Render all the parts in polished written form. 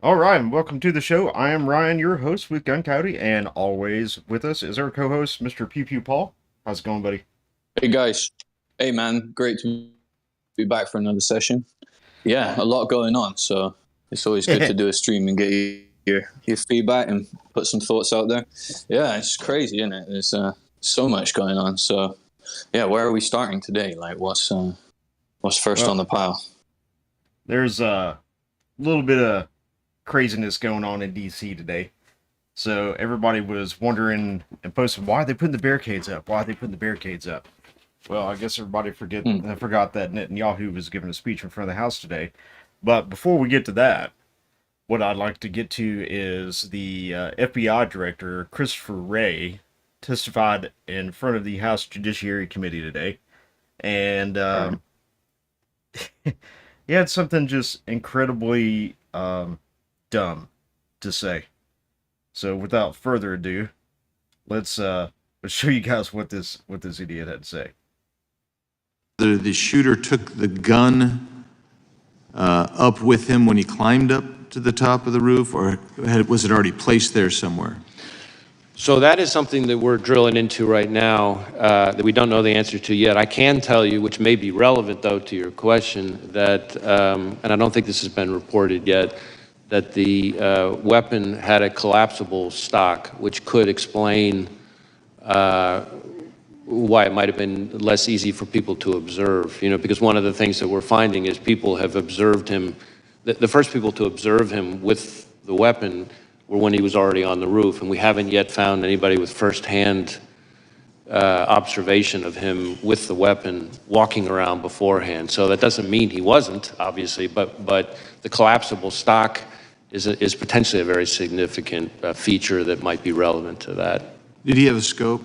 All right, and welcome to the show. I am Ryan, your host with Gun Coyote, and always with us is our co-host, Mr. Pew Pew Paul. How's it going, buddy? Hey guys, hey man, great to be back for another session. Yeah, a lot going on, so it's always good to do a stream and get your feedback and put some thoughts out there. Yeah, it's crazy, isn't it? There's so much going on. So yeah, where are we starting today? Like, what's first on Well, the pile? there's a little bit of craziness going on in DC today. So everybody was wondering and posting why are they putting the barricades up? Why are they putting the barricades up? Well, I guess everybody Hmm. forgot that Netanyahu was giving a speech in front of the House today. But before we get to that, what I'd like to get to is the FBI director, Christopher Wray, testified in front of the House Judiciary Committee today. And he had something just incredibly dumb to say. So without further ado, let's show you guys what this idiot had to say. The shooter took the gun up with him when he climbed up to the top of the roof, or was it already placed there somewhere? So that is something that we're drilling into right now that we don't know the answer to yet. I can tell you, which may be relevant though to your question, that, and I don't think this has been reported yet, that the weapon had a collapsible stock, which could explain why it might have been less easy for people to observe. Because one of the things that we're finding is people have observed him. The first people to observe him with the weapon were when he was already on the roof, and we haven't yet found anybody with firsthand observation of him with the weapon walking around beforehand. So that doesn't mean he wasn't, obviously, but the collapsible stock is potentially a very significant feature that might be relevant to that. Did he have a scope?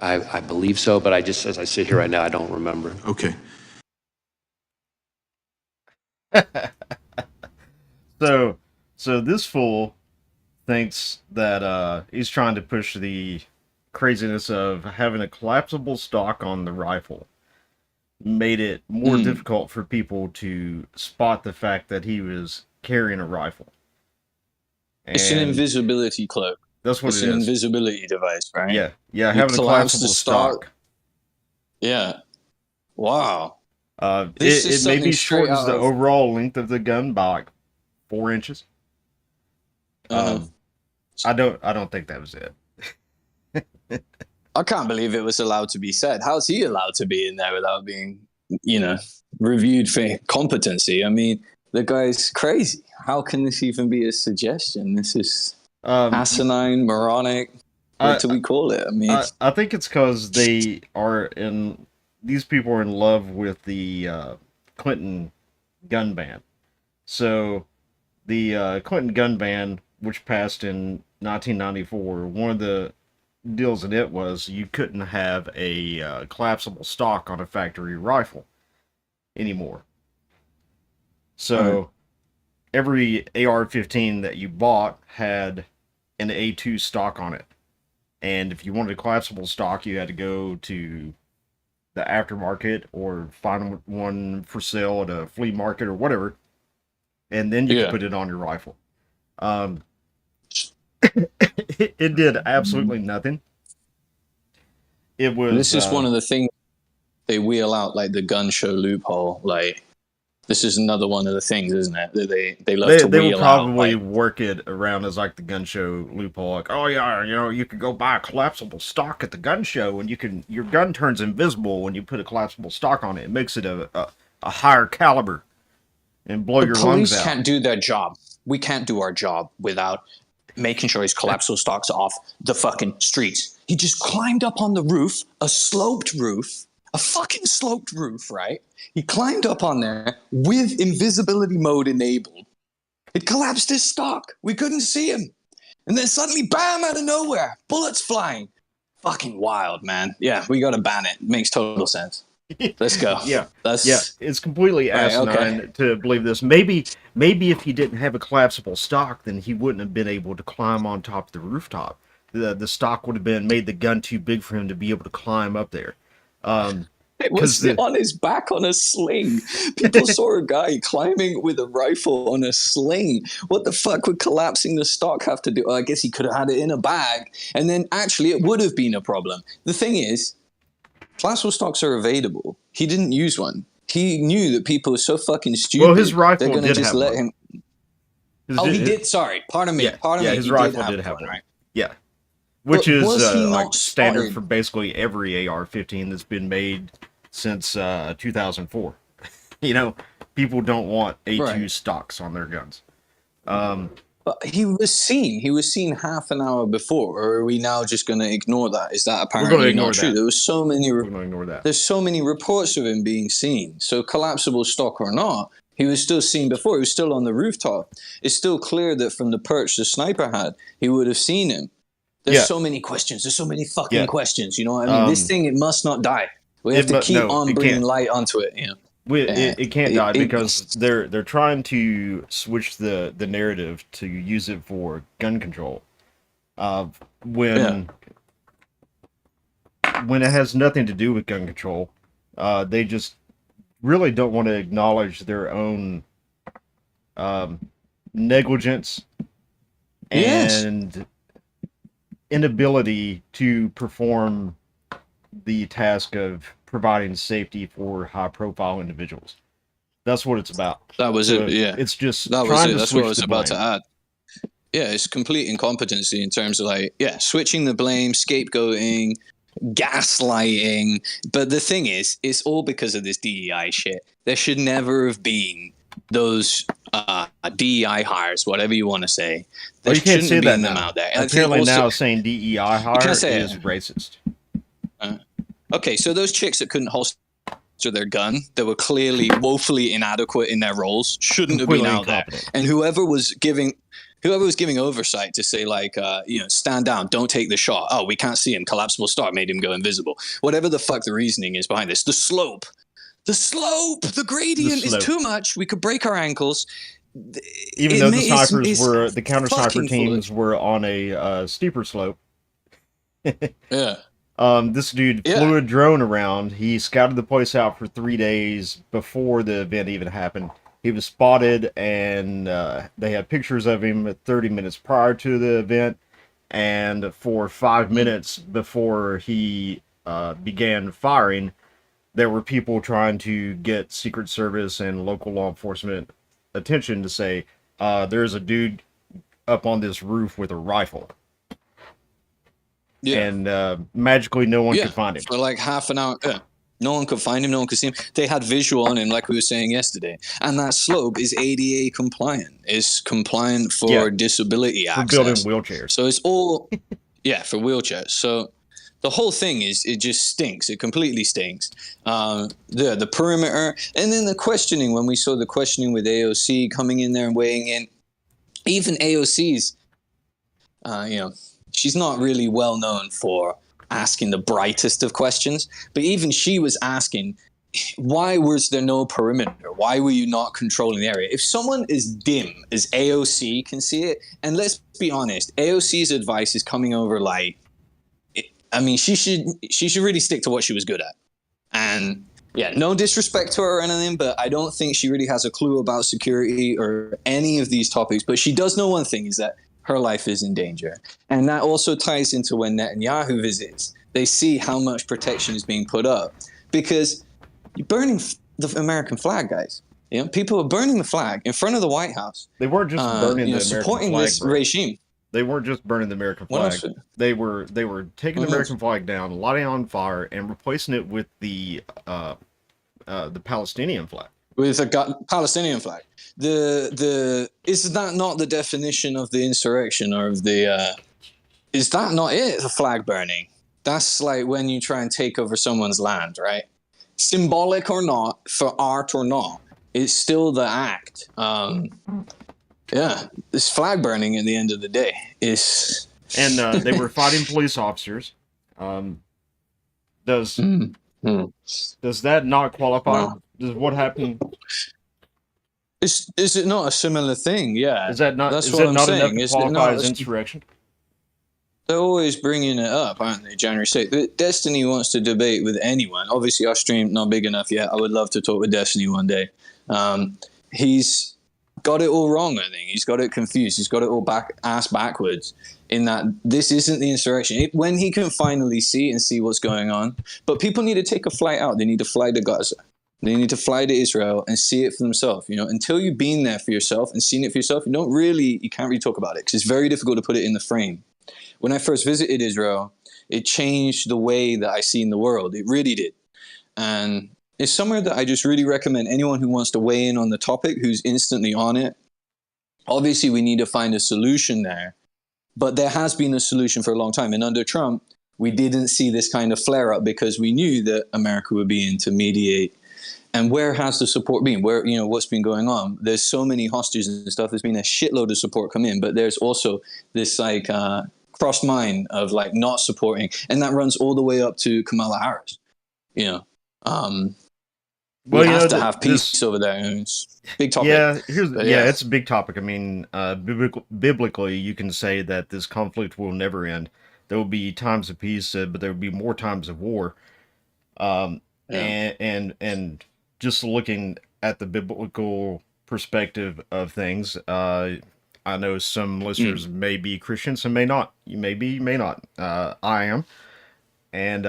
I believe so, but as I sit here right now, I don't remember. Okay. So so this fool thinks that he's trying to push the craziness of having a collapsible stock on the rifle made it more Hmm. difficult for people to spot the fact that he was carrying a rifle. It's an And invisibility cloak. that's what It's it an is. invisibility device, right? Yeah, You having a collapse the collapsible stock. stock. Yeah. Wow. This is It maybe something straight shortens out the of. overall length of the gun by like 4 inches. Uh, Um, I don't think that was it. I can't believe it was allowed to be said. How's he allowed to be in there without being, you know, reviewed for competency? I mean, the guy's crazy. How can this even be a suggestion? This is Um, asinine, moronic. What I do we call it? I mean, I think it's because these people are in love with the Clinton gun ban. So the Clinton gun ban, which passed in 1994, one of the deals in it was you couldn't have a collapsible stock on a factory rifle anymore. right. So every AR-15 that you bought had an A2 stock on it. And if you wanted a collapsible stock, you had to go to the aftermarket or find one for sale at a flea market or whatever, and then you could Yeah. put it on your rifle. Um, it did absolutely nothing. It was This is one of the things they wheel out, like the gun show loophole. Like, this is another one of the things, isn't it? That they love to they would wheel out. probably Like, work it around as like the gun show loophole, like, oh yeah, you could go buy a collapsible stock at the gun show, and your gun turns invisible when you put a collapsible stock on it. It makes it a higher caliber and blow the your lungs police out. can't do their job. We can't do our job without making sure his collapsible stocks off the fucking streets. He just climbed up on the roof, a fucking sloped roof, right? He climbed up on there with invisibility mode enabled. It collapsed his stock. We couldn't see him. And then suddenly, bam, out of nowhere, bullets flying. Fucking wild, man. Yeah, we gotta ban it. Makes total sense. Let's go. Yeah, yeah, That's it's completely right. Okay. asinine to believe this. Maybe if he didn't have a collapsible stock, then he wouldn't have been able to climb on top of the rooftop. The stock would have been made the gun too big for him to be able to climb up there. Um, It was 'Cause on his back on a sling. People saw a guy climbing with a rifle on a sling. What the fuck would collapsing the stock have to do? I guess he could have had it in a bag, and then actually it would have been a problem. The thing is, collapsible stocks are evadable. He didn't use one. He knew that people are so fucking stupid. Well, his rifle they're gonna did just have let one. him. Oh, he did. Sorry, pardon me. Yeah, Pardon yeah, me. his He rifle did did have one, one. right? Yeah, which But is was he like not standard spotted? for basically every AR-15 that's been made since 2004. You know, people don't want A2 Right. stocks on their guns. But he was seen. He was seen half an hour before. Or are we now just going to ignore that? Is that gonna apparently ignore not true? that. There was so many. We're going to ignore that. There's so many reports of him being seen. So collapsible stock or not, he was still seen before. He was still on the rooftop. It's still clear that from the perch the sniper had, he would have seen him. There's Yeah. so many questions. There's so many fucking Yeah. questions. You know what I mean? This thing, it must not die. We have to keep no, on it bringing can't. light onto it. You know? It can't die it- because they're trying to switch the narrative to use it for gun control. When it has nothing to do with gun control, they just really don't want to acknowledge their own negligence Yes. and inability to perform the task of providing safety for high-profile individuals. That's what it's about. That was So it. Yeah. it's just That was trying it. to That's switch what I was the about to blame. add. Yeah, it's complete incompetency in terms of like, switching the blame, scapegoating, gaslighting. But the thing is, it's all because of this DEI shit. There should never have been those DEI hires, whatever you want to say. There Well, you can't shouldn't say have that been them now. out there. And I think Apparently also- now saying DEI hire say is it. racist. Okay, so those chicks that couldn't holster their gun, that were clearly woefully inadequate in their roles, shouldn't have been Completely out there. incompetent. And whoever was giving oversight to say like, stand down, don't take the shot. Oh, we can't see him. Collapsible stock made him go invisible. Whatever the fuck the reasoning is behind this, the slope, the gradient is slope. too much. We could break our ankles. Even It though the may- it's- snipers it's were the counter sniper fucking teams foolish. were on a steeper slope. Yeah. This dude Yeah. flew a drone around. He scouted the place out for 3 days before the event even happened. He was spotted, and they had pictures of him at 30 minutes prior to the event, and for 5 minutes before he began firing, there were people trying to get Secret Service and local law enforcement attention to say, there's a dude up on this roof with a rifle. Yeah. And magically no one could find him. For like half an hour. Yeah. No one could find him. No one could see him. They had visual on him, like we were saying yesterday. And that slope is ADA compliant. It's compliant for Yeah. disability For access. building wheelchairs. So it's all, for wheelchairs. So the whole thing it just stinks. It completely stinks. The perimeter, and then the questioning. When we saw the questioning with AOC coming in there and weighing in, even AOC's, she's not really well known for asking the brightest of questions, but even she was asking, why was there no perimeter? Why were you not controlling the area? If someone as dim as AOC can see it, and let's be honest, AOC's advice is coming over like, she should really stick to what she was good at. And no disrespect to her or anything, but I don't think she really has a clue about security or any of these topics. But she does know one thing, is that her life is in danger. And that also ties into when Netanyahu visits. They see how much protection is being put up. Because you're burning the American flag, guys. People are burning the flag in front of the White House. They weren't just burning the American supporting flag, this bro. regime. They weren't just burning the American What flag. else? They were taking the What American flag down, lighting it on fire, and replacing it with the Palestinian flag. With a Palestinian flag. Is that not the definition of the insurrection, or of the is that not it, the flag burning? That's like when you try and take over someone's land, right? Symbolic or not, for art or not, it's still the act. This flag burning at the end of the day is. And they were fighting police officers. Does that not qualify? No. Does what happened? Is it not a similar thing? Yeah. Is that not? That's Is what it I'm not saying. enough to Is it qualify not as a- insurrection? They're always bringing it up, aren't they? January 6th. But Destiny wants to debate with anyone. Obviously, our stream not big enough yet. I would love to talk with Destiny one day. He's got it all wrong, I think. He's got it confused. He's got it all ass backwards in that this isn't the insurrection. When he can finally see what's going on. But people need to take a flight out. They need to fly to Gaza. They need to fly to Israel and see it for themselves. Until you've been there for yourself and seen it for yourself, you can't really talk about it because it's very difficult to put it in the frame. When I first visited Israel, it changed the way that I seen the world. It really did. And it's somewhere that I just really recommend anyone who wants to weigh in on the topic, who's instantly on it. Obviously, we need to find a solution there. But there has been a solution for a long time. And under Trump, we didn't see this kind of flare up because we knew that America would be in to mediate. And where has the support been? What's been going on? There's so many hostages and stuff. There's been a shitload of support come in, but there's also this crossed mind of not supporting, and that runs all the way up to Kamala Harris. We have to have peace over there. It's a big topic. Yeah, it's a big topic. I mean, biblically, you can say that this conflict will never end. There will be times of peace, but there will be more times of war. And just looking at the biblical perspective of things, I know some listeners may be Christians and may not. You may be, may not. I am. And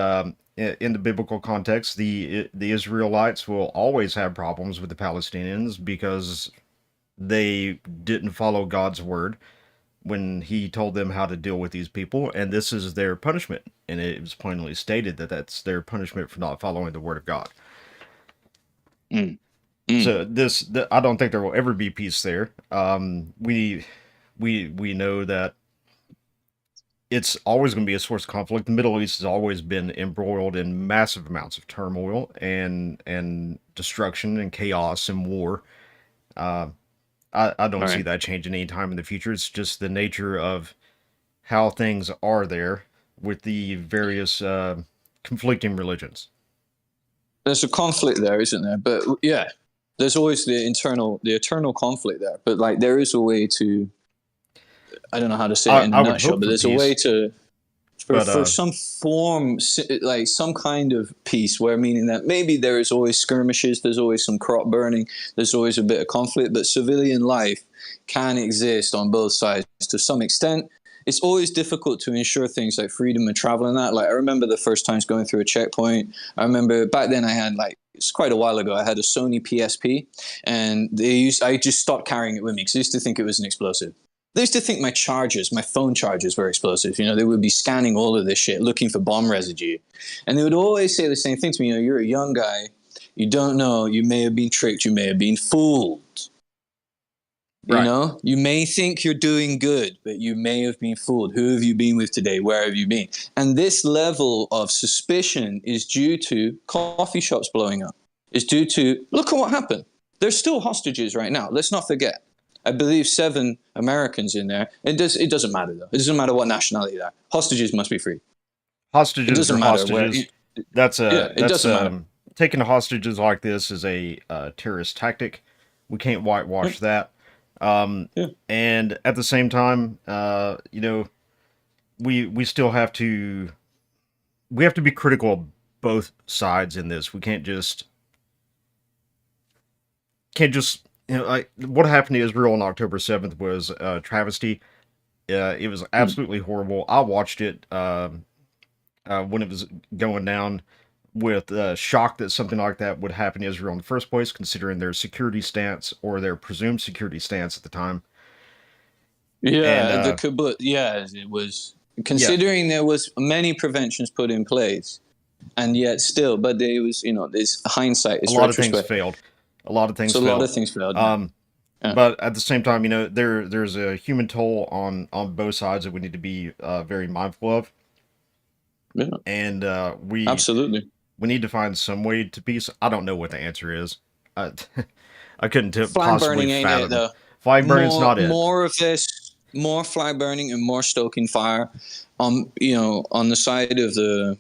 in the biblical context, the Israelites will always have problems with the Palestinians because they didn't follow God's word when he told them how to deal with these people, and this is their punishment. And it was plainly stated that that's their punishment for not following the word of God. So I don't think there will ever be peace there. We know that it's always going to be a source of conflict. The Middle East has always been embroiled in massive amounts of turmoil and destruction and chaos and war. I don't see that changing any time in the future. It's just the nature of how things are there with the various conflicting religions. There's a conflict there, isn't there? But yeah, there's always the eternal conflict there. But there is a way to, I don't know how to say it in a nutshell, but there's a way to, for some form, some kind of peace, where meaning that maybe there is always skirmishes, there's always some crop burning, there's always a bit of conflict, but civilian life can exist on both sides to some extent. It's always difficult to ensure things like freedom of travel and that. I remember the first times going through a checkpoint. I remember back then I had it's quite a while ago, I had a Sony PSP, and I just stopped carrying it with me because I used to think it was an explosive. They used to think my phone chargers were explosive. They would be scanning all of this shit, looking for bomb residue. And they would always say the same thing to me, you're a young guy, you don't know, you may have been tricked, you may have been fooled. Right. You may think you're doing good, but you may have been fooled. Who have you been with today? Where have you been? And this level of suspicion is due to coffee shops blowing up. It's due to, look at what happened. There's still hostages right now. Let's not forget. I believe 7 Americans in there. It doesn't matter, though. It doesn't matter what nationality they are. Hostages must be free. Hostages it doesn't are matter hostages. It doesn't matter. Taking hostages like this is a terrorist tactic. We can't whitewash that. And at the same time, we still have to be critical of both sides in this. We can't just what happened to Israel on October 7th was a travesty. It was absolutely horrible. I watched it when it was going down with shock that something like that would happen to Israel in the first place, considering their security stance or their presumed security stance at the time. Yeah, and, it was considering there was many preventions put in place, and yet still, but there was, this hindsight. A lot of things failed. A lot of things failed. But at the same time, there's a human toll on both sides that we need to be very mindful of. Yeah. And absolutely. We need to find some way to peace. I don't know what the answer is. I couldn't flag burning ain't it, though. Flag burning's not it. More of this, more flag burning and more stoking fire on the side of the,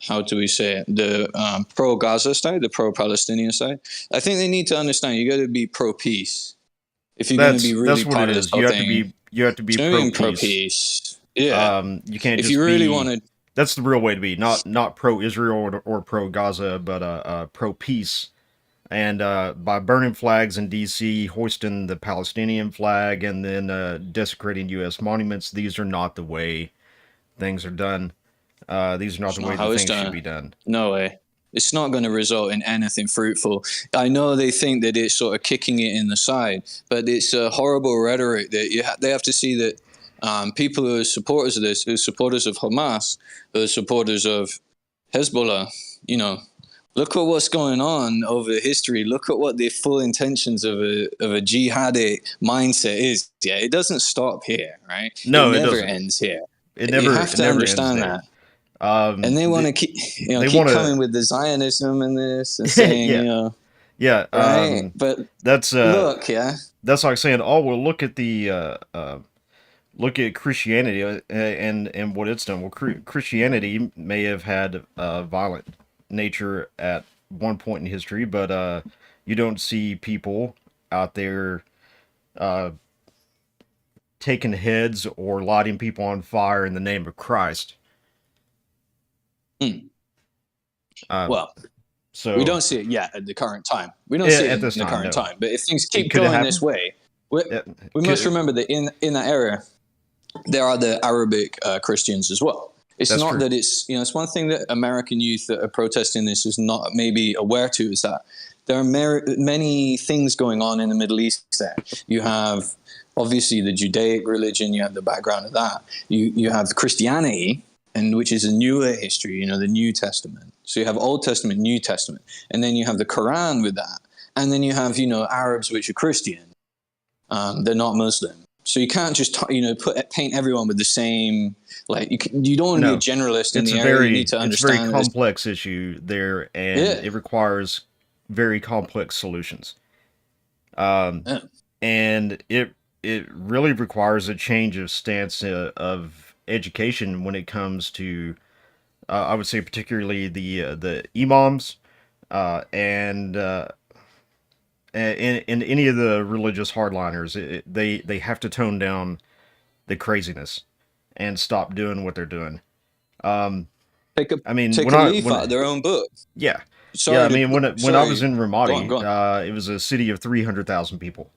how do we say it, the pro-Gaza side, the pro-Palestinian side. I think they need to understand you got to be pro-peace if you're going to be really part of this whole thing. You have to be pro-peace. Yeah. You can't If just you really be. want to, That's the real way to be. Not pro Israel or pro Gaza, but pro peace. And by burning flags in D.C., hoisting the Palestinian flag, and then desecrating U.S. monuments, these are not the way things are done. These are not it's the not way how that it's things should done. be done. No way. It's not going to result in anything fruitful. I know they think that it's sort of kicking it in the side, but it's a horrible rhetoric that they have to see that people who are supporters of this, who are supporters of Hamas, who are supporters of Hezbollah, you know, look at what's going on over history. Look at what the full intentions of a jihadi mindset is. Yeah, it doesn't stop here, right? It No, it never doesn't. ends here. It You never have it to never ends understand there. that. And they want to keep, They keep want coming to. with the Zionism and this and saying, Yeah, yeah. right? But That's look, yeah, that's like saying, oh well, look at the look at Christianity and what it's done. Well, Christianity may have had a violent nature at one point in history, but you don't see people out there uh, taking heads or lighting people on fire in the name of Christ. Hmm. Um, Well, we so don't see it yet at the current time. We don't see it at in this the time, current no, time. But if things it keep could have going this happened. way, we, It we must could, remember that in that area, there are the Arabic Christians as well. It's that's not true. that it's one thing that American youth that are protesting this is not maybe aware to is that there are many things going on in the Middle East there. You have obviously the Judaic religion, you have the background of that. You have Christianity, and which is a newer history, the New Testament. So you have Old Testament, New Testament, and then you have the Quran with that. And then you have, Arabs which are Christian. They're not Muslim. So you can't just paint everyone with the same you don't want to be a No, generalist in the area. You need to it's a very understand this. complex issue there, and Yeah. it requires very complex solutions. Yeah. And it really requires a change of stance of education when it comes to I would say particularly the imams and in any of the religious hardliners. They have to tone down the craziness and stop doing what they're doing. Um, Take a I mean, take a leaf out of their own book. yeah, yeah. I Sorry to mean, when I was sorry. in Go on, Ramadi, go on. it was a city of 300,000 people,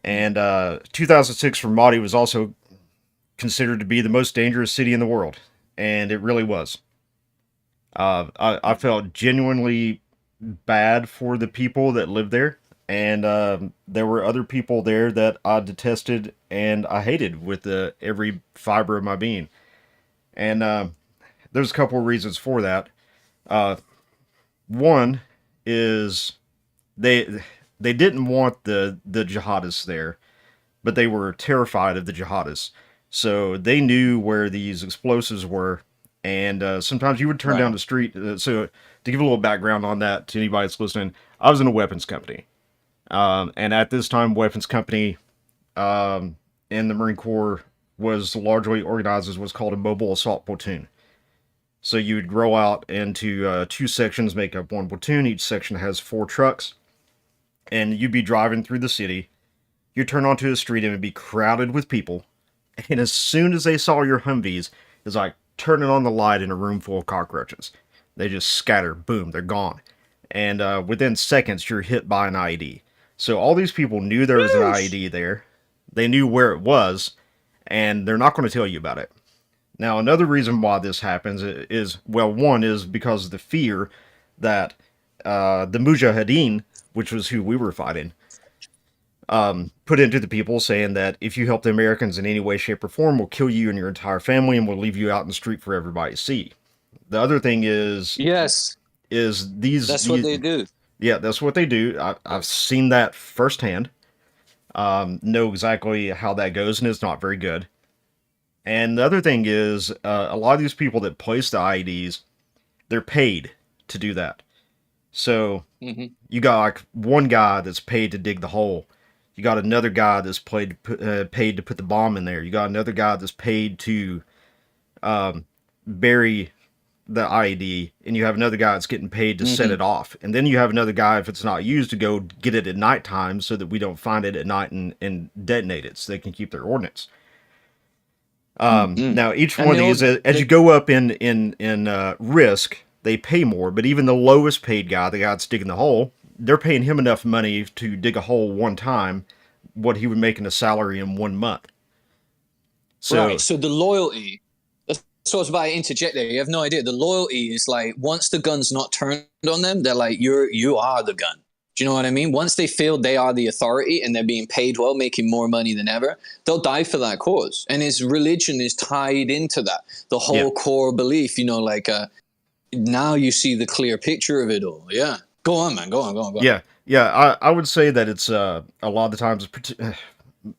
and 2006 Ramadi was also considered to be the most dangerous city in the world, and it really was. I felt genuinely bad for the people that lived there, and there were other people there that I detested and I hated with every fiber of my being. And there's a couple of reasons for that. Uh, One is they they didn't want the jihadists there, but they were terrified of the jihadists. So they knew where these explosives were, and sometimes you would turn Right. down the street. So to give a little background on that to anybody that's listening, I was in a weapons company, and at this time, weapons company in the Marine Corps was largely organized as what's called a mobile assault platoon. So you would grow out into two sections, make up one platoon. Each section has 4 trucks, and you'd be driving through the city. You'd turn onto a street and it'd be crowded with people. And as soon as they saw your Humvees, it's like turning on the light in a room full of cockroaches. They just scatter, boom, they're gone. And within seconds, you're hit by an IED. So all these people knew there was an IED there. They knew where it was, and they're not going to tell you about it. Now, another reason why this happens is, well, one is because of the fear that the Mujahideen, which was who we were fighting, put into the people, saying that if you help the Americans in any way, shape, or form, we'll kill you and your entire family, and we'll leave you out in the street for everybody to see. The other thing Yes, is that's what they do. yeah, that's what they do. I've seen that firsthand. Know exactly how that goes, and it's not very good. And the other thing is, a lot of these people that place the IEDs, they're paid to do that. So Hmm. you got like one guy that's paid to dig the hole. You got another guy that's paid to put the bomb in there. You got another guy that's paid to bury the IED, and you have another guy that's getting paid to set Hmm. it off. And then you have another guy, if it's not used, to go get it at nighttime so that we don't find it at night and detonate it so they can keep their ordnance. Now each And one of they all these, as you go up in risk, they pay more. But even the lowest paid guy, the guy that's digging the hole, they're paying him enough money to dig a hole one time, what he would make in a salary in 1 month. So right. So the loyalty. That's what I was about to interject there. You have no idea. The loyalty is like once the gun's not turned on them, they're like you are the gun. Do you know what I mean? Once they feel they are the authority and they're being paid well, making more money than ever, they'll die for that cause. And his religion is tied into that. The whole Yeah. core belief, like now you see the clear picture of it all. Yeah. Go on, man. Go on. yeah, I would say that it's a lot of the times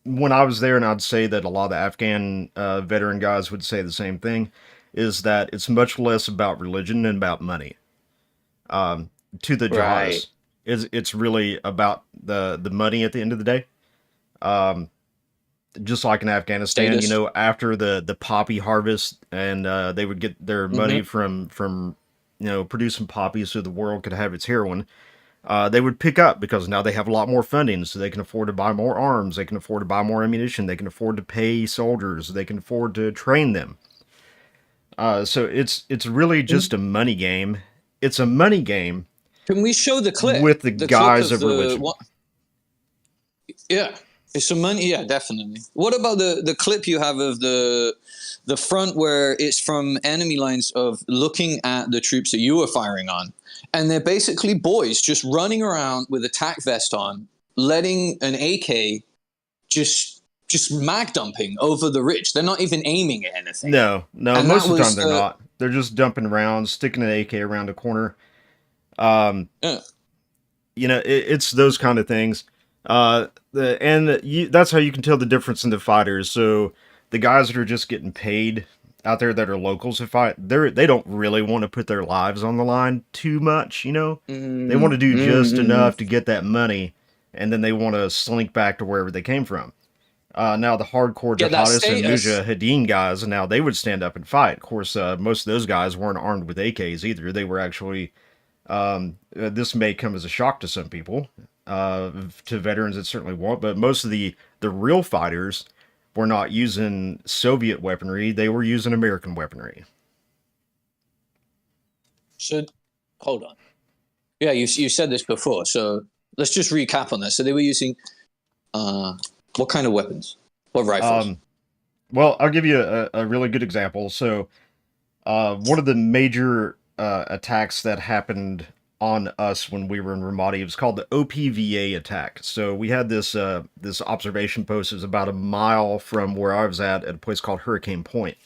when I was there, and I'd say that a lot of the Afghan veteran guys would say the same thing, is that it's much less about religion and about money. To the Right. jihadists, it's really about the money at the end of the day. Just like in Afghanistan, Status. after the poppy harvest, and they would get their money from producing poppies so the world could have its heroin. They would pick up because now they have a lot more funding, so they can afford to buy more arms, they can afford to buy more ammunition, they can afford to pay soldiers, they can afford to train them. So it's really just a money game. It's a money game Can we show the clip? with the clip guise of religion. Yeah. It's some money. Yeah, definitely. What about the clip you have of the front where it's from enemy lines of looking at the troops that you were firing on? And they're basically boys just running around with a tac vest on, letting an AK just mag dumping over the ridge. They're not even aiming at anything. No, And most that of the time was, they're not. They're just dumping around, sticking an AK around a corner. Um, Yeah. It's those kind of things. That's how you can tell the difference in the fighters. So the guys that are just getting paid out there that are locals to fight, they don't really want to put their lives on the line too much. They want to do just enough to get that money, and then they want to slink back to wherever they came from. Now the hardcore Get that jihadists and status. mujahideen guys, now they would stand up and fight. Of course, most of those guys weren't armed with AKs either. They were actually. This may come as a shock to some people. To veterans, it certainly won't. But most of the real fighters were not using Soviet weaponry; they were using American weaponry. So, hold on. Yeah, you said this before. So let's just recap on this. So they were using what kind of weapons? What rifles? Well, I'll give you a really good example. So, one of the major attacks that happened on us when we were in Ramadi, it was called the OPVA attack. So we had this observation post. It was about a mile from where I was at a place called Hurricane Point,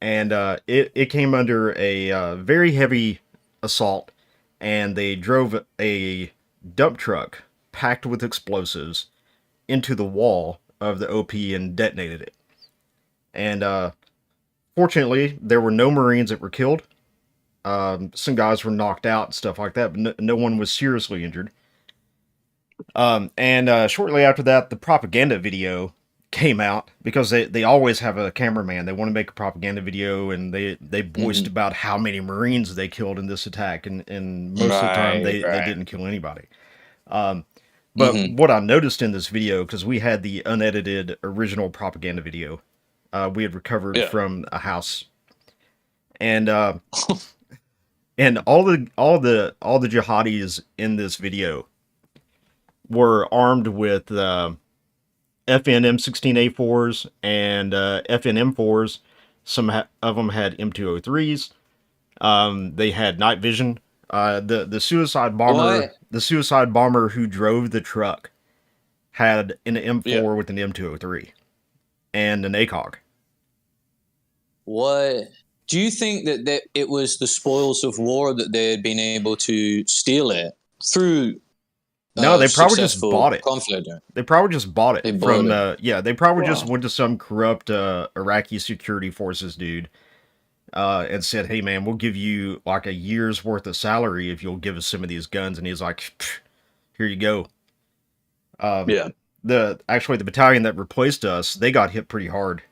and it came under a very heavy assault, and they drove a dump truck packed with explosives into the wall of the OP and detonated it. And fortunately, there were no Marines that were killed. Some guys were knocked out and stuff like that, but no one was seriously injured. And shortly after that, the propaganda video came out because they always have a cameraman. They want to make a propaganda video, and they voiced about how many Marines they killed in this attack, and most of the time they didn't kill anybody. But what I noticed in this video, because we had the unedited original propaganda video, we had recovered from a house, and and all the jihadis in this video were armed with FN M16A4s and FN M4s. Some of them had M203s. They had night vision. The suicide bomber, the suicide bomber who drove the truck, had an M4 with an M203 and an ACOG. What? Do you think that it was the spoils of war that they had been able to steal it through? No, they probably just bought it. Conflict. They probably just bought it They from. bought it. Yeah, they probably just went to some corrupt Iraqi security forces dude, and said, "Hey, man, we'll give you like a year's worth of salary if you'll give us some of these guns." And he's like, "Here you go." Yeah. The battalion that replaced us, they got hit pretty hard.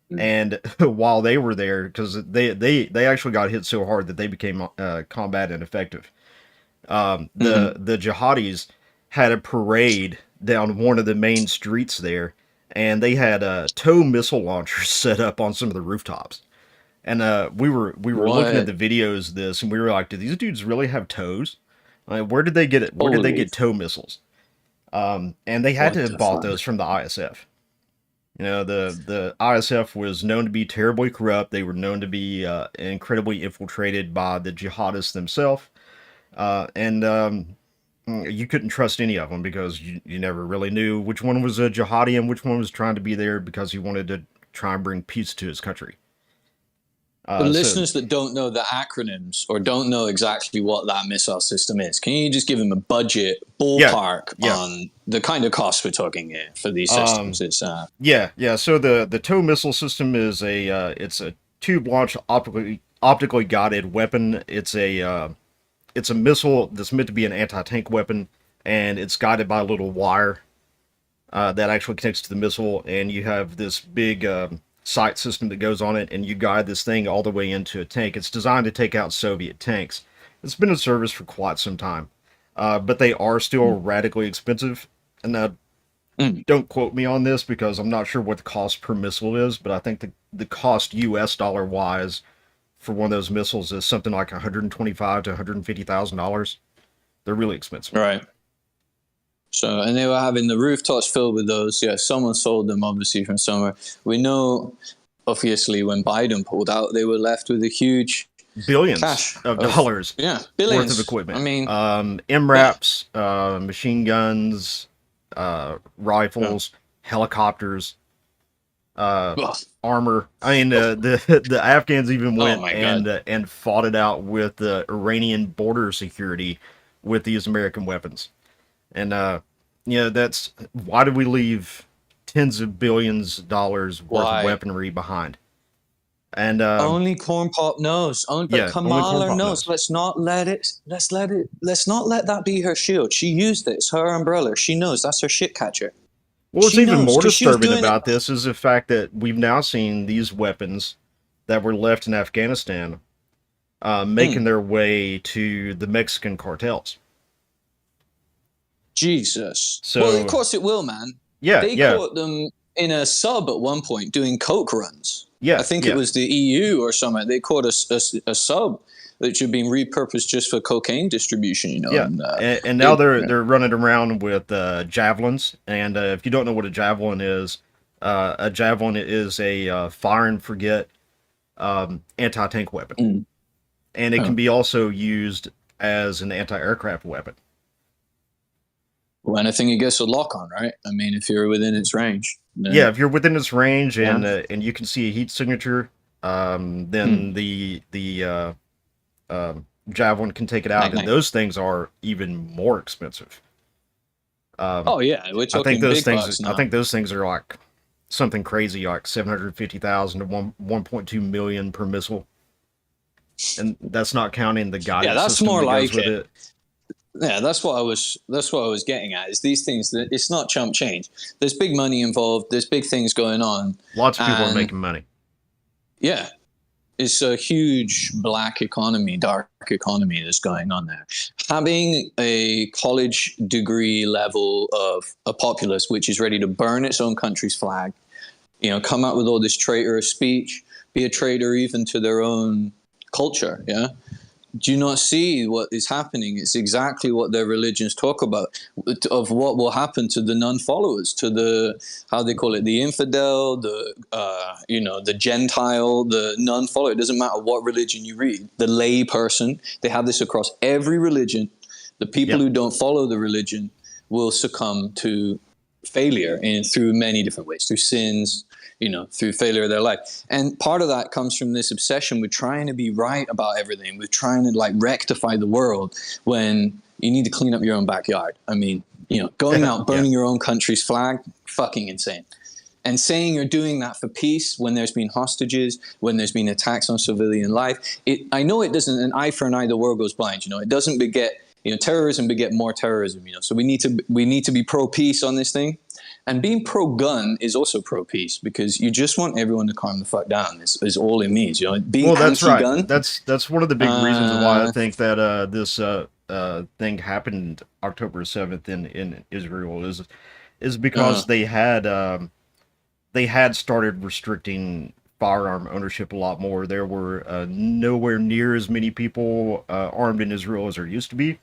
And while they were there, because they actually got hit so hard that they became combat ineffective. The jihadis had a parade down one of the main streets there, and they had TOW missile launchers set up on some of the rooftops. And we were looking at What? the videos of this, and we were like, "Do these dudes really have tows? Like, where did they get it? Where did they Holy, get TOW missiles?" And they had to what have the bought fuck? those from the ISF. You know, the ISF was known to be terribly corrupt. They were known to be incredibly infiltrated by the jihadists themselves, and you couldn't trust any of them because you never really knew which one was a jihadi and which one was trying to be there because he wanted to try and bring peace to his country. For So listeners that don't know the acronyms or don't know exactly what that missile system is, can you just give them a budget yeah, ballpark yeah. on the kind of costs we're talking here for these Um, systems? It's yeah. So the TOW missile system is it's a tube launch optically guided weapon. It's a missile that's meant to be an anti tank weapon, and it's guided by a little wire that actually connects to the missile. And you have this big sight system that goes on it, and you guide this thing all the way into a tank. It's designed to take out Soviet tanks. It's been in service for quite some time, but they are still radically expensive. And mm, don't quote me on this because I'm not sure what the cost per missile is, but I think the cost US dollar wise for one of those missiles is something like 125 to 150,000 dollars. They're really expensive. right. So, and they were having the rooftops filled with those. Yeah, someone sold them obviously from somewhere. We know, obviously, when Biden pulled out, they were left with a huge Billions cache of of, dollars yeah, worth billions. of equipment. I mean, yeah, MRAPs, machine guns, yeah. rifles, helicopters, uh, Ugh. armor. I mean, the Afghans even Oh went my God. and fought it out with the Iranian border security with these American weapons. And that's why did we leave tens of billions of dollars worth of Why? weaponry behind? And Only Corn Pop knows. Only, but yeah, only Corn Kamala Pop knows. knows. Let's not let it. Let's let it. Let's not let that be her shield. She used it. It's her umbrella. She knows that's her shit catcher. What's She even knows more because she was disturbing doing it. about this is the fact that we've now seen these weapons that were left in Afghanistan making Mm, their way to the Mexican cartels. Jesus. Well, of So course it will, man. yeah, They yeah, caught them in a sub at one point doing coke runs. I yeah, think it yeah, was the EU or something. They caught a sub that had been repurposed just for cocaine distribution. You know, yeah. and And now they. they're running around with javelins. And if you don't know what a javelin is a fire and forget anti tank weapon, Mm, and it can oh. be also used as an anti aircraft weapon. Well, anything it gets a lock on, right? I mean, if you're within its range, Yeah, then if you're within its range yeah. and you can see a heat signature, Mm, then the javelin can take it out, night and night. those things are even more expensive. Um, Oh yeah, we're I think talking those big things bucks I now. think those things are like something crazy, like 750,000 to 1.2 million per missile, and that's not counting the Yeah, guidance that's system more that goes like with it. it. Yeah, that's what I was. That's what I was getting at. Is these things that it's not chump change. There's big money involved. There's big things going on, Lots of people are and making money. yeah, it's a huge black economy, dark economy that's going on there. Having a college degree level of a populace which is ready to burn its own country's flag, come out with all this traitorous speech, be a traitor even to their own culture. Yeah. Do you not see what is happening? It's exactly what their religions talk about of what will happen to the non-followers, to the, how they call it, the infidel, the Gentile, the non-follower. It doesn't matter what religion you read. The lay person, they have this across every religion. The people Yep. who don't follow the religion will succumb to failure through many different ways, through sins, through failure of their life. And part of that comes from this obsession with trying to be right about everything, with trying to like rectify the world when you need to clean up your own backyard. I mean, going out, Yeah. burning your own country's flag, fucking insane. And saying you're doing that for peace when there's been hostages, when there's been attacks on civilian life. I know it doesn't, an eye for an eye, the world goes blind. It doesn't beget, terrorism beget more terrorism, So we need to be pro-peace on this thing. And being pro-gun is also pro-peace because you just want everyone to calm the fuck down. Is all it means. Being Well, that's right. anti-gun. That's one of the big reasons why I Uh, think that this thing happened October 7th in Israel is uh, because they had they had started restricting firearm ownership a lot more. There were nowhere near as many people armed in Israel as there used to be,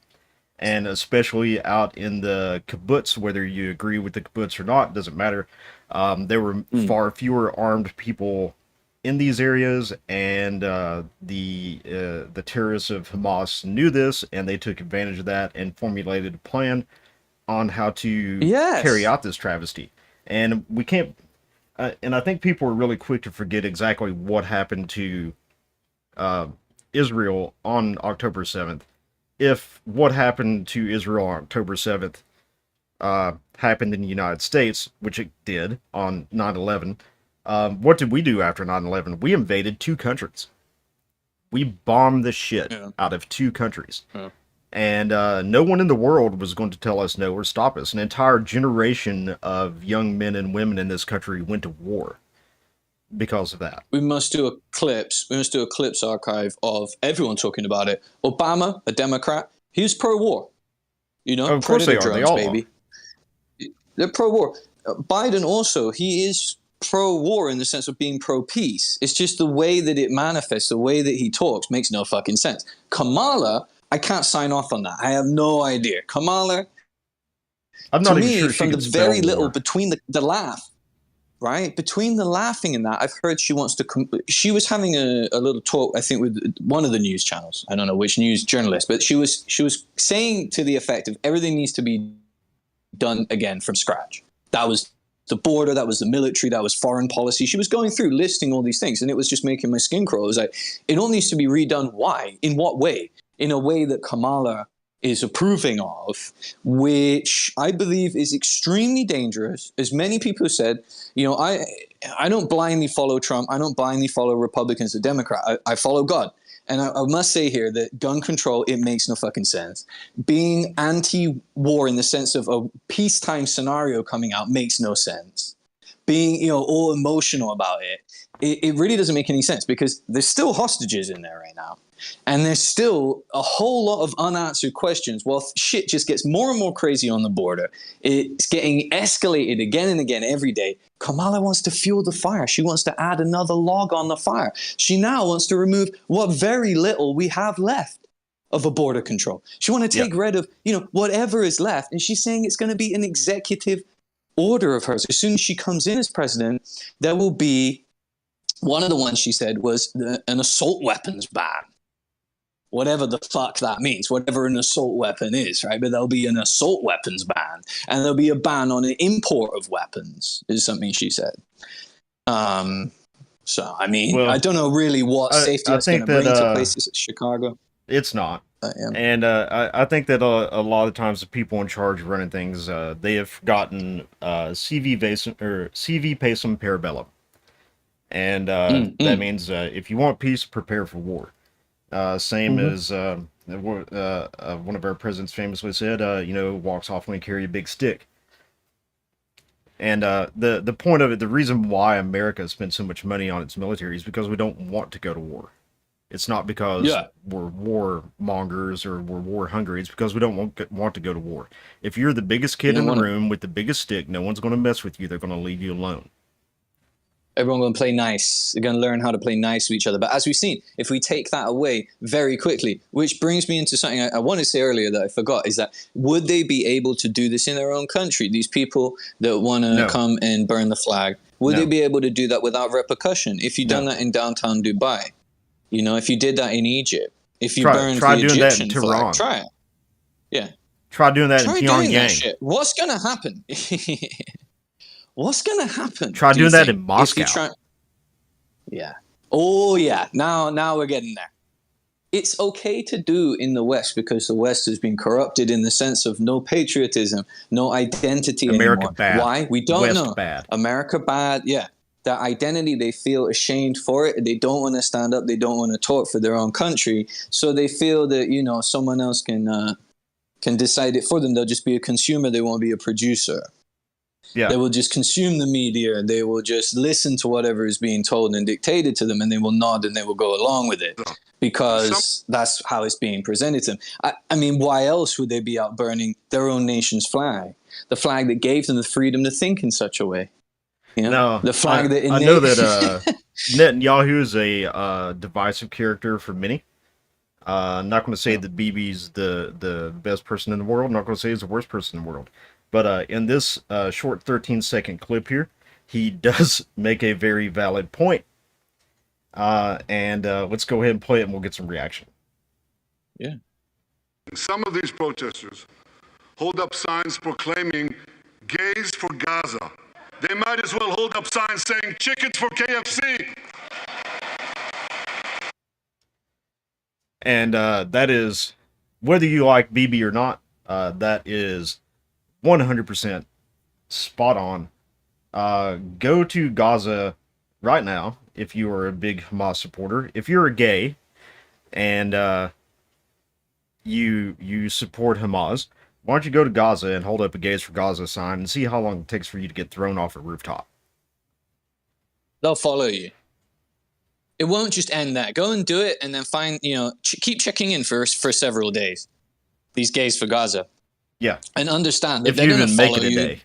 and especially out in the kibbutz, whether you agree with the kibbutz or not, doesn't matter. There were far fewer armed people in these areas, and the terrorists of Hamas knew this, and they took advantage of that and formulated a plan on how to carry out this travesty. And we can't. And I think people are really quick to forget exactly what happened to Israel on October 7th. If what happened to Israel on October 7th happened in the United States, which it did on 9/11, what did we do after 9/11? We invaded 2 countries. We bombed the shit out of 2 countries. Yeah. And no one in the world was going to tell us no or stop us. An entire generation of young men and women in this country went to war because of that. We must do a clips. We must do a clips archive of everyone talking about it. Obama, a Democrat, he was pro-war. You know, Of course they Predator are. They drones, all baby. They're pro-war. Biden also, he is pro-war in the sense of being pro-peace. It's just the way that it manifests, the way that he talks makes no fucking sense. Kamala, I can't sign off on that. I have no idea. Kamala, I'm to not even me, sure she from the can spell very little war. between the laugh, right? Between the laughing and that, I've heard she wants to. She was having a little talk, I think, with one of the news channels. I don't know which news journalist, but she was saying to the effect of everything needs to be done again from scratch. That was the border, that was the military, that was foreign policy. She was going through listing all these things, and it was just making my skin crawl. It was like, it all needs to be redone. Why? In what way? In a way that Kamala is approving of, which I believe is extremely dangerous. As many people have said, you know, I don't blindly follow Trump. I don't blindly follow Republicans or Democrats. I follow God. And I must say here that gun control, it makes no fucking sense. Being anti-war in the sense of a peacetime scenario coming out makes no sense. Being, you know, all emotional about it really doesn't make any sense, because there's still hostages in there right now. And there's still a whole lot of unanswered questions. Well, shit just gets more and more crazy on the border. It's getting escalated again and again every day. Kamala wants to fuel the fire. She wants to add another log on the fire. She now wants to remove what very little we have left of a border control. She wants to take rid of, you know, whatever is left. And she's saying it's going to be an executive order of hers. As soon as she comes in as president, there will be, one of the ones she said was an assault weapons ban. Whatever the fuck that means, whatever an assault weapon is, right? But there'll be an assault weapons ban, and there'll be a ban on the import of weapons, is something she said. So, I mean, Well, I don't know really what safety I that's going to think bring that, to places like Chicago. It's not. Yeah. And I think that a lot of times the people in charge of running things, they have forgotten CV pacem parabellum. And that means if you want peace, prepare for war. Same as one of our presidents famously said, you know, walks off when he carry a big stick. And the point of it, the reason why America spends so much money on its military is because we don't want to go to war. It's not because we're war mongers or we're war hungry. It's because we don't want to go to war. If you're the biggest kid in the room with the biggest stick, no one's going to mess with you. They're going to leave you alone. Everyone going to play nice. They're going to learn how to play nice with each other. But as we've seen, if we take that away very quickly, which brings me into something I wanted to say earlier that I forgot, is that would they be able to do this in their own country? These people that want to come and burn the flag, would they be able to do that without repercussion? If you done that in downtown Dubai, you know, if you did that in Egypt, if you burned the Egyptian flag, try it. Yeah. Try doing that in Pyongyang. What's going to happen? What's going to happen? Try doing that in Moscow. Yeah. Oh, yeah. Now we're getting there. It's okay to do in the West because the West has been corrupted in the sense of no patriotism, no identity America anymore. bad. Why? We don't West know. Bad. America bad. Yeah. Their identity, they feel ashamed for it. They don't want to stand up. They don't want to talk for their own country. So they feel that, you know, someone else can decide it for them. They'll just be a consumer. They won't be a producer. Yeah. They will just consume the media. They will just listen to whatever is being told and dictated to them, and they will nod and they will go along with it because that's how it's being presented to them. I mean, why else would they be out burning their own nation's flag, the flag that gave them the freedom to think in such a way? You know, No, the flag that I know innate. that Netanyahu is a divisive character for many. Not going to say Yeah. that BB's the best person in the world. Not going to say he's the worst person in the world. But in this short 13-second clip here, he does make a very valid point. And let's go ahead and play it, and we'll get some reaction. Yeah. Some of these protesters hold up signs proclaiming gays for Gaza. They might as well hold up signs saying chickens for KFC. And that is, whether you like BB or not, that is 100% spot on. Go to Gaza right now if you are a big Hamas supporter. If you're a gay and you support Hamas, why don't you go to Gaza and hold up a Gays for Gaza sign and see how long it takes for you to get thrown off a rooftop? They'll follow you. It won't just end there. Go and do it, and then find, keep checking in for several days. These gays for Gaza, Yeah, and understand that if they're you going to even make follow it a you. day.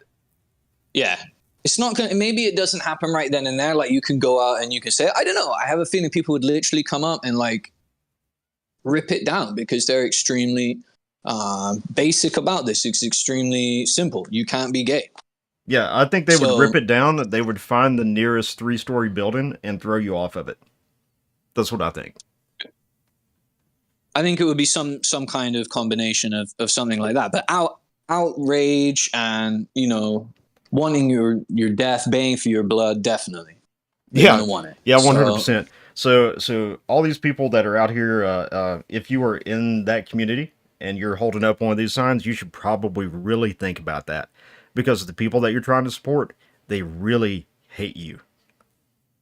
Yeah, it's not going. Maybe it doesn't happen right then and there. Like, you can go out and you can say, I don't know. I have a feeling people would literally come up and like rip it down because they're extremely basic about this. It's extremely simple. You can't be gay. Yeah, I think they would So- rip it down. They would find the nearest 3-story building and throw you off of it. That's what I think. I think it would be some kind of combination of something like that. But outrage and wanting your death, baying for your blood, definitely. They're Yeah, gonna want it. yeah, So- 100%. So all these people that are out here, if you are in that community and you're holding up one of these signs, you should probably really think about that, because the people that you're trying to support, they really hate you.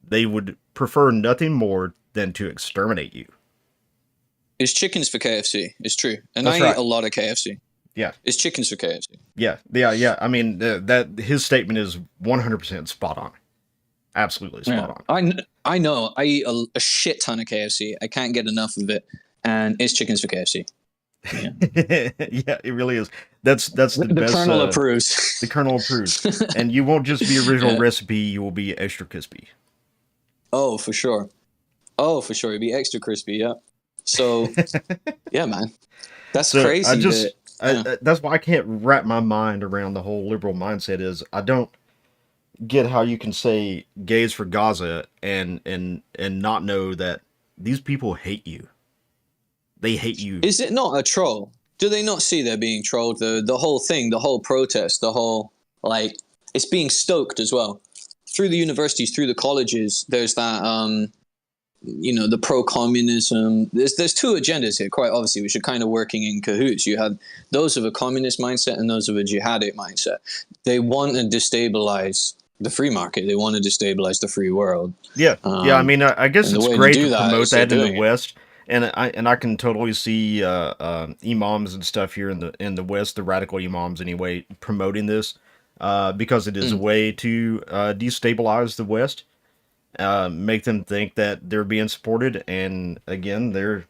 They would prefer nothing more than to exterminate you. It's chickens for KFC. It's true, and That's I right. eat a lot of KFC. Yeah, It's chickens for KFC. yeah. I mean, that his statement is 100% spot on. Absolutely spot on. I know. I eat a shit ton of KFC. I can't get enough of it, and it's chickens for KFC. Yeah, it really is. That's the The best. Colonel approves. The Colonel approves, and you won't just be original recipe. You will be extra crispy. Oh, for sure. It'd be extra crispy. Yeah. So, yeah, man, that's So crazy. that's why I can't wrap my mind around the whole liberal mindset. Is I don't get how you can say gays for Gaza and not know that these people hate you. They hate you. Is it not a troll? Do they not see they're being trolled? The whole thing, the whole protest, the whole, like, it's being stoked as well. Through the universities, through the colleges, there's that, the pro-communism. There's two agendas here, quite obviously, which are kind of working in cahoots. You have those of a communist mindset and those of a jihadic mindset. They want to destabilize the free market. They want to destabilize the free world. Yeah, I mean, I guess and the it's way to great do to that promote is they're that in doing the it. West, and I can totally see imams and stuff here in the West, the radical imams anyway, promoting this because it is a way to destabilize the West, make them think that they're being supported, and again, they're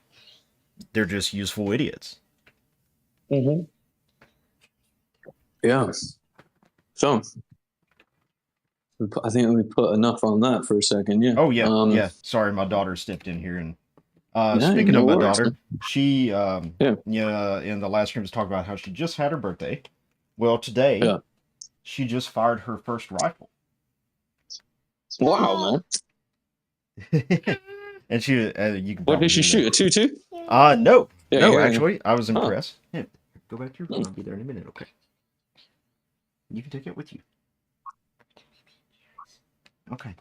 just useful idiots. Yeah. So, I think we put enough on that for a second. Yeah. Oh yeah, yeah. Sorry, my daughter stepped in here, and Yeah, speaking no of my worries. daughter, she Yeah. in the last stream was talking about how she just had her birthday. Well, today Yeah. she just fired her first rifle, Wow, man. and she you can. What probably did she hear shoot? A 2-2? that. No, Yeah, no. yeah, yeah. Actually, I was impressed. Yeah, go back to your phone. I'll be there in a minute. Okay. You can take it with you. Okay.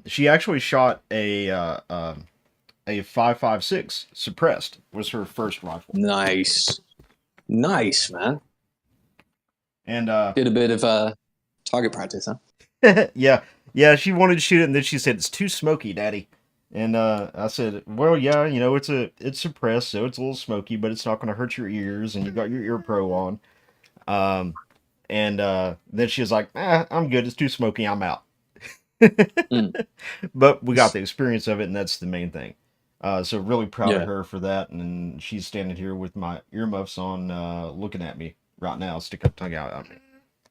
She actually shot a 5.56 suppressed was her first rifle, Nice, man. and Did a bit of target practice, huh? yeah. She wanted to shoot it, and then she said it's too smoky, Daddy. And I said, well, yeah, it's suppressed, so it's a little smoky, but it's not going to hurt your ears, and you got your ear pro on. And then she was like, I'm good. It's too smoky. I'm out. But we got the experience of it, and that's the main thing. So really proud of her for that. And she's standing here with my earmuffs on, looking at me right now, stick up tongue out at me.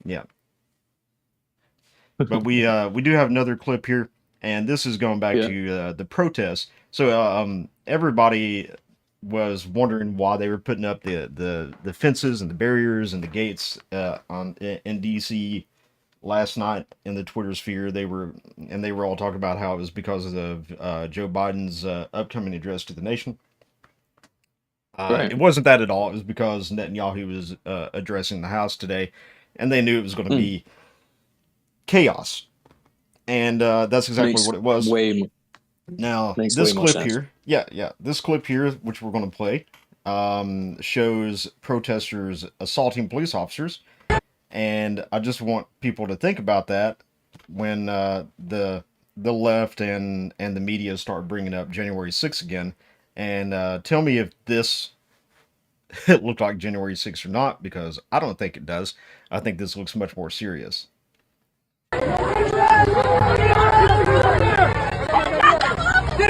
Yeah. But we do have another clip here, and this is going back Yeah. to the protests. So everybody was wondering why they were putting up the fences and the barriers and the gates in DC last night in the Twitter sphere. They were all talking about how it was because of Joe Biden's upcoming address to the nation. Right. It wasn't that at all. It was because Netanyahu was addressing the House today, and they knew it was going to be chaos. And that's exactly Makes what it was. way Now, makes this way more clip sense. here, this clip here, which we're going to play, shows protesters assaulting police officers, and I just want people to think about that when the left and the media start bringing up January 6th again, and tell me if this it looked like January 6th or not, because I don't think it does. I think this looks much more serious. Get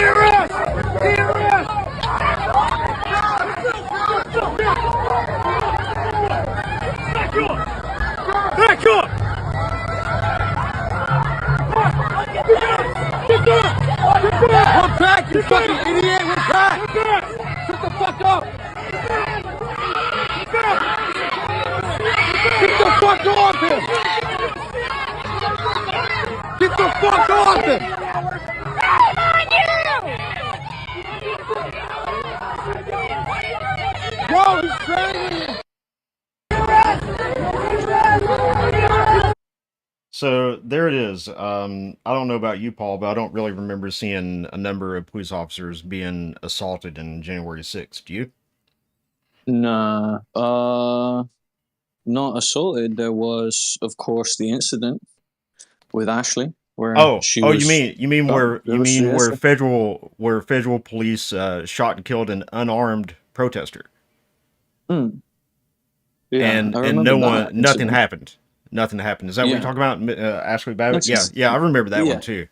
arrest! Get arrest! Back up! Back up! Get back! We're back, you fucking idiot! We're back! Shut the fuck up! Get the fuck off him! Get the fuck off him! Whoa, he's training! So there it is. I don't know about you, Paul, but I don't really remember seeing a number of police officers being assaulted in January 6th. Do you? Nah, not assaulted. There was, of course, the incident with Ashley where she was. You mean where there was the incident. where federal police shot and killed an unarmed protester, Yeah, and I remember no that one, nothing incident. happened. Nothing happened. Is that what you're Yeah. talking about, Ashley Babbitt? That's just- Yeah, I remember that yeah. one too.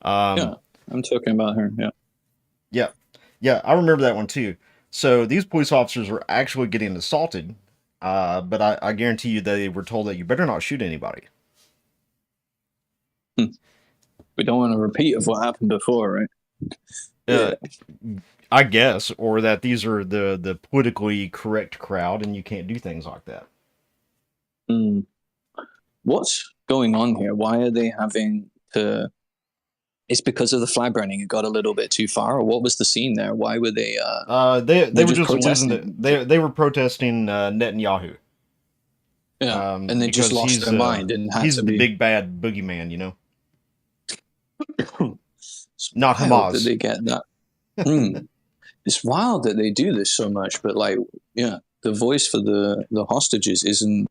Yeah, I'm talking about her. Yeah. Yeah, I remember that one too. So these police officers were actually getting assaulted, but I guarantee you they were told that you better not shoot anybody. We don't want a repeat of what happened before, right? I guess, or that these are the politically correct crowd, and you can't do things like that. Hmm. What's going on here? Why are they having to? It's because of the flag burning. It got a little bit too far, or what was the scene there? Why were they? They were just just losing protesting. they were protesting Netanyahu. Yeah, and they because just lost he's, their mind and had he's to the be. big bad boogeyman, you know. It's Not wild Hamas. that they get that. It's wild that they do this so much, but like, yeah, the voice for the hostages isn't.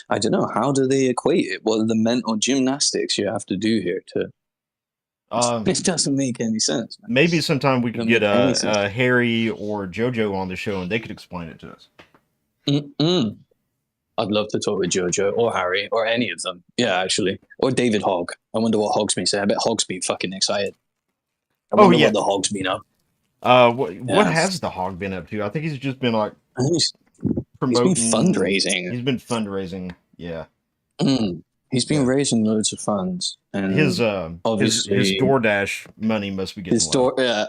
I don't know. How do they equate it? What are the mental gymnastics you have to do here to? It doesn't make any sense. Man. Maybe sometime we could Doesn't get make any sense. Harry or JoJo on the show, and they could explain it to us. I'd love to talk with JoJo or Harry or any of them. Yeah, actually, or David Hogg. I wonder what Hogg's been saying. I bet Hogg's been fucking excited. I wonder what the Hogg's been up. What has the Hog been up to? I think he's just been like I think he's promoting. been fundraising. He's been fundraising. Yeah. He's been raising loads of funds, and His obviously his DoorDash money must be getting low.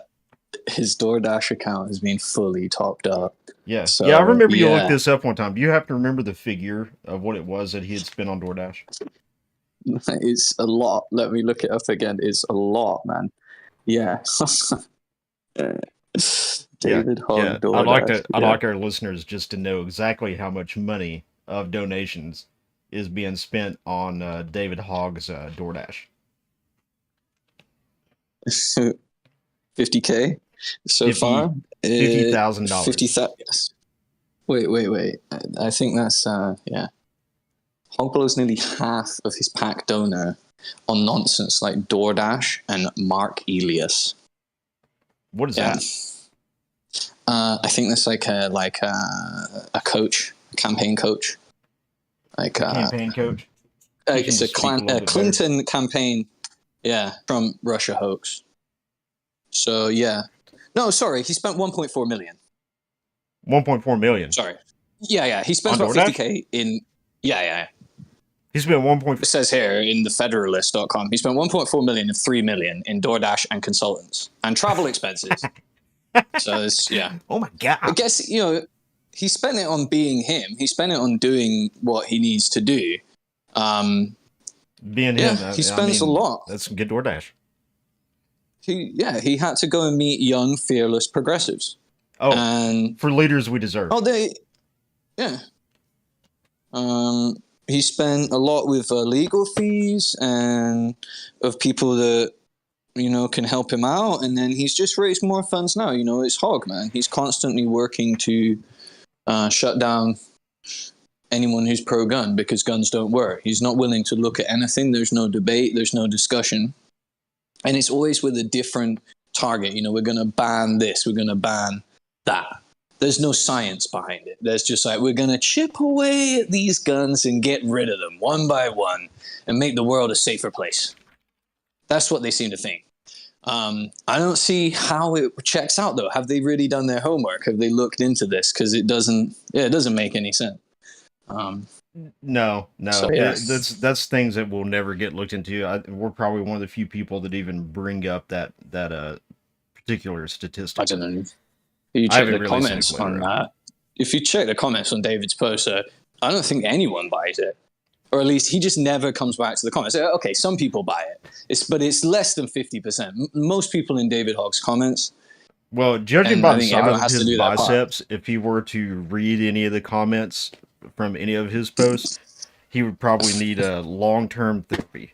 His DoorDash account has been fully topped up. Yeah. So, I remember you yeah. looked this up one time. Do you happen to remember the figure of what it was that he had spent on DoorDash? It's a lot. Let me look it up again. It's a lot, man. Yeah. David Hogg. DoorDash. I'd like our listeners just to know exactly how much money of donations is being spent on David Hogg's DoorDash. 50K so 50 far. $50,000. 50,000. Yes. Wait. I think that's yeah. Hogg blows nearly half of his pack donor on nonsense like DoorDash and Mark Elias. What is that? I think that's like a coach, a campaign coach, like Campaign coach? it's a speak a little bit Clinton campaign, yeah, from Russia hoax. So yeah, no, sorry, he spent 1.4 million. 1.4 million. Sorry, yeah, he spent On about DoorDash? 50K in, yeah. He spent 1. It says here in the Federalist.com, he spent 1.4 million and 3 million in DoorDash and consultants and travel expenses. So it's, yeah. Oh my god! I guess, you know, he spent it on being him. He spent it on doing what he needs to do. Being Yeah, him, he spends a lot. That's some good DoorDash. He had to go and meet young, fearless progressives. Oh, And for leaders we deserve. yeah. He spent a lot with legal fees and of people that, you know, can help him out. And then he's just raised more funds now. You know, it's Hogg, man. He's constantly working to shut down anyone who's pro-gun because guns don't work. He's not willing to look at anything. There's no debate. There's no discussion. And it's always with a different target. You know, we're going to ban this. We're going to ban that. There's no science behind it. There's just like, we're going to chip away at these guns and get rid of them one by one and make the world a safer place. That's what they seem to think. I don't see how it checks out, though. Have they really done their homework? Have they looked into this? Because it doesn't make any sense. No. So, yeah. That's things that will never get looked into. We're probably one of the few people that even bring up that particular statistic. I don't know. If you check the comments on that, if you check the comments on David's post, I don't think anyone buys it. Or at least he just never comes back to the comments. Okay, some people buy it. But it's less than 50%. Most people in David Hogg's comments. Well, judging by the size of his that biceps, if he were to read any of the comments from any of his posts, he would probably need a long-term therapy.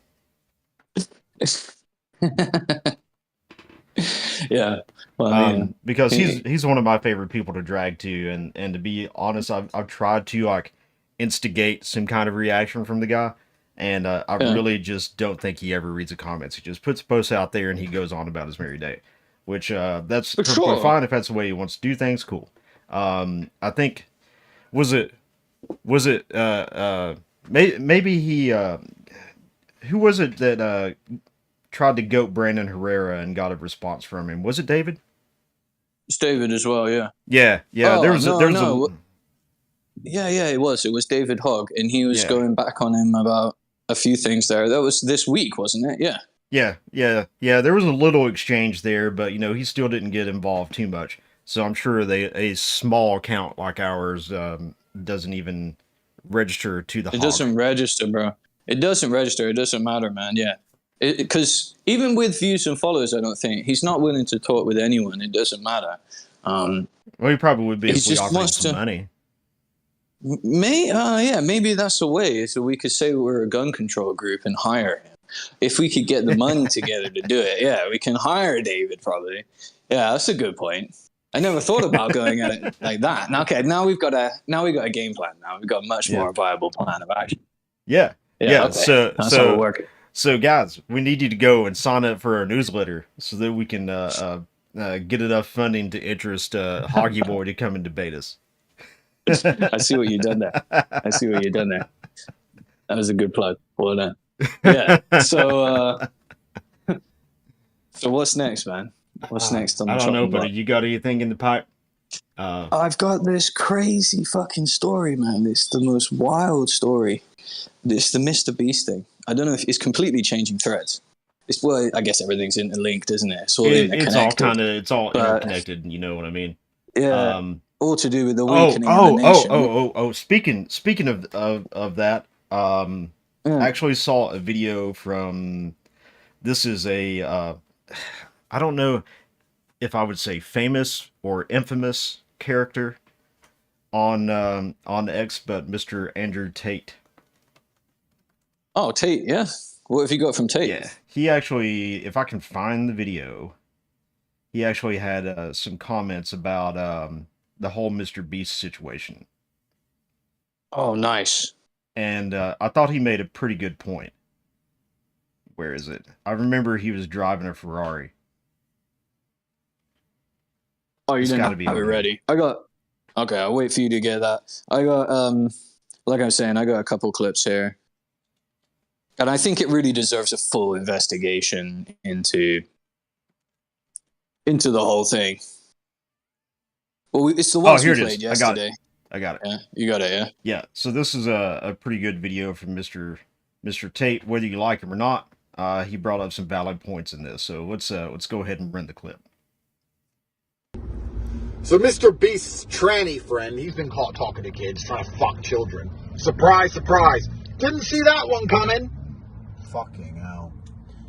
Yeah. Well, I mean, because he's one of my favorite people to drag to, and to be honest, I've tried to like instigate some kind of reaction from the guy, and I really just don't think he ever reads the comments. He just puts posts out there and he goes on about his merry day, which that's perfectly fine if that's the way he wants to do things. Cool. I think maybe he who was it that tried to goat Brandon Herrera and got a response from him? Was it David? It's David as well, yeah. Yeah. Oh, it was David Hogg, and he was going back on him about a few things there. That was this week, wasn't it? Yeah. Yeah. There was a little exchange there, but you know he still didn't get involved too much. So I'm sure a small account like ours doesn't even register to the. It doesn't register, bro. It doesn't register. It doesn't matter, man. Yeah. Because even with views and followers, I don't think he's not willing to talk with anyone. It doesn't matter. Well, he probably would be if we offered him some money. Maybe that's a way. So we could say we're a gun control group and hire him. If we could get the money together to do it, we can hire David probably. Yeah, that's a good point. I never thought about going at it like that. Now we've got a game plan. Now we've got a much more viable plan of action. Yeah. Okay. So that's how we're working. So, guys, we need you to go and sign up for our newsletter so that we can get enough funding to interest Hoggy Boy to come and debate us. I see what you've done there. That was a good plug. Well done. Yeah. So what's next, man? What's next on the I don't know, but you got anything in the pipe? I've got this crazy fucking story, man. It's the most wild story. It's the Mr. Beast thing. I don't know if it's completely changing threads. I guess everything's interlinked, isn't it? It's all interconnected. You know what I mean? Yeah. All to do with the weakening of the nation. Speaking of that, I actually saw a video from. This is a. I don't know if I would say famous or infamous character on X, but Mr. Andrew Tate. Oh, Tate, yeah. What have you got from Tate? Yeah, he actually, if I can find the video, he actually had some comments about the whole Mr. Beast situation. Oh, nice. And I thought he made a pretty good point. Where is it? I remember he was driving a Ferrari. Oh, you didn't have it ready. Okay, I'll wait for you to get that. I got, like I was saying, I got a couple clips here. And I think it really deserves a full investigation into the whole thing. Well, it's the ones we played yesterday. I got it. Yeah, you got it. Yeah. Yeah, so this is a pretty good video from Mr. Tate, whether you like him or not. He brought up some valid points in this, so let's go ahead and run the clip. So Mr. Beast's tranny friend, he's been caught talking to kids, trying to fuck children. Surprise, surprise. Didn't see that one coming. Fucking hell.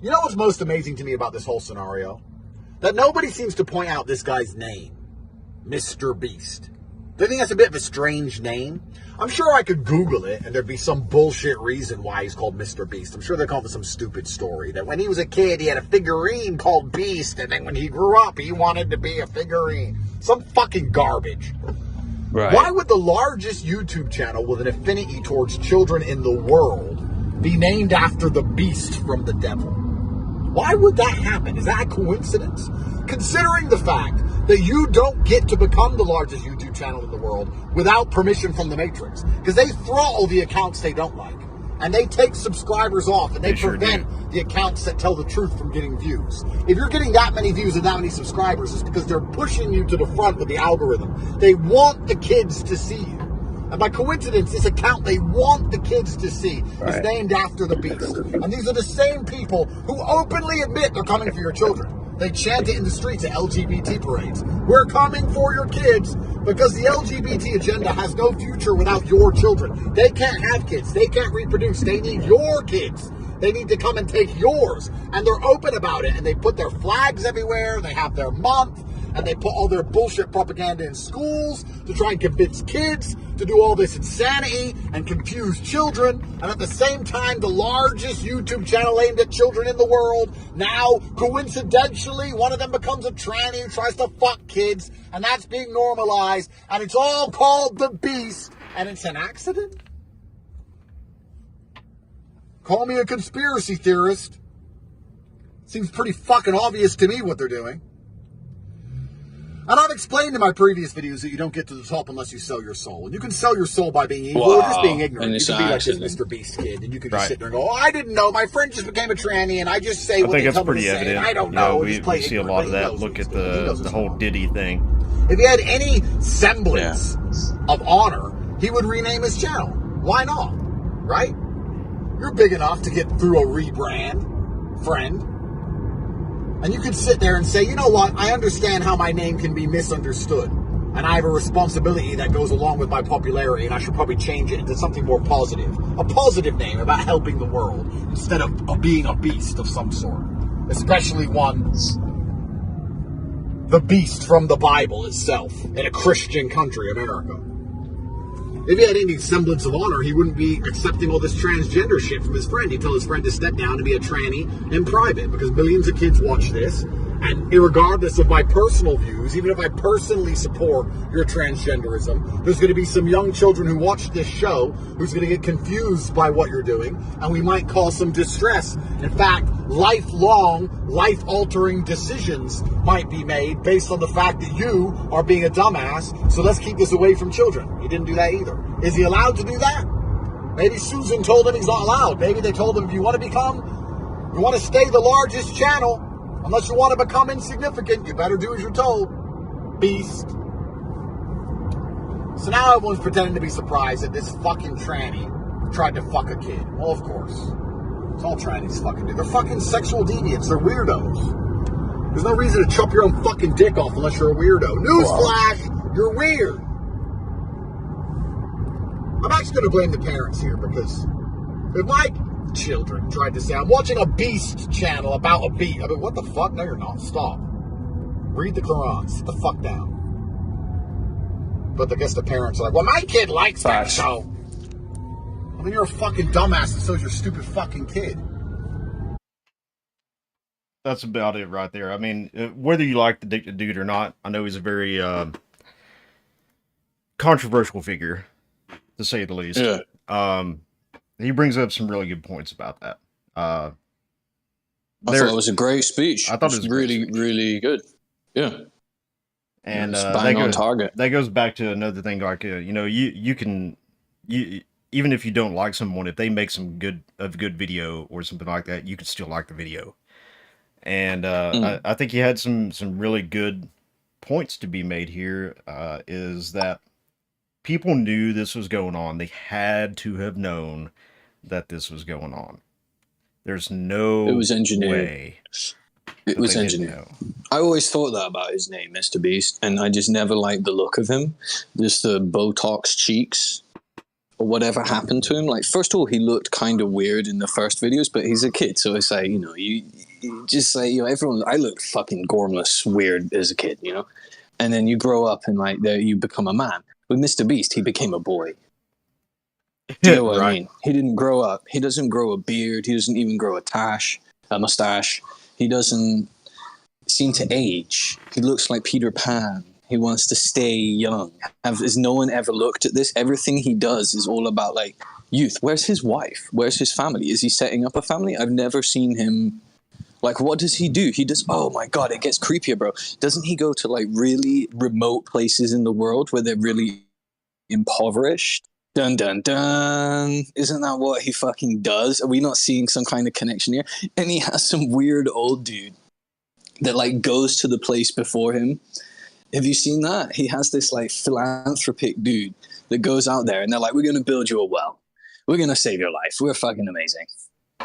You know what's most amazing to me about this whole scenario? That nobody seems to point out this guy's name. Mr. Beast. Do you think that's a bit of a strange name? I'm sure I could Google it and there'd be some bullshit reason why he's called Mr. Beast. I'm sure they're calling some stupid story that when he was a kid, he had a figurine called Beast, and then when he grew up, he wanted to be a figurine. Some fucking garbage. Right. Why would the largest YouTube channel with an affinity towards children in the world be named after the beast from the devil? Why would that happen? Is that a coincidence? Considering the fact that you don't get to become the largest YouTube channel in the world without permission from the Matrix. Because they throttle the accounts they don't like. And they take subscribers off, and they sure prevent the accounts that tell the truth from getting views. If you're getting that many views and that many subscribers, it's because they're pushing you to the front with the algorithm. They want the kids to see you. And by coincidence, this account they want the kids to see is named after the beast. And these are the same people who openly admit they're coming for your children. They chant it in the streets at LGBT parades. We're coming for your kids because the LGBT agenda has no future without your children. They can't have kids. They can't reproduce. They need your kids. They need to come and take yours. And they're open about it. And they put their flags everywhere. They have their month. And they put all their bullshit propaganda in schools to try and convince kids to do all this insanity and confuse children. And at the same time, the largest YouTube channel aimed at children in the world, now, coincidentally, one of them becomes a tranny who tries to fuck kids. And that's being normalized. And it's all called the Beast. And it's an accident? Call me a conspiracy theorist. Seems pretty fucking obvious to me what they're doing. And I've explained in my previous videos that you don't get to the top unless you sell your soul. And you can sell your soul by being evil or just being ignorant. And You it's can be an like this accident. Mr. Beast kid, and you can just Right. sit there and go, "Oh, I didn't know. My friend just became a tranny, and I just say I what think they it's tell me to pretty say, evident. and I don't You know, know." we see a lot of that. Look at the whole Diddy thing. If he had any semblance of honor, he would rename his channel. Why not? Right? You're big enough to get through a rebrand, friend. And you could sit there and say, you know what? I understand how my name can be misunderstood. And I have a responsibility that goes along with my popularity, and I should probably change it into something more positive. A positive name about helping the world instead of being a beast of some sort. Especially one, the beast from the Bible itself, in a Christian country, America. If he had any semblance of honor, he wouldn't be accepting all this transgender shit from his friend. He'd tell his friend to step down and be a tranny in private, because millions of kids watch this. And regardless of my personal views, even if I personally support your transgenderism, there's going to be some young children who watch this show who's going to get confused by what you're doing, and we might cause some distress. In fact, lifelong, life-altering decisions might be made based on the fact that you are being a dumbass, so let's keep this away from children. He didn't do that either. Is he allowed to do that? Maybe Susan told him he's not allowed. Maybe they told him, if you want to stay the largest channel, unless you want to become insignificant, you better do as you're told. Beast. So now everyone's pretending to be surprised that this fucking tranny tried to fuck a kid. Well, of course. It's all trannies fucking do. They're fucking sexual deviants. They're weirdos. There's no reason to chop your own fucking dick off unless you're a weirdo. Newsflash, you're weird. I'm actually going to blame the parents here, because if my children tried to say, I'm watching a beast channel about a beast. I mean, what the fuck? No, you're not. Stop. Read the Quran. Sit the fuck down. But I guess the parents are like, well, my kid likes that show. I mean, you're a fucking dumbass, and so is your stupid fucking kid. That's about it right there. I mean, whether you like the dude or not, I know he's a very controversial figure, to say the least. Yeah. He brings up some really good points about that. I thought it was a great speech. I thought it was really, really good. Yeah. And it's bang on target. That goes back to another thing, like you know, you can even if you don't like someone, if they make some good video or something like that, you can still like the video. And I think he had some really good points to be made here. Is that people knew this was going on. They had to have known that this was going on. There's no It was engineered. way It that was they didn't engineered. know. I always thought that about his name, Mr. Beast, and I just never liked the look of him. Just the Botox cheeks or whatever happened to him. Like, first of all, he looked kind of weird in the first videos, but he's a kid, so it's like, you just like, everyone. I looked fucking gormless, weird as a kid, and then you grow up and like there you become a man. With Mr. Beast, he became a boy. Do you know what I mean? He didn't grow up. He doesn't grow a beard. He doesn't even grow a mustache. He doesn't seem to age. He looks like Peter Pan. He wants to stay young. Has no one ever looked at this? Everything he does is all about like youth. Where's his wife? Where's his family? Is he setting up a family? I've never seen him. Like, what does he do? He does. Oh my God, it gets creepier, bro. Doesn't he go to like really remote places in the world where they're really impoverished? Dun dun dun. Isn't that what he fucking does? Are we not seeing some kind of connection here? And he has some weird old dude that like goes to the place before him. Have you seen that? He has this like philanthropic dude that goes out there and they're like, we're going to build you a well. We're going to save your life. We're fucking amazing.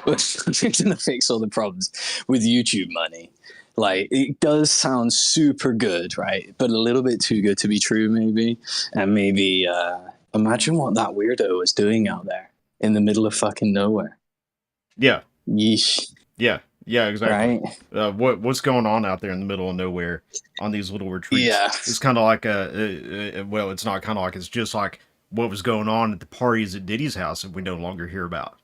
We're going to fix all the problems with YouTube money. Like, it does sound super good, right? But a little bit too good to be true, maybe. And maybe, imagine what that weirdo is doing out there in the middle of fucking nowhere. Yeah. Yeesh. Yeah, exactly. Right? What's going on out there in the middle of nowhere on these little retreats? Yeah. It's kind of like well, it's not kind of like, it's just like what was going on at the parties at Diddy's house that we no longer hear about.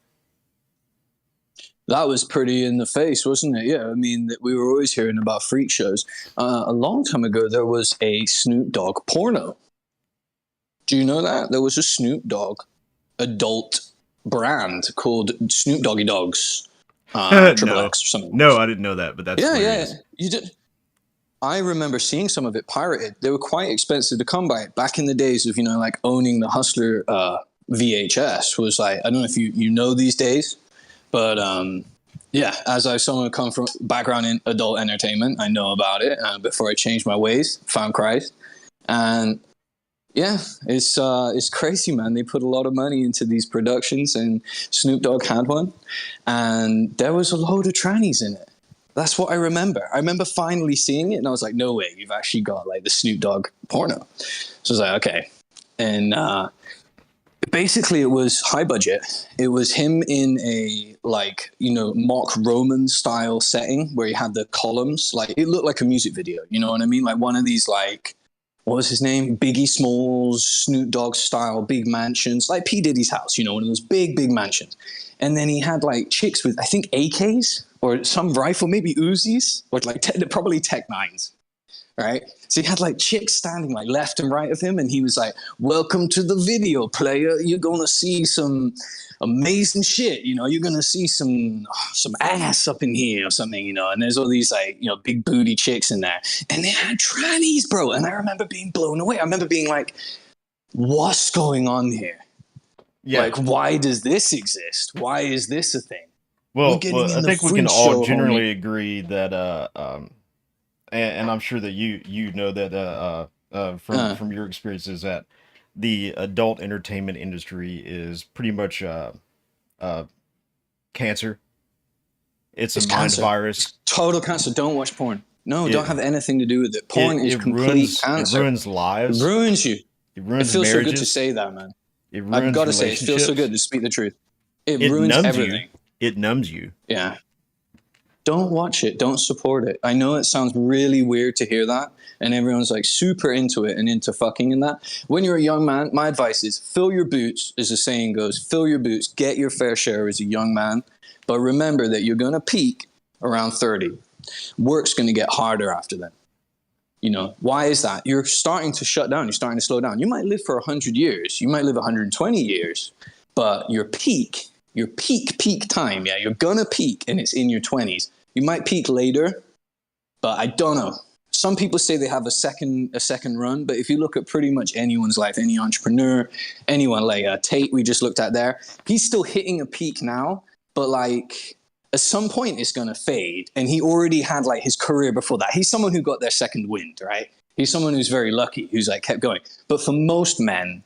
That was pretty in the face, wasn't it? Yeah, I mean, we were always hearing about freak shows. A long time ago, there was a Snoop Dogg porno. Do you know that? There was a Snoop Dogg adult brand called Snoop Doggy Dogs. Triple X or something. No, I didn't know that, but that's yeah. You did. I remember seeing some of it pirated. They were quite expensive to come by. Back in the days of like owning the Hustler VHS was like, I don't know if you know these days, but yeah. As someone who come from background in adult entertainment, I know about it before I changed my ways, found Christ, and. Yeah, it's crazy, man. They put a lot of money into these productions, and Snoop Dogg had one, and there was a load of trannies in it. That's what I remember. I remember finally seeing it, and I was like, no way, you've actually got like the Snoop Dogg porno. So I was like, okay. And basically it was high budget. It was him in a like, mock Roman style setting where he had the columns. Like, it looked like a music video, you know what I mean? Like one of these like, what was his name? Biggie Smalls, Snoop Dogg style, big mansions, like P. Diddy's house, one of those big, big mansions. And then he had like chicks with, I think, AKs or some rifle, maybe Uzis, or like probably Tech 9s, right? So he had like chicks standing like left and right of him. And he was like, welcome to the video, player. You're going to see some amazing shit. You're going to see some ass up in here or something, and there's all these like, big booty chicks in there, and they had trannies, bro. And I remember being blown away. I remember being like, what's going on here? Yeah. Like, why does this exist? Why is this a thing? Well, I think we can all generally agree that, and I'm sure that you know that from your experiences, that the adult entertainment industry is pretty much cancer. It's a mind cancer. Virus. Total cancer. Don't watch porn. No, don't have anything to do with it. Porn is complete cancer. It ruins lives. It ruins you. It ruins It feels marriages. so good to say that, man. It ruins I've got to say, it feels so good to speak the truth. It ruins numbs everything. It numbs you. Yeah. Don't watch it. Don't support it. I know it sounds really weird to hear that, and everyone's like super into it and into fucking and that. When you're a young man, my advice is fill your boots, as the saying goes. Fill your boots. Get your fair share as a young man. But remember that you're going to peak around 30. Work's going to get harder after that. Why is that? You're starting to shut down. You're starting to slow down. You might live for 100 years. You might live 120 years. But your peak time, yeah, you're going to peak, and it's in your 20s. You might peak later, but I don't know. Some people say they have a second run, but if you look at pretty much anyone's life, any entrepreneur, anyone like Tate we just looked at there, he's still hitting a peak now, but like at some point it's going to fade, and he already had like his career before that. He's someone who got their second wind, right? He's someone who's very lucky, who's like kept going. But for most men,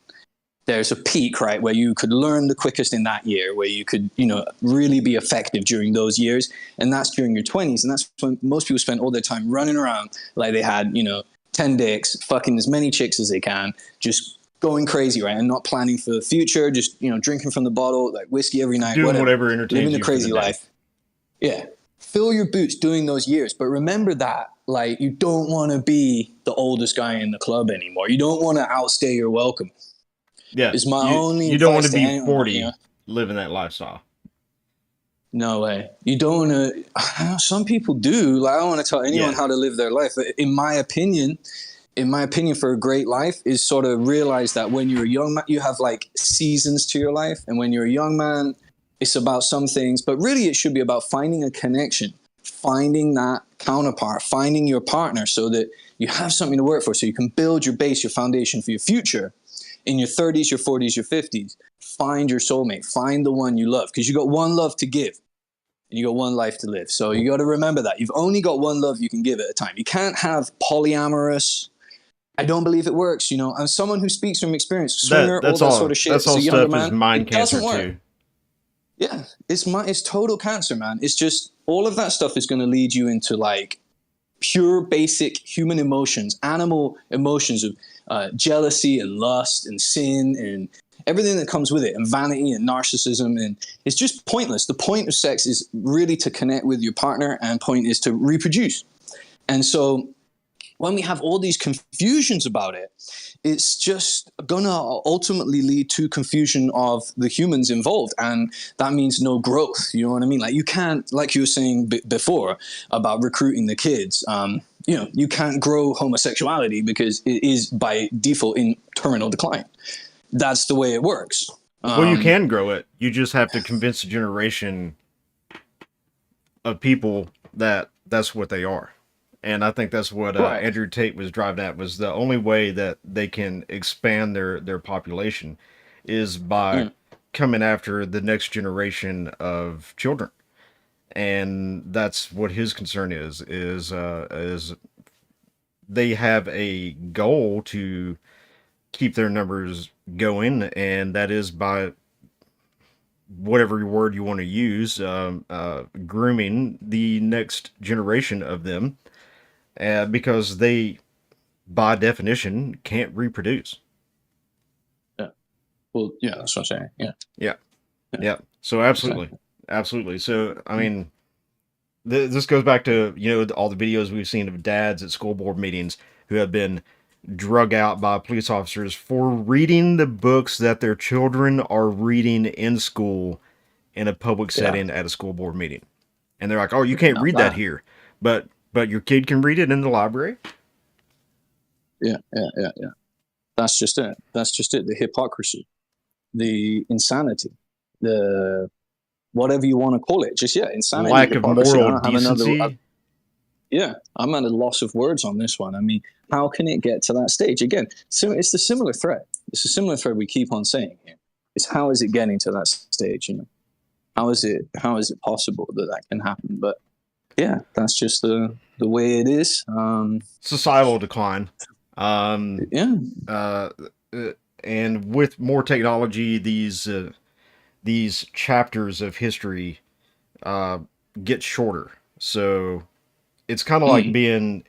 there's a peak, right, where you could learn the quickest in that year, where you could, you know, really be effective during those years. And that's during your 20s. And that's when most people spend all their time running around like they had, you know, 10 dicks, fucking as many chicks as they can, just going crazy, right? And not planning for the future, just, you know, drinking from the bottle, like whiskey every night, Doing whatever entertains living you a for the crazy day. life. Yeah. Fill your boots doing those years. But remember that, like, you don't want to be the oldest guy in the club anymore. You don't want to outstay your welcome. Yeah, Is my only you don't want to advice to be anyone, 40 you know? living that lifestyle. No way. You don't want to. Some people do. Like, I don't want to tell anyone Yeah. how to live their life. But in my opinion, for a great life is sort of realize that when you're a young man, you have like seasons to your life, and when you're a young man, it's about some things. But really, it should be about finding a connection, finding that counterpart, finding your partner, so that you have something to work for, so you can build your base, your foundation for your future. In your 30s, your 40s, your 50s, find your soulmate, find the one you love, because you got one love to give and you got one life to live. So you got to remember that you've only got one love you can give at a time. You can't have polyamorous. I don't believe it works. You know, I'm someone who speaks from experience, swinger, all that sort of shit. That's as all a younger stuff is man, mind it cancer doesn't work. too. Yeah, it's total cancer, man. It's just all of that stuff is going to lead you into like pure basic human emotions, animal emotions of jealousy and lust and sin and everything that comes with it, and vanity and narcissism, and it's just pointless. The point of sex is really to connect with your partner, and point is to reproduce. And so when we have all these confusions about it, it's just gonna ultimately lead to confusion of the humans involved, and that means no growth. You know what I mean? Like, you can't, like you were saying before about recruiting the kids, you know, you can't grow homosexuality because it is by default in terminal decline. That's the way it works. Well, you can grow it. You just have to convince a generation of people that that's what they are. And I think that's what Right. Andrew Tate was driving at, was the only way that they can expand their population is by coming after the next generation of children. And that's what his concern is they have a goal to keep their numbers going, and that is by whatever word you want to use, grooming the next generation of them, because they, by definition, can't reproduce. Well, yeah, that's what I'm saying. Yeah. Yeah. So absolutely. So I mean, this goes back to, you know, all the videos we've seen of dads at school board meetings who have been drug out by police officers for reading the books that their children are reading in school in a public setting at a school board meeting. And they're like, "Oh, you can't read that here." But your kid can read it in the library? Yeah. That's just it. The hypocrisy, the insanity, the whatever you want to call it. Just, insanity. Lack of hypocrisy. moral I don't have decency. I'm at a loss of words on this one. I mean, how can it get to that stage? Again, so it's the similar thread. It's a similar thread we keep on saying here. It's how is it getting to that stage? You know, how is it possible that can happen? But yeah, that's just the way it is. Societal decline. And with more technology, these chapters of history get shorter. So it's kind of like being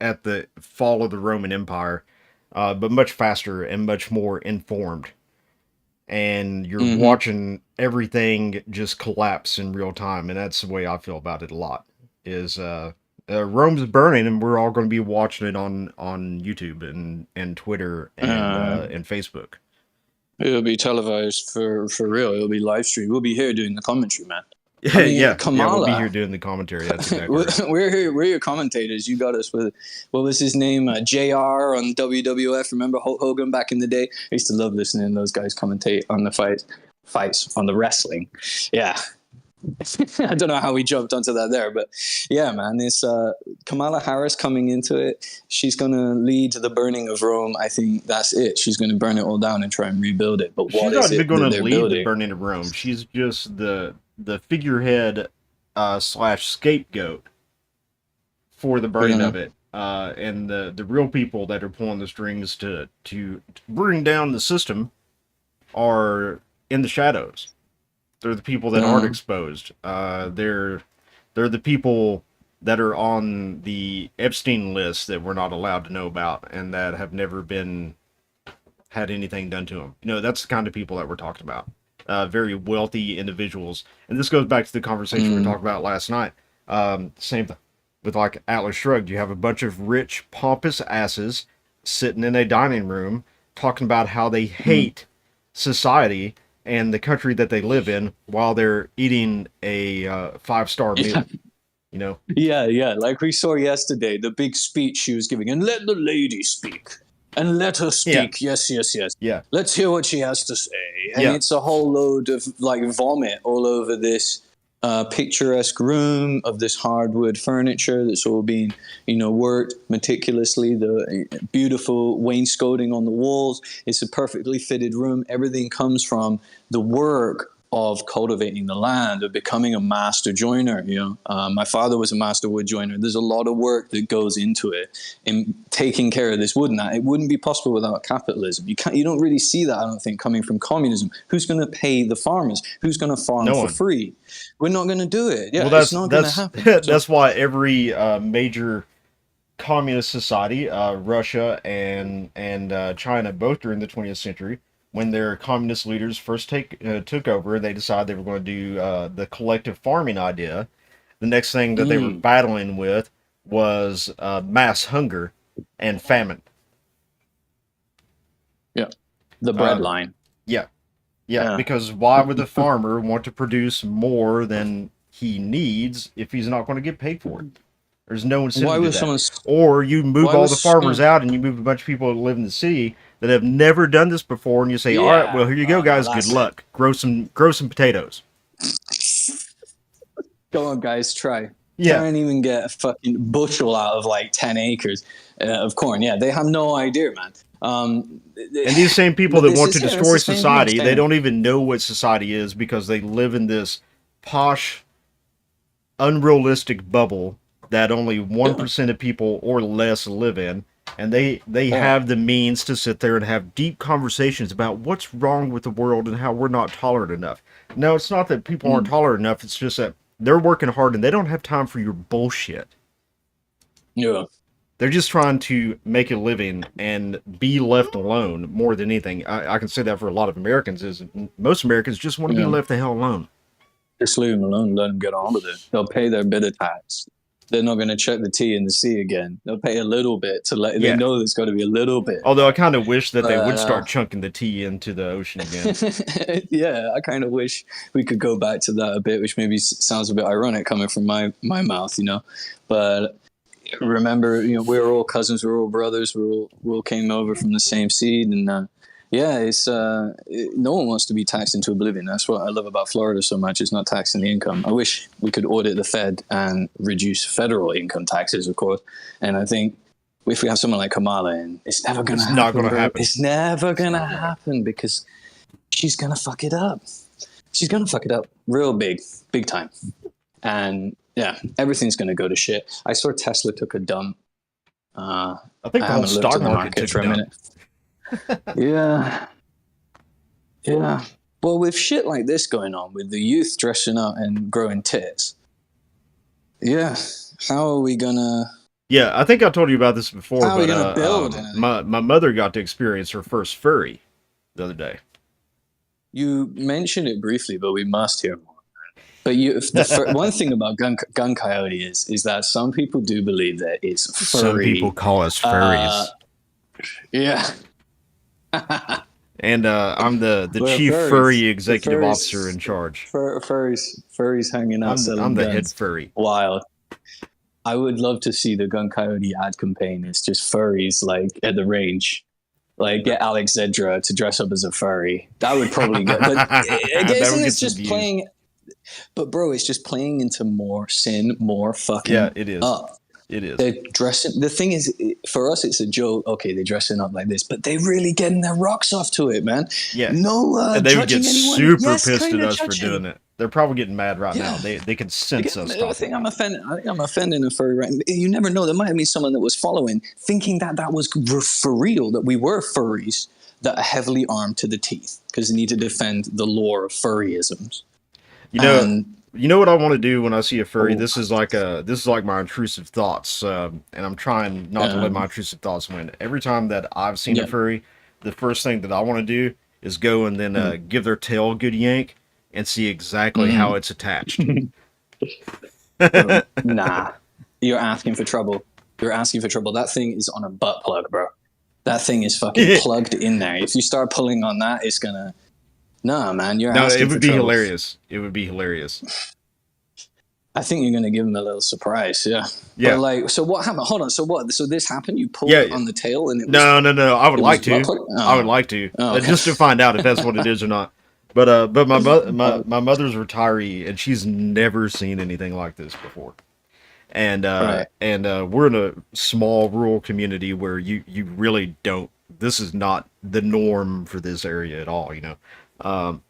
at the fall of the Roman Empire, but much faster and much more informed. And you're watching everything just collapse in real time. And that's the way I feel about it a lot, is Rome's burning, and we're all going to be watching it on YouTube and Twitter and Facebook. It'll be televised for real. It'll be live streamed. We'll be here doing the commentary, man. Kamala, we'll be here doing the commentary. That's exactly right. We're here. We're your commentators. You got us with, what was his name? JR on WWF. Remember Hulk Hogan back in the day? I used to love listening to those guys commentate on the fights on the wrestling. Yeah. I don't know how we jumped onto that there, but yeah, man, it's Kamala Harris coming into it. She's going to lead to the burning of Rome. I think that's it. She's going to burn it all down and try and rebuild it. But what is it? She's not going to lead the burning of Rome. She's just the figurehead / scapegoat for the burning of it. And the real people that are pulling the strings to bring down the system are in the shadows. They're the people that aren't exposed. They're the people that are on the Epstein list that we're not allowed to know about and that have never been had anything done to them. That's the kind of people that we're talking about. Very wealthy individuals, and this goes back to the conversation we talked about last night. Same with like Atlas Shrugged. You have a bunch of rich, pompous asses sitting in a dining room talking about how they hate society and the country that they live in while they're eating a 5-star meal. Yeah. Like we saw yesterday, the big speech she was giving, and let the lady speak. And let her speak. Yeah. Yes. Yeah. Let's hear what she has to say. And Yeah. it's a whole load of like vomit all over this picturesque room of this hardwood furniture that's all been, worked meticulously. The beautiful wainscoting on the walls. It's a perfectly fitted room. Everything comes from the work of cultivating the land, of becoming a master joiner. My father was a master wood joiner. There's a lot of work that goes into it in taking care of this wood. And that it wouldn't be possible without capitalism. You don't really see that, I don't think, coming from communism. Who's going to pay the farmers? Who's going to farm No for one. free? We're not going to do it. Yeah, Well, it's not going to happen. that's why every major communist society, Russia and China, both during the 20th century, when their communist leaders first took over, they decided they were going to do the collective farming idea. The next thing that they were battling with was mass hunger and famine. Yeah, the bread line. Yeah, because why would the farmer want to produce more than he needs if he's not going to get paid for it? There's no incentive Why to would that. someone? Or you move Why all was the farmers some- out and you move a bunch of people that live in the city that have never done this before, and you say, "All right, well, here you go, guys. Good luck. Grow some potatoes." Go on, guys, try. Yeah. Try and even get a fucking bushel out of like 10 acres of corn. Yeah, they have no idea, man. And these same people But that this want is- to yeah, it's destroy the same thing I'm society, they saying. don't even know what society is because they live in this posh, unrealistic bubble that only 1% of people or less live in. And they have the means to sit there and have deep conversations about what's wrong with the world and how we're not tolerant enough. No, it's not that people aren't tolerant enough. It's just that they're working hard and they don't have time for your bullshit. Yeah. They're just trying to make a living and be left alone more than anything. I can say that for a lot of Americans. Is most Americans just want to be left the hell alone. Just leave them alone, let them get on with it. They'll pay their bit of tax. They're not going to check the T in the C again. They'll pay a little bit to let. Yeah. They know there's got to be a little bit. Although I kind of wish that they would start chunking the tea into the ocean again. Yeah, I kind of wish we could go back to that a bit, which maybe sounds a bit ironic coming from my mouth, But remember, we're all cousins, we're all brothers, we all came over from the same seed, and it's no one wants to be taxed into oblivion. That's what I love about Florida so much. It's not taxing the income. I wish we could audit the Fed and reduce federal income taxes, of course. And I think if we have someone like Kamala in, it's never going to happen. not gonna bro. happen. It's never going to happen because she's going to fuck it up. She's going to fuck it up real big time. And yeah, everything's going to go to shit. I saw Tesla took a dump. I think the whole haven't looked stock at the market took a dump. Yeah. Well, with shit like this going on, with the youth dressing up and growing tits, how are we gonna? Yeah, I think I told you about this before. How are we but gonna build anything? my mother got to experience her first furry the other day. You mentioned it briefly, but we must hear more. But one thing about gun coyote is that some people do believe that it's furry. Some people call us furries. Yeah. And I'm the We're chief furries. furry executive Furries. officer in charge. Furries hanging out selling I'm the guns. head furry. Wild. I would love to see the Gun Coyote ad campaign. It's just furries like at the range. Like get Alex Zedra to dress up as a furry. That would probably get. But That would isn't get it some just views. playing? But bro, it's just playing into more sin, more fucking. Yeah, it is. Up. It is. They're dressing. The thing is, for us, it's a joke. Okay, they're dressing up like this, but they really getting their rocks off to it, man. Yeah. No, And they would get judging anyone. super Yes, pissed at kinda us for judging. doing it. They're probably getting mad right now. Yeah. They can sense us. I talking. think I'm offending a furry. Right? You never know. There might have been someone that was following, thinking that was for real, that we were furries. that are heavily armed to the teeth because they need to defend the lore of furryisms. You know, And you know what I want to do when I see a furry. Oh. This is like my intrusive thoughts, and I'm trying not to let my intrusive thoughts win. Every time that I've seen Yeah. a furry, the first thing that I want to do is go and then give their tail a good yank and see exactly how it's attached. nah, you're asking for trouble. You're asking for trouble. That thing is on a butt plug, bro. That thing is fucking plugged in there. If you start pulling on that, it's gonna. Nah, man, you're No, asking it would for be trouble. hilarious. It would be hilarious. I think you're gonna give him a little surprise. Yeah. Yeah. But like, so what happened? Hold on. So what? So this happened? You pulled Yeah. on the tail, and it was No. I would it like was to. butt plug? I would Oh. like to, Oh, okay. just to find out if that's what it is or not. But my mother's retiree, and she's never seen anything like this before. And Right. we're in a small rural community where you really don't. This is not the norm for this area at all, you know.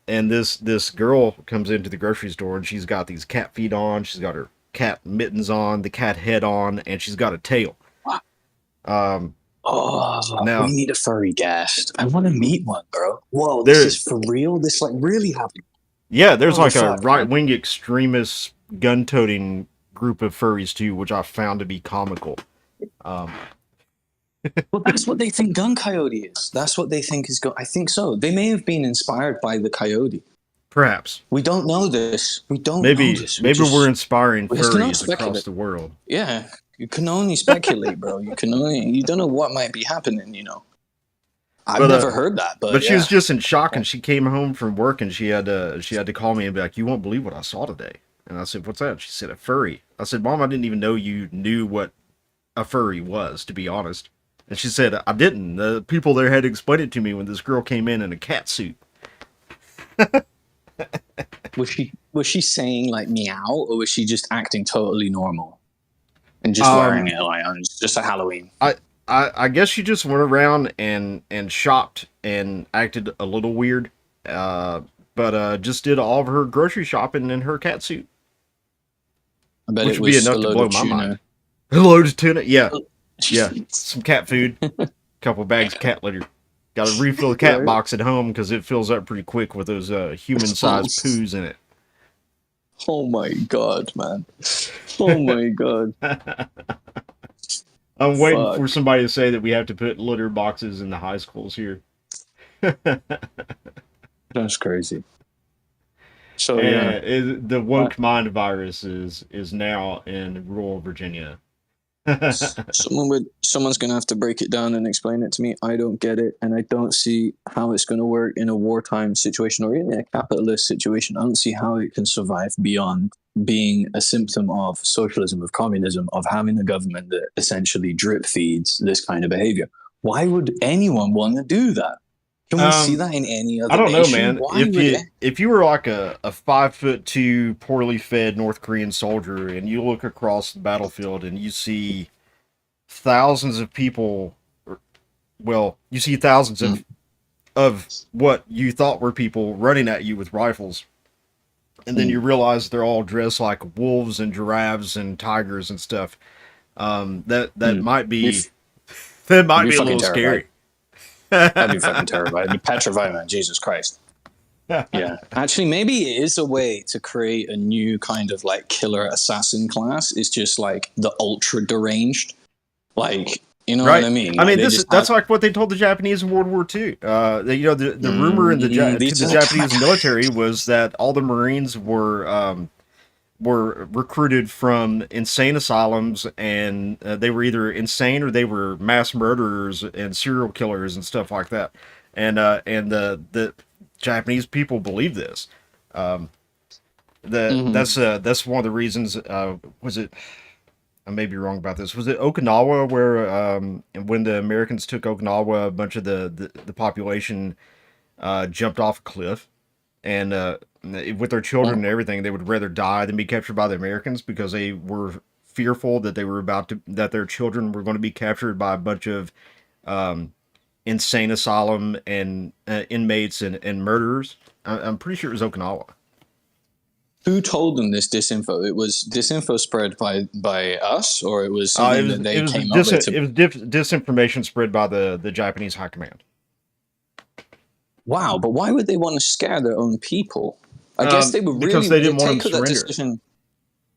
And this girl comes into the grocery store and she's got these cat feet on. She's got her cat mittens on, the cat head on, and she's got a tail. Oh, Now- we need a furry guest. I want to meet one, bro. Whoa, There- this is for real. This like really happened. Yeah, there's Holy like a fuck, right wing extremist gun toting group of furries too, which I found to be comical. Well, that's what they think Gun Coyote is. That's what they think is I think so. They may have been inspired by the coyote. Perhaps. We don't know this. We don't Maybe know this. we're inspiring we just cannot furries across speculate. the world. Yeah, you can only speculate, bro. You don't know what might be happening. You know, I've But, never heard that, but She yeah. was just in shock, and she came home from work, and she had to call me and be like, "You won't believe what I saw today." And I said, "What's that?" She said, "A furry." I said, "Mom, I didn't even know you knew what a furry was, to be honest." And she said, "I didn't. The people there had to explain it to me when this girl came in a cat suit." Was she saying like meow, or was she just acting totally normal and just wearing it like on just a Halloween? I guess she just went around and shopped and acted a little weird, but just did all of her grocery shopping in her cat suit, I bet which it would be was enough a to load blow of my tuna. mind. A load of tuna, yeah, some cat food, couple bags of cat litter. Got to refill the cat Right. box at home because it fills up pretty quick with those human-sized poos in it. Oh my god, man! Oh my god! I'm waiting Fuck. for somebody to say that we have to put litter boxes in the high schools here. That's crazy. So The woke mind virus is now in rural Virginia. someone's gonna have to break it down and explain it to me. I don't get it, and I don't see how it's gonna work in a wartime situation or in a capitalist situation. I don't see how it can survive beyond being a symptom of socialism, of communism, of having a government that essentially drip feeds this kind of behavior. Why would anyone want to do that? Can we see that in any other I don't know, nation? man. Why would If you were like a 5'2", poorly fed North Korean soldier, and you look across the battlefield and you see thousands of people, you see thousands of what you thought were people running at you with rifles, and then you realize they're all dressed like wolves and giraffes and tigers and stuff. That might be a fucking little terrified. scary. That'd be fucking terrible. I'd be petrified, man. Jesus Christ. Yeah. Actually, maybe it is a way to create a new kind of like killer assassin class. It's just like the ultra deranged. Like, you know what I mean? I mean, Like, that's like what they told the Japanese in World War II. The rumor in the these are Japanese military was that all the Marines were recruited from insane asylums, and they were either insane or they were mass murderers and serial killers and stuff like that. And the Japanese people believe this. That's one of the reasons. Was it? I may be wrong about this. Was it Okinawa where when the Americans took Okinawa, a bunch of the population jumped off a cliff, and with their children and everything, they would rather die than be captured by the Americans because they were fearful that that their children were going to be captured by a bunch of insane asylum and inmates and murderers. I'm pretty sure it was Okinawa. Who told them this disinfo? It was disinfo spread by us, or it was something that they came up with? It was disinformation spread by the Japanese high command. Wow, but why would they want to scare their own people? I guess they were because really they didn't want take them to that surrender. decision.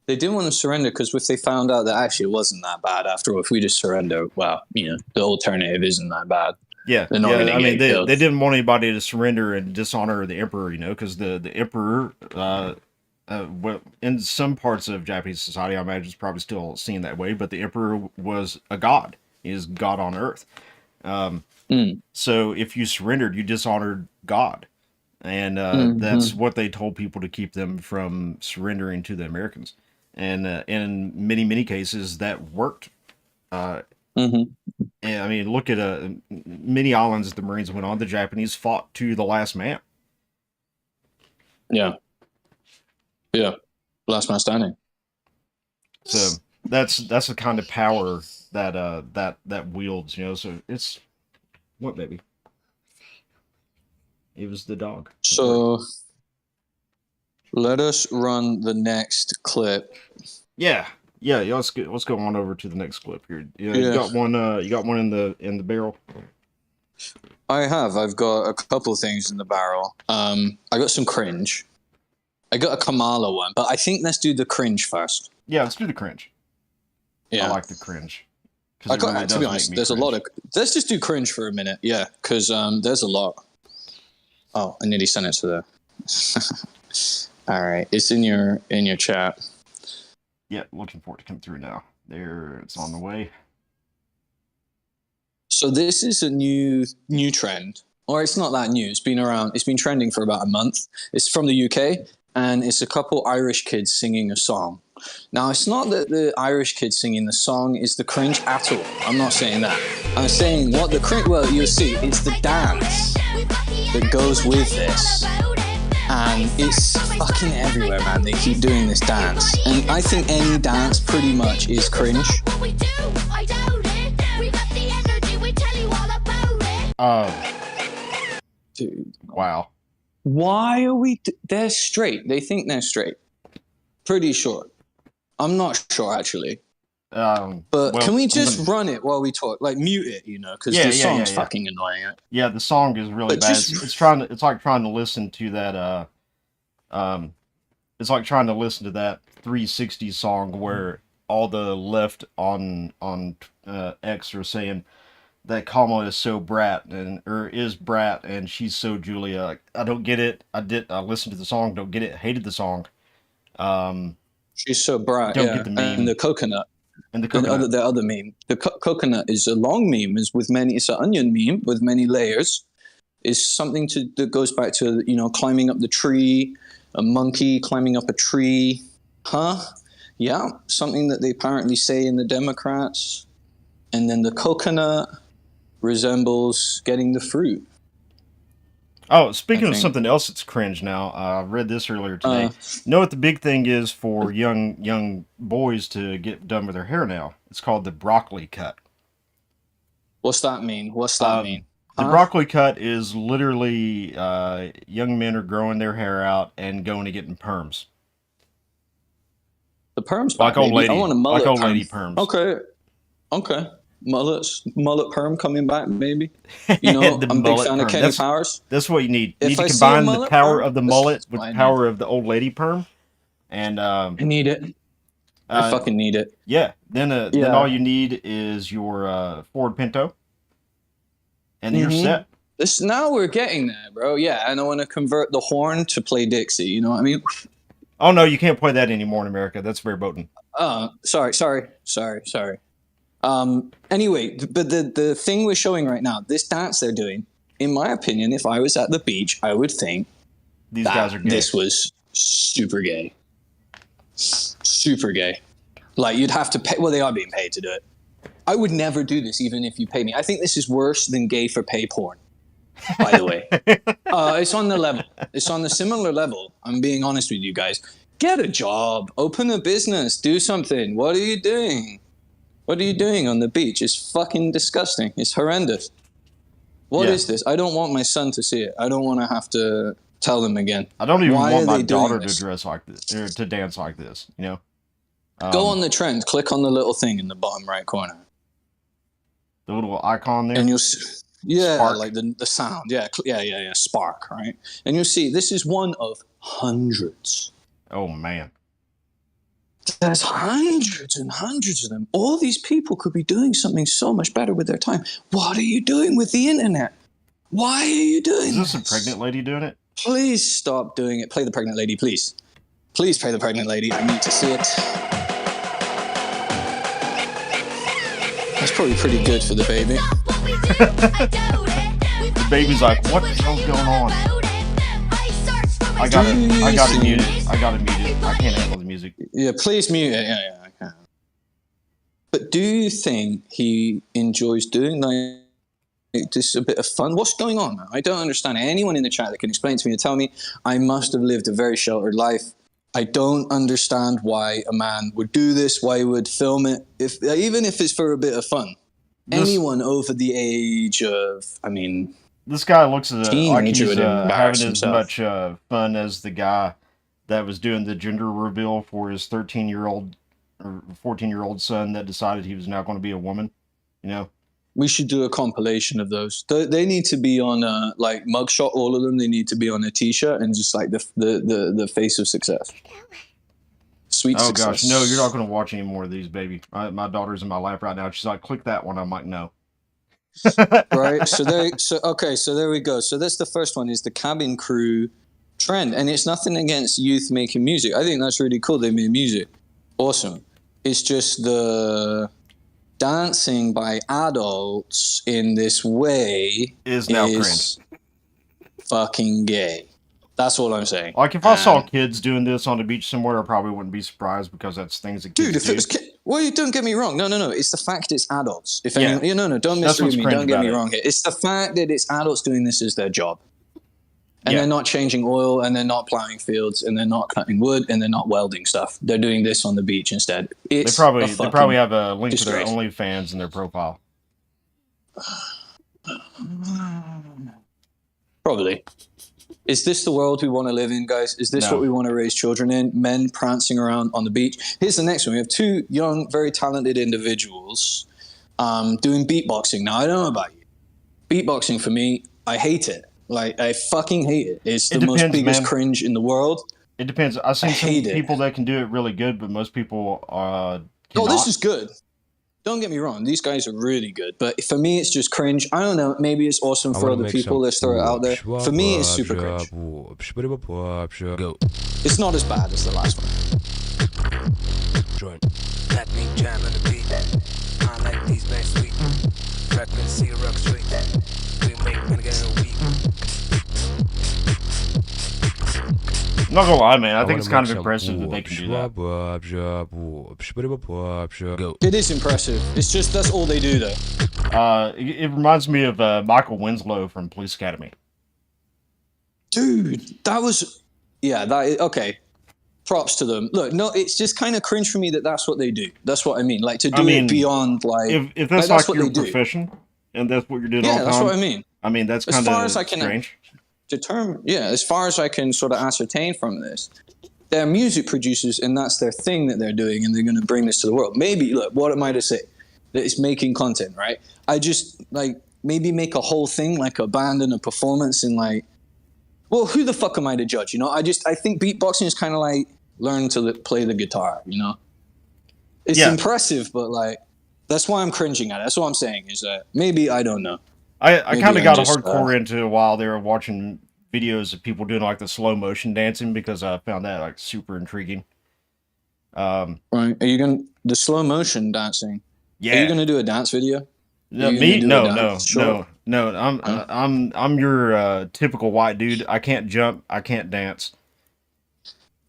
They didn't want to surrender because if they found out that actually it wasn't that bad after all, if we just surrender, well, the alternative isn't that bad. Yeah, They're not yeah. gonna I mean, get killed. they didn't want anybody to surrender and dishonor the emperor, because the emperor, well, in some parts of Japanese society, I imagine it's probably still seen that way, but the emperor was a god. He is God on earth. So if you surrendered, you dishonored God, and that's what they told people to keep them from surrendering to the Americans. And in many cases, that worked. And I mean, look at many islands the Marines went on. The Japanese fought to the last man. Yeah. Last man standing. So that's the kind of power that wields. So it's what, baby? It was the dog. So let us run the next clip. Yeah. Let's go on over to the next clip here. You Yeah. got one. You got one in the barrel. I've got a couple of things in the barrel. I got some cringe. I got a Kamala one, but I think let's do the cringe first. Yeah, let's do the cringe. Yeah. I like the cringe. I got to be honest. There's a lot of. Let's just do cringe for a minute. Yeah, because there's a lot. Oh, I nearly sent it to the. All right, it's in your chat. Yeah, looking for it to come through now. There, it's on the way. So this is a new trend, or it's not that new. It's been around. It's been trending for about a month. It's from the UK, and it's a couple Irish kids singing a song. Now, it's not that the Irish kids singing the song is the cringe at all. I'm not saying that. I'm saying what the cringe. Well, you'll see. It's the dance that goes with this. And it's fucking everywhere, man. They keep doing this dance. And I think any dance pretty much is cringe. Dude. Wow. Why are we... They're straight. They think they're straight. Pretty sure. I'm not sure, actually. But well, can we just run it while we talk? Like, mute it, because the song's fucking annoying. Yeah, the song is really But bad. just- It's like trying to listen to that it's like trying to listen to that 360 song where all the left on X are saying that Kamala is so brat and she's so Julia. Like, I don't get it. I listened to the song, don't get it, hated the song. She's so bright. Don't Yeah. get the meme. And the coconut. And the coconut. The other meme. The coconut is a long meme. It's an onion meme with many layers. Is something that goes back to climbing up the tree, a monkey climbing up a tree. Huh? Yeah, something that they apparently say in the Democrats. And then the coconut resembles getting the fruit. Oh, speaking of think. something else that's cringe now, I read this earlier today. You know what the big thing is for young boys to get done with their hair now? It's called the broccoli cut. What's that mean? The broccoli cut is literally young men are growing their hair out and going to getting perms. The perm's Like back, old baby. lady. I want a mullet Like old perm. lady perms. Okay. Mullet perm coming back, maybe. I'm a big mullet fan of perm. Kenny Powers. That's what you need. You If need I to see a combine the mullet power perm, of the that's mullet with what I the need. power of the old lady perm. And I need it. I fucking need it. yeah. Then Yeah. all you need is your Ford Pinto. And then you're set. Now we're getting there, bro. Yeah, and I want to convert the horn to play Dixie. You know what I mean? Oh no, you can't play that anymore in America. That's verboten. Sorry. Anyway, but the thing we're showing right now, this dance they're doing, in my opinion, if I was at the beach, I would think These guys are gay. this was super gay. Super gay. Like, you'd have to pay. Well, they are being paid to do it. I would never do this, even if you pay me. I think this is worse than gay for pay porn, by the way. It's on the level. It's on the similar level. I'm being honest with you guys. Get a job. Open a business. Do something. What are you doing? What are you doing on the beach? It's fucking disgusting. It's horrendous. What is this? I don't want my son to see it. I don't want to have to tell them again. I don't even Why want are my they doing daughter this? to dress like this or to dance like this. Go on the trend. Click on the little thing in the bottom right corner. The little icon there. And Yeah, Spark. like the sound. Yeah, yeah. Spark, right? And you'll see this is one of hundreds. Oh man. There's hundreds and hundreds of them. All these people could be doing something so much better with their time. What are you doing with the internet? Why are you doing Is this a pregnant lady doing it? Please stop doing it. Play the pregnant lady, please. Please play the pregnant lady. I need to see it. That's probably pretty good for the baby. The baby's like, what the hell's going on? I gotta mute it. I can't handle the music. Yeah, please mute it. Yeah, I can. But do you think he enjoys doing like just a bit of fun? What's going on, man? I don't understand. Anyone in the chat that can explain to me and tell me, I must have lived a very sheltered life. I don't understand why a man would do this, why he would film it, even if it's for a bit of fun. Anyone over the age of, this guy looks like he's would embarrass having as himself. much fun as the guy that was doing the gender reveal for his 13-year-old or 14-year-old son that decided he was now going to be a woman. You know, we should do a compilation of those. They need to be on like mugshot. All of them. They need to be on a T-shirt and just like the face of success. Sweet oh success. gosh, no, you're not going to watch any more of these, baby. My daughter's in my lap right now. She's like, click that one. I'm like, no. Right. So there we go. So that's the first one, is the cabin crew trend, and it's nothing against youth making music. I think that's really cool. They made music. Awesome. It's just the dancing by adults in this way is now cringe. Fucking gay. That's all I'm saying. Like, if I saw kids doing this on the beach somewhere, I probably wouldn't be surprised, because that's things that kids Dude, if do. it was well, you don't get me wrong. No. It's the fact it's adults. If Yeah. anyone, no, don't That's misread what's me. cringe Don't get me about it. wrong here. It's the fact that it's adults doing this as their job. And Yeah. they're not changing oil, and they're not plowing fields, and they're not cutting wood, and they're not welding stuff. They're doing this on the beach instead. They It's probably have a link disgrace. to their OnlyFans in their profile. Probably. Is this the world we want to live in, guys? Is this No. what we want to raise children in? Men prancing around on the beach. Here's the next one. We have two young, very talented individuals doing beatboxing. Now, I don't know about you. Beatboxing, for me, I hate it. Like, I fucking hate it. It's the most biggest cringe in the world. It depends. I've seen some hate it. people that can do it really good, but most people cannot. Oh, this is good. Don't get me wrong. These guys are really good. But for me, it's just cringe. I don't know. Maybe it's awesome for other people. Let's throw it out there. For me, it's super cringe. Go. It's not as bad as the last one. Let me jam on the beat. I like these bass sweet. Frequency rock sweet. We make it again a week. I'm not gonna lie, man. I think it's kind of impressive that they can do that. Go. It is impressive. It's just that's all they do, though. It reminds me of Michael Winslow from Police Academy. Dude, that was... Yeah, okay. Props to them. Look, no, it's just kind of cringe for me that that's what they do. That's what I mean. Like, to do it beyond, like... If that's that's like what your they do. profession, and that's what you're doing all Yeah, the that's time, what I mean. I mean, that's As kind far of as I can strange. as far as I can sort of ascertain from this, they're music producers, and that's their thing that they're doing, and they're going to bring this to the world. Maybe, look, what am I to say? That it's making content, right? I just, like, maybe make a whole thing, like a band and a performance, and like, well, who the fuck am I to judge, you know? I think beatboxing is kind of like learn to play the guitar, you know? It's impressive, but like, that's why I'm cringing at it. That's what I'm saying, is that maybe, I don't know. I kind of got just, hardcore into it while they were watching videos of people doing like the slow motion dancing, because I found that like super intriguing. Right? Are you gonna the slow motion dancing? Yeah. Are you gonna do a dance video? No, me? No. I'm your typical white dude. I can't jump. I can't dance.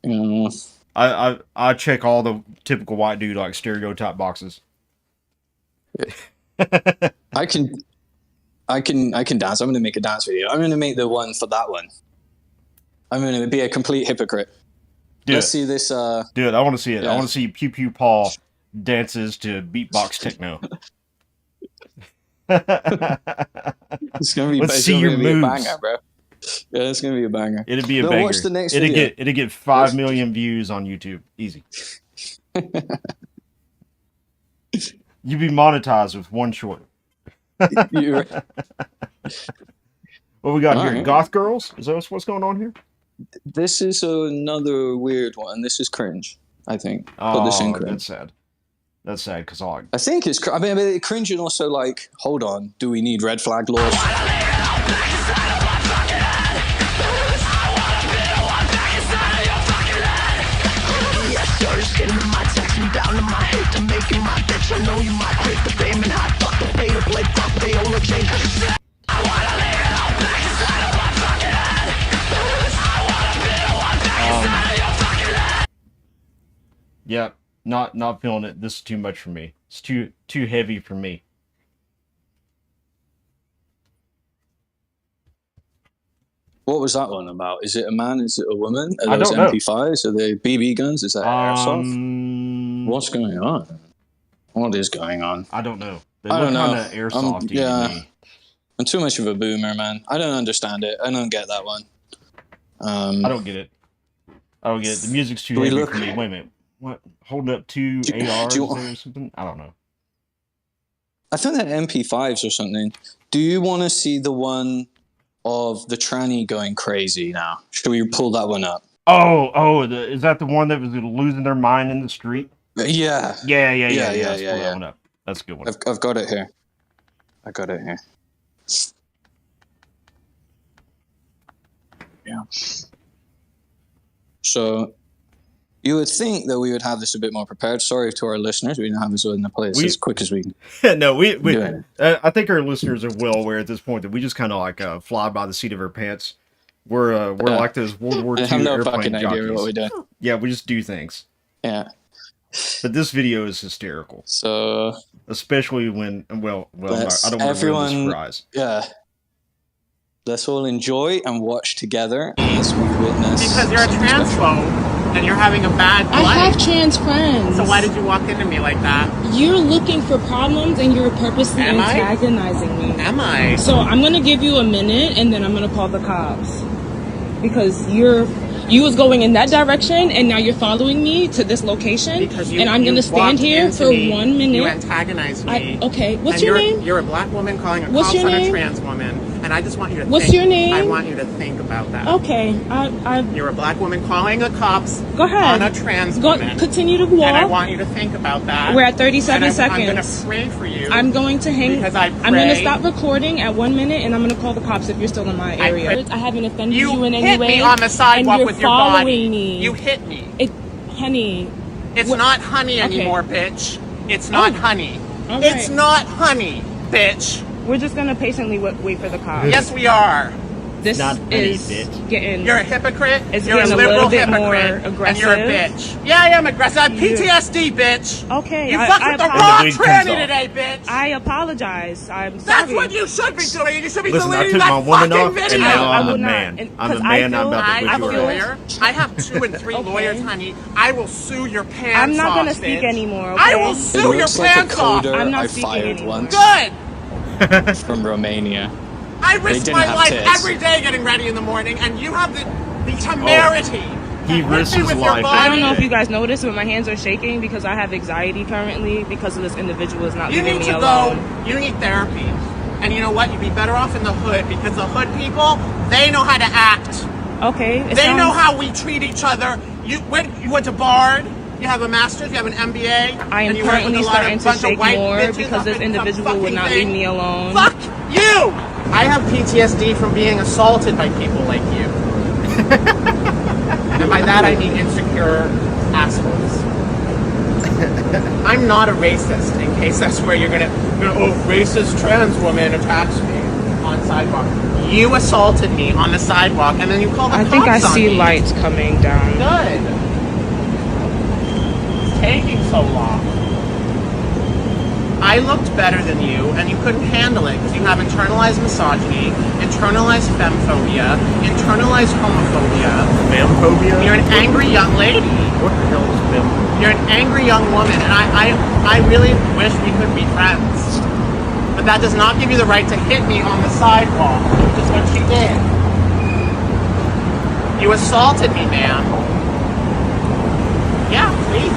I check all the typical white dude like stereotype boxes. I can dance. I'm gonna make a dance video. I'm gonna make the one for that one. I'm gonna be a complete hypocrite. Let's see this. Dude, I want to see it. Yeah. I want to see Pew Pew Paul dances to beatbox techno. It's gonna be. Let's it's see gonna your be moves. a banger, bro. Yeah, it's gonna be a banger. It'd be a No, banger. watch the next video. It'd get 5 million views on YouTube. Easy. You'd be monetized with one short. You- What we got All here? right. Goth girls? Is that what's going on here? This is another weird one. This is cringe, I think. Put this in Oh, cringe. that's sad. That's sad because I think it's. I mean, cringe and also like, hold on, do we need red flag laws? yeah, not feeling it. This is too much for me. It's too heavy for me. What was that one about? Is it a man? Is it a woman? Are I those don't know. MP5s? Are they BB guns? Is that airsoft? What's going on? What is going on? I don't know. They I look don't know. kind of airsofty yeah. to me. I'm too much of a boomer, man. I don't understand it. I don't get that one. I don't get it. I don't get it. The music's too Do we heavy look- for me. Wait a minute. What? Holding up two Do- ARs do you- there or something? I don't know. I think they're MP5s or something. Do you want to see the one of the tranny going crazy now? Should we pull that one up? Is that the one that was losing their mind in the street? Yeah. Yeah. Yeah, Let's yeah, pull that yeah. one up. That's a good one. I've got it here. I got it here. Yeah. So you would think that we would have this a bit more prepared. Sorry to our listeners, we didn't have this in the place as quick as we No, we Yeah. I think our listeners are well aware at this point that we just kind of like fly by the seat of our pants. We're like those World War II I have no airplane fucking idea jockeys. what we do. Yeah, we just do things. Yeah. But this video is hysterical, So especially when I don't want Let's to ruin the everyone- surprise. yeah. Let's all enjoy and watch together as we witness. Because you're a something special. transphobe and you're having a bad I life. have trans friends. So why did you walk into me like that? You're looking for problems and you're purposely Am I? antagonizing me. Am I? So I'm gonna give you a minute and then I'm gonna call the cops. Because you was going in that direction and now you're following me to this location Because you and I'm you gonna stand walked here into for me, 1 minute. You antagonized me. Okay, what's and your you're, name? You're a black woman calling a What's cops your on a name? trans woman, and I just want you to What's think. your name? I want you to think about that. Okay, I You're a black woman calling the cops go ahead. on a trans Go woman. continue to And I walk. want you to think about that. We're at 37 and I'm seconds. going to pray for you. I'm going to hang. Because I I'm going to pray- stop recording at 1 minute, and I'm going to call the cops if you're still in my area. pray- I haven't offended You you in any hit way. me on the sidewalk and you're with your following body. me. You hit me. Honey. It's What- not honey Okay. anymore, bitch. It's not Oh. honey. All It's right. not honey, bitch. We're just going to patiently wait for the cops. Yes, we are. This Not honey, is bitch. getting. You're a hypocrite. It's you're a getting a liberal little bit more hypocrite. And you're a aggressive. bitch. Yeah, I am aggressive. I have You- PTSD, bitch. Okay, You I fucked with the apologize. wrong The weed comes tranny off. today, bitch. I apologize. I'm sorry. That's what you should be doing. You should be Listen, I deleting took that my woman fucking off, and video. now I'm I the will not. man. And- I'm the 'cause man. I I'm feel- about to I'm put a you out. lawyer. I have 2 and 3 Okay. lawyers, honey. I will sue your pants I'm not off, going to speak bitch. anymore, okay? I will It sue your looks like a pants off. coder I'm not I speaking fired anymore. once Good. from Romania. I risk didn't my have life tits. every day getting ready in the morning, and you have the temerity. He to risks hit me his with your life body. I don't know if you guys noticed, but my hands are shaking because I have anxiety currently because of this individual is not You leaving need me to alone. go. You need therapy. And you know what? You'd be better off in the hood because the hood people, they know how to act. Okay. They know how we treat each other. You went to Bard. You have a master's. You have an MBA. I am and you work with currently a lot starting of to bunch of shake white more bitches because up this in some individual would fucking not thing. leave me alone. Fuck you! I have PTSD from being assaulted by people like you. And by that I mean insecure assholes. I'm not a racist, in case that's where you're gonna racist trans woman attacks me on sidewalk. You assaulted me on the sidewalk and then you called the I cops think I on see me. lights coming down. Good. It's taking so long. I looked better than you, and you couldn't handle it because you have internalized misogyny, internalized femphobia, internalized homophobia. Femphobia? You're an angry young lady. What the hell is femphobia? You're an angry young woman, and I really wish we could be friends. But that does not give you the right to hit me on the sidewalk, which is what you did. You assaulted me, ma'am. Yeah, please.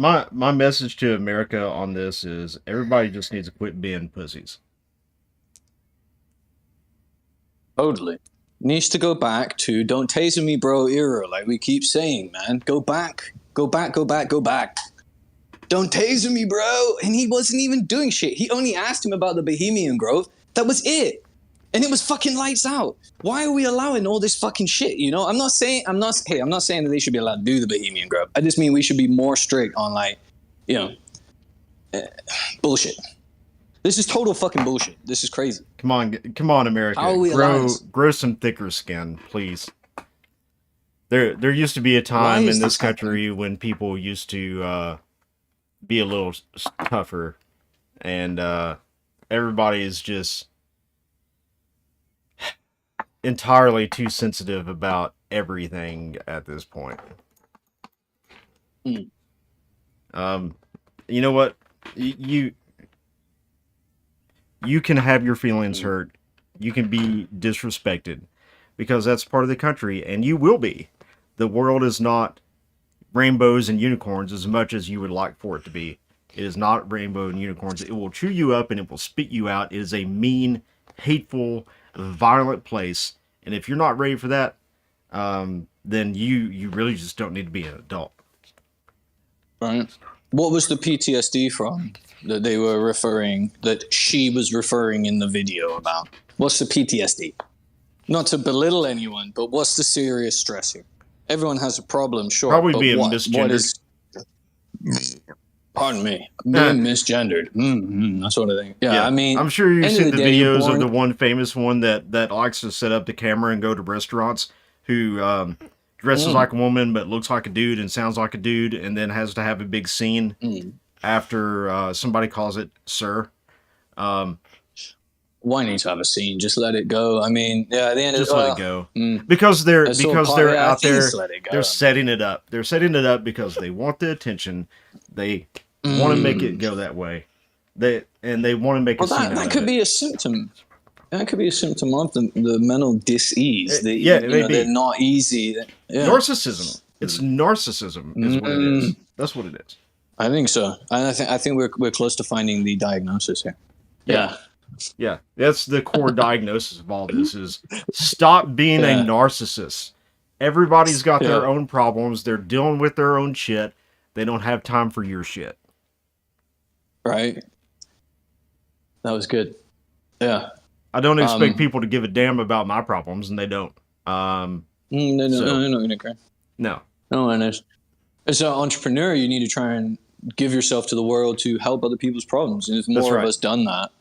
my message to America on this is everybody just needs to quit being pussies. Totally. Needs to go back to don't taser me, bro era, like we keep saying, man. Go back. Go back, go back, go back. Don't taser me, bro. And he wasn't even doing shit. He only asked him about the Bohemian Grove. That was it. And it was fucking lights out. Why are we allowing all this fucking shit, you know? I'm not saying that they should be allowed to do the Bohemian Grove. I just mean we should be more strict on, like, you know, bullshit. This is total fucking bullshit. This is crazy. Come on, America. How are we allowing this? Grow some thicker skin, please. There used to be a time in this country when people used to be a little tougher, and everybody is just entirely too sensitive about everything at this point. You know what? You can have your feelings hurt. You can be disrespected because that's part of the country, and you will be. The world is not rainbows and unicorns as much as you would like for it to be. It is not rainbow and unicorns. It will chew you up and it will spit you out. It is a mean, hateful, violent place. And if you're not ready for that, then you really just don't need to be an adult. Right. What was the PTSD from that they were referring, that she was referring in the video about? What's the PTSD? Not to belittle anyone, but what's the serious stress here? Everyone has a problem, sure. Probably but being what? misgendered. What is, pardon me, being misgendered. That sort of thing. Yeah, I mean, I'm sure you've end of seen the the day, you're videos of born- the one famous one that likes to set up the camera and go to restaurants, who dresses like a woman but looks like a dude and sounds like a dude, and then has to have a big scene after somebody calls it sir. Why need to have a scene? Just let it go. I mean, yeah, at the end Just of let it go. Because they're That's so because part- they're yeah, out there. just let it go. They're setting it up. They're setting it up because they want the attention. They want to make it go that way. They want to make a Well, scene out that of could it. be a symptom. That could be a symptom of the mental dis-ease. Yeah, it may be. They're not easy. Yeah. Narcissism. It's narcissism is what it is. That's what it is. I think so. And I think we're close to finding the diagnosis here. Yeah. Yeah, that's the core diagnosis of all this is stop being a narcissist. Everybody's got their own problems. They're dealing with their own shit. They don't have time for your shit. Right. That was good. Yeah. I don't expect people to give a damn about my problems, and they don't. No, No. and as an entrepreneur, you need to try and give yourself to the world to help other people's problems. And if more of us done that,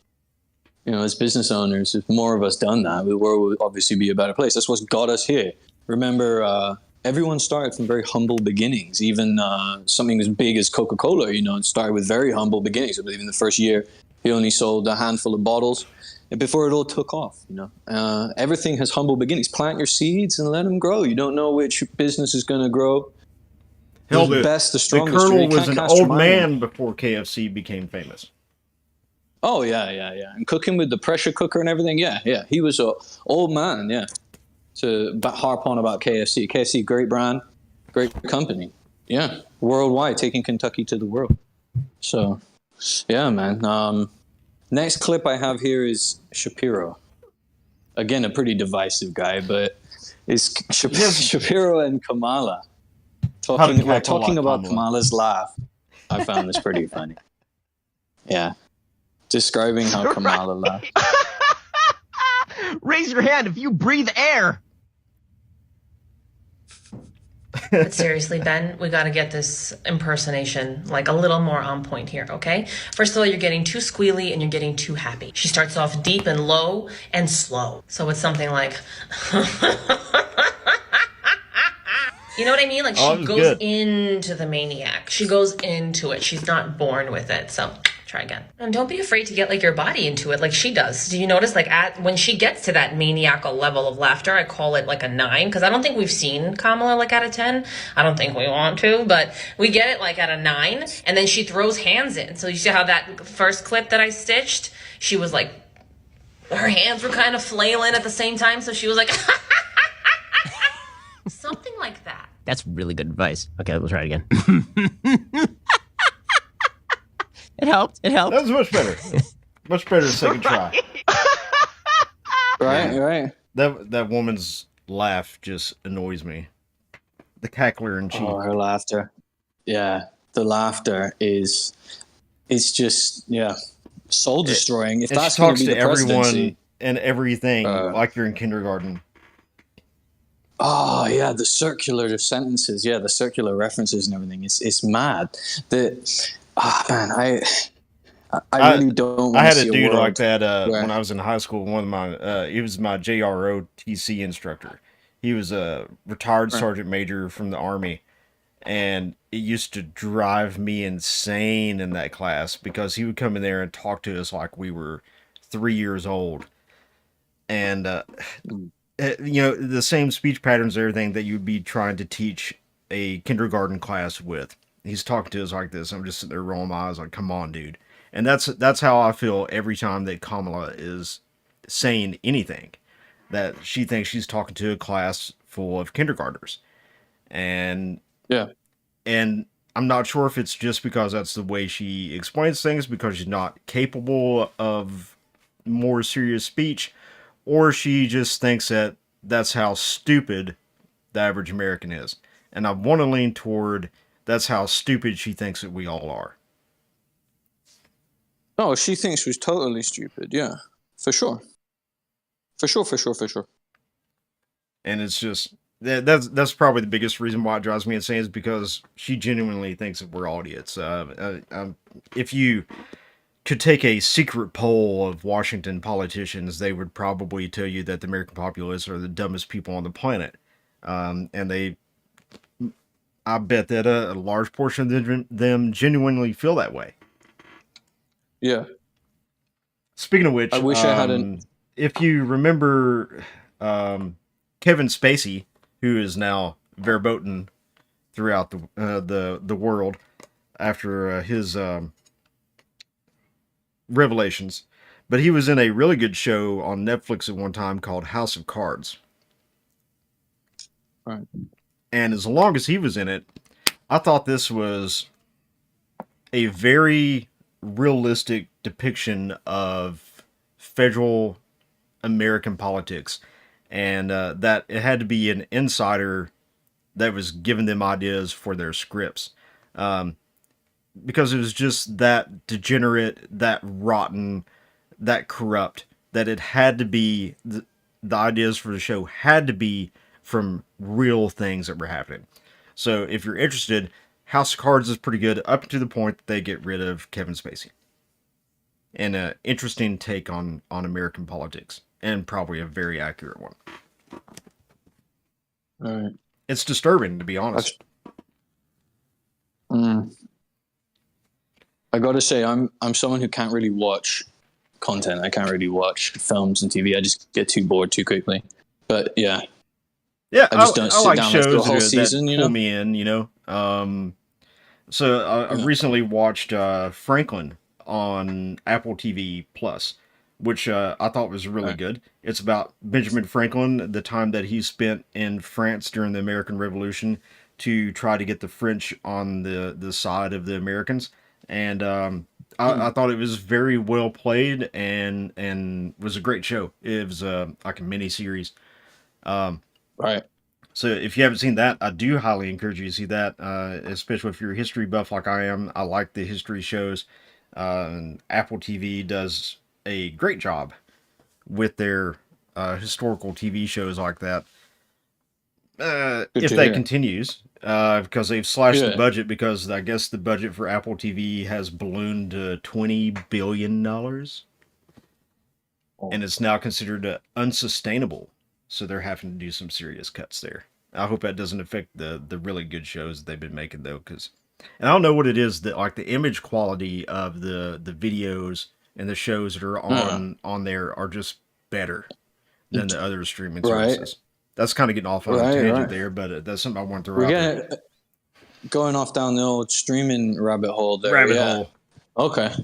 you know, as business owners, if more of us done that, the world would obviously be a better place. That's what's got us here. Remember, everyone started from very humble beginnings. Even something as big as Coca-Cola, you know, it started with very humble beginnings. I believe in the first year, he only sold a handful of bottles. And before it all took off, you know, everything has humble beginnings. Plant your seeds and let them grow. You don't know which business is going to grow. Hell, the best, the strongest. The Colonel you was can't an cast your old mind. man before KFC became famous. Oh yeah. And cooking with the pressure cooker and everything. Yeah. He was a old man. Yeah. To harp on about KFC. KFC, great brand, great company. Yeah, worldwide, taking Kentucky to the world. So, yeah, man. Next clip I have here is Shapiro. Again, a pretty divisive guy, but it's Shapiro and Kamala talking about Kamala's laugh. I found this pretty funny. Yeah. Describing how Kamala laughed. Raise your hand if you breathe air. But seriously, Ben, we got to get this impersonation like a little more on point here, okay? First of all, you're getting too squealy and you're getting too happy. She starts off deep and low and slow. So it's something like... You know what I mean? Like she goes into the maniac. She goes into it. She's not born with it. So try again. And don't be afraid to get like your body into it like she does. Do you notice like when she gets to that maniacal level of laughter, I call it like a 9 because I don't think we've seen Kamala like at a 10. I don't think we want to, but we get it like at a 9 and then she throws hands in. So you see how that first clip that I stitched, she was like, her hands were kind of flailing at the same time. So she was like, something like that. That's really good advice. Okay, we'll try it again. It helped. It helped. That was much better. Much better second try. Right. That woman's laugh just annoys me. The cackler in chief. Oh, her laughter. Yeah, the laughter is. It's just soul destroying. If that's she talks going to be the everyone and everything like you're in kindergarten. Oh yeah, the circular sentences, the circular references and everything. It's mad. Man, I really don't. I had a dude like that when I was in high school. One of my he was my JROTC instructor. He was a retired sergeant major from the Army, and it used to drive me insane in that class because he would come in there and talk to us like we were 3 years old, and the same speech patterns and everything that you'd be trying to teach a kindergarten class with. He's talking to us like this. I'm just sitting there rolling my eyes like, come on, dude. And that's how I feel every time that Kamala is saying anything, that she thinks she's talking to a class full of kindergartners. And I'm not sure if it's just because that's the way she explains things, because she's not capable of more serious speech, or she just thinks that that's how stupid the average American is. And I want to lean toward that's how stupid she thinks that we all are. No, she thinks we're totally stupid. Yeah, for sure. For sure. And it's just that's probably the biggest reason why it drives me insane, is because she genuinely thinks that we're all idiots. If you could take a secret poll of Washington politicians, they would probably tell you that the American populace are the dumbest people on the planet. And I bet that a large portion of them genuinely feel that way. Yeah. Speaking of which, I wish I hadn't. If you remember Kevin Spacey, who is now verboten throughout the world after his revelations, but he was in a really good show on Netflix at one time called House of Cards. Right. And as long as he was in it, I thought this was a very realistic depiction of federal American politics, and that it had to be an insider that was giving them ideas for their scripts, because it was just that degenerate, that rotten, that corrupt, that it had to be the ideas for the show had to be from real things that were happening. So if you're interested, House of Cards is pretty good up to the point that they get rid of Kevin Spacey. And an interesting take on American politics, and probably a very accurate one. All right. It's disturbing, to be honest. I gotta say, I'm someone who can't really watch content. I can't really watch films and TV. I just get too bored too quickly. But yeah, I just don't sit like down shows like the whole that season. pull me in. So I recently watched Franklin on Apple TV Plus, which I thought was really good. It's about Benjamin Franklin, the time that he spent in France during the American Revolution to try to get the French on the side of the Americans. And I thought it was very well played and was a great show. It was like a mini series. Right. So if you haven't seen that, I do highly encourage you to see that, especially if you're a history buff like I am. I like the history shows. Apple TV does a great job with their historical TV shows like that. If that continues, because they've slashed the budget, because I guess the budget for Apple TV has ballooned to $20 billion. And it's now considered unsustainable. So they're having to do some serious cuts there. I hope that doesn't affect the really good shows that they've been making, though, because I don't know what it is that, like, the image quality of the videos and the shows that are on there are just better than the other streaming services. That's kind of getting off on a tangent there, but that's something I want to throw out there. Going off down the old streaming rabbit hole there. Rabbit hole. Okay.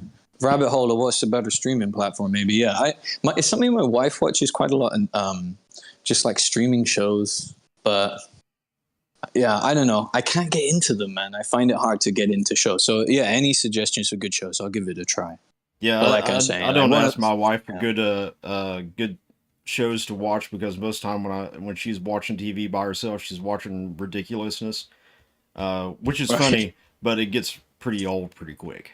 Rabbit hole of what's the better streaming platform, maybe. Yeah. It's something my wife watches quite a lot, and just like streaming shows, but Yeah, I don't know. I can't get into them, man. I find it hard to get into shows. So yeah, any suggestions for good shows, I'll give it a try. Yeah, But like I'm saying, I don't like, ask my wife for good shows to watch because most of the time when she's watching TV by herself, she's watching ridiculousness, which is Right. funny, but it gets pretty old pretty quick.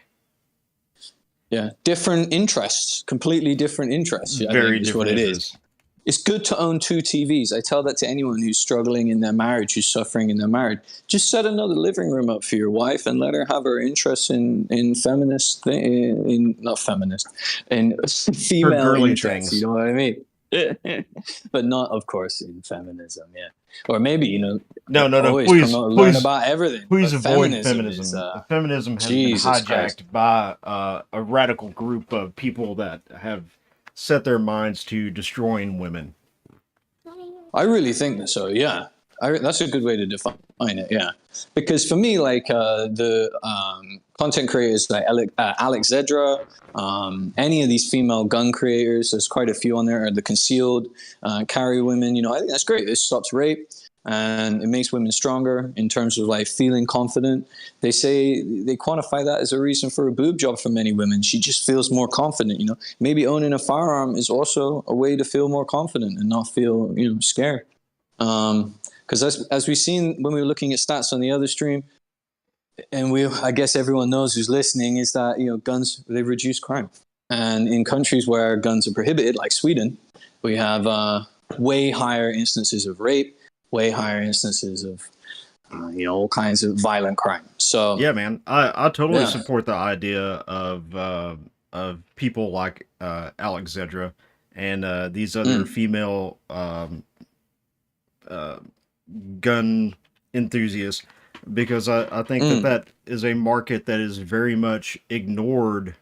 Yeah, different interests, completely different interests. I Very think is different what it interests. is. It's good to own 2 TVs. I tell that to anyone who's struggling in their marriage, who's suffering in their marriage. Just set another living room up for your wife and let her have her interests in feminist, not feminist, in female girly interests. things. You know what I mean? But not, of course, in feminism. Yeah, or maybe No. always Please, learn about everything. Please But avoid feminism. feminism. Is, Feminism has Jesus been Christ. hijacked by a radical group of people that have set their minds to destroying women. I really think so. Yeah, that's a good way to define it. Yeah, because for me, like the content creators like Alex Zedra, any of these female gun creators, there's quite a few on there. Or the concealed carry women. You know, I think that's great. It stops rape and it makes women stronger in terms of like feeling confident. They say they quantify that as a reason for a boob job for many women. She just feels more confident. You know, maybe owning a firearm is also a way to feel more confident and not feel scared. Because as we've seen when we were looking at stats on the other stream, and I guess everyone knows who's listening, is that guns, they reduce crime, and in countries where guns are prohibited, like Sweden, we have way higher instances of rape, way higher instances of all kinds of violent crime. So yeah, man, I totally support the idea of people like Alex Zedra and these other female gun enthusiasts, because I think that is a market that is very much ignored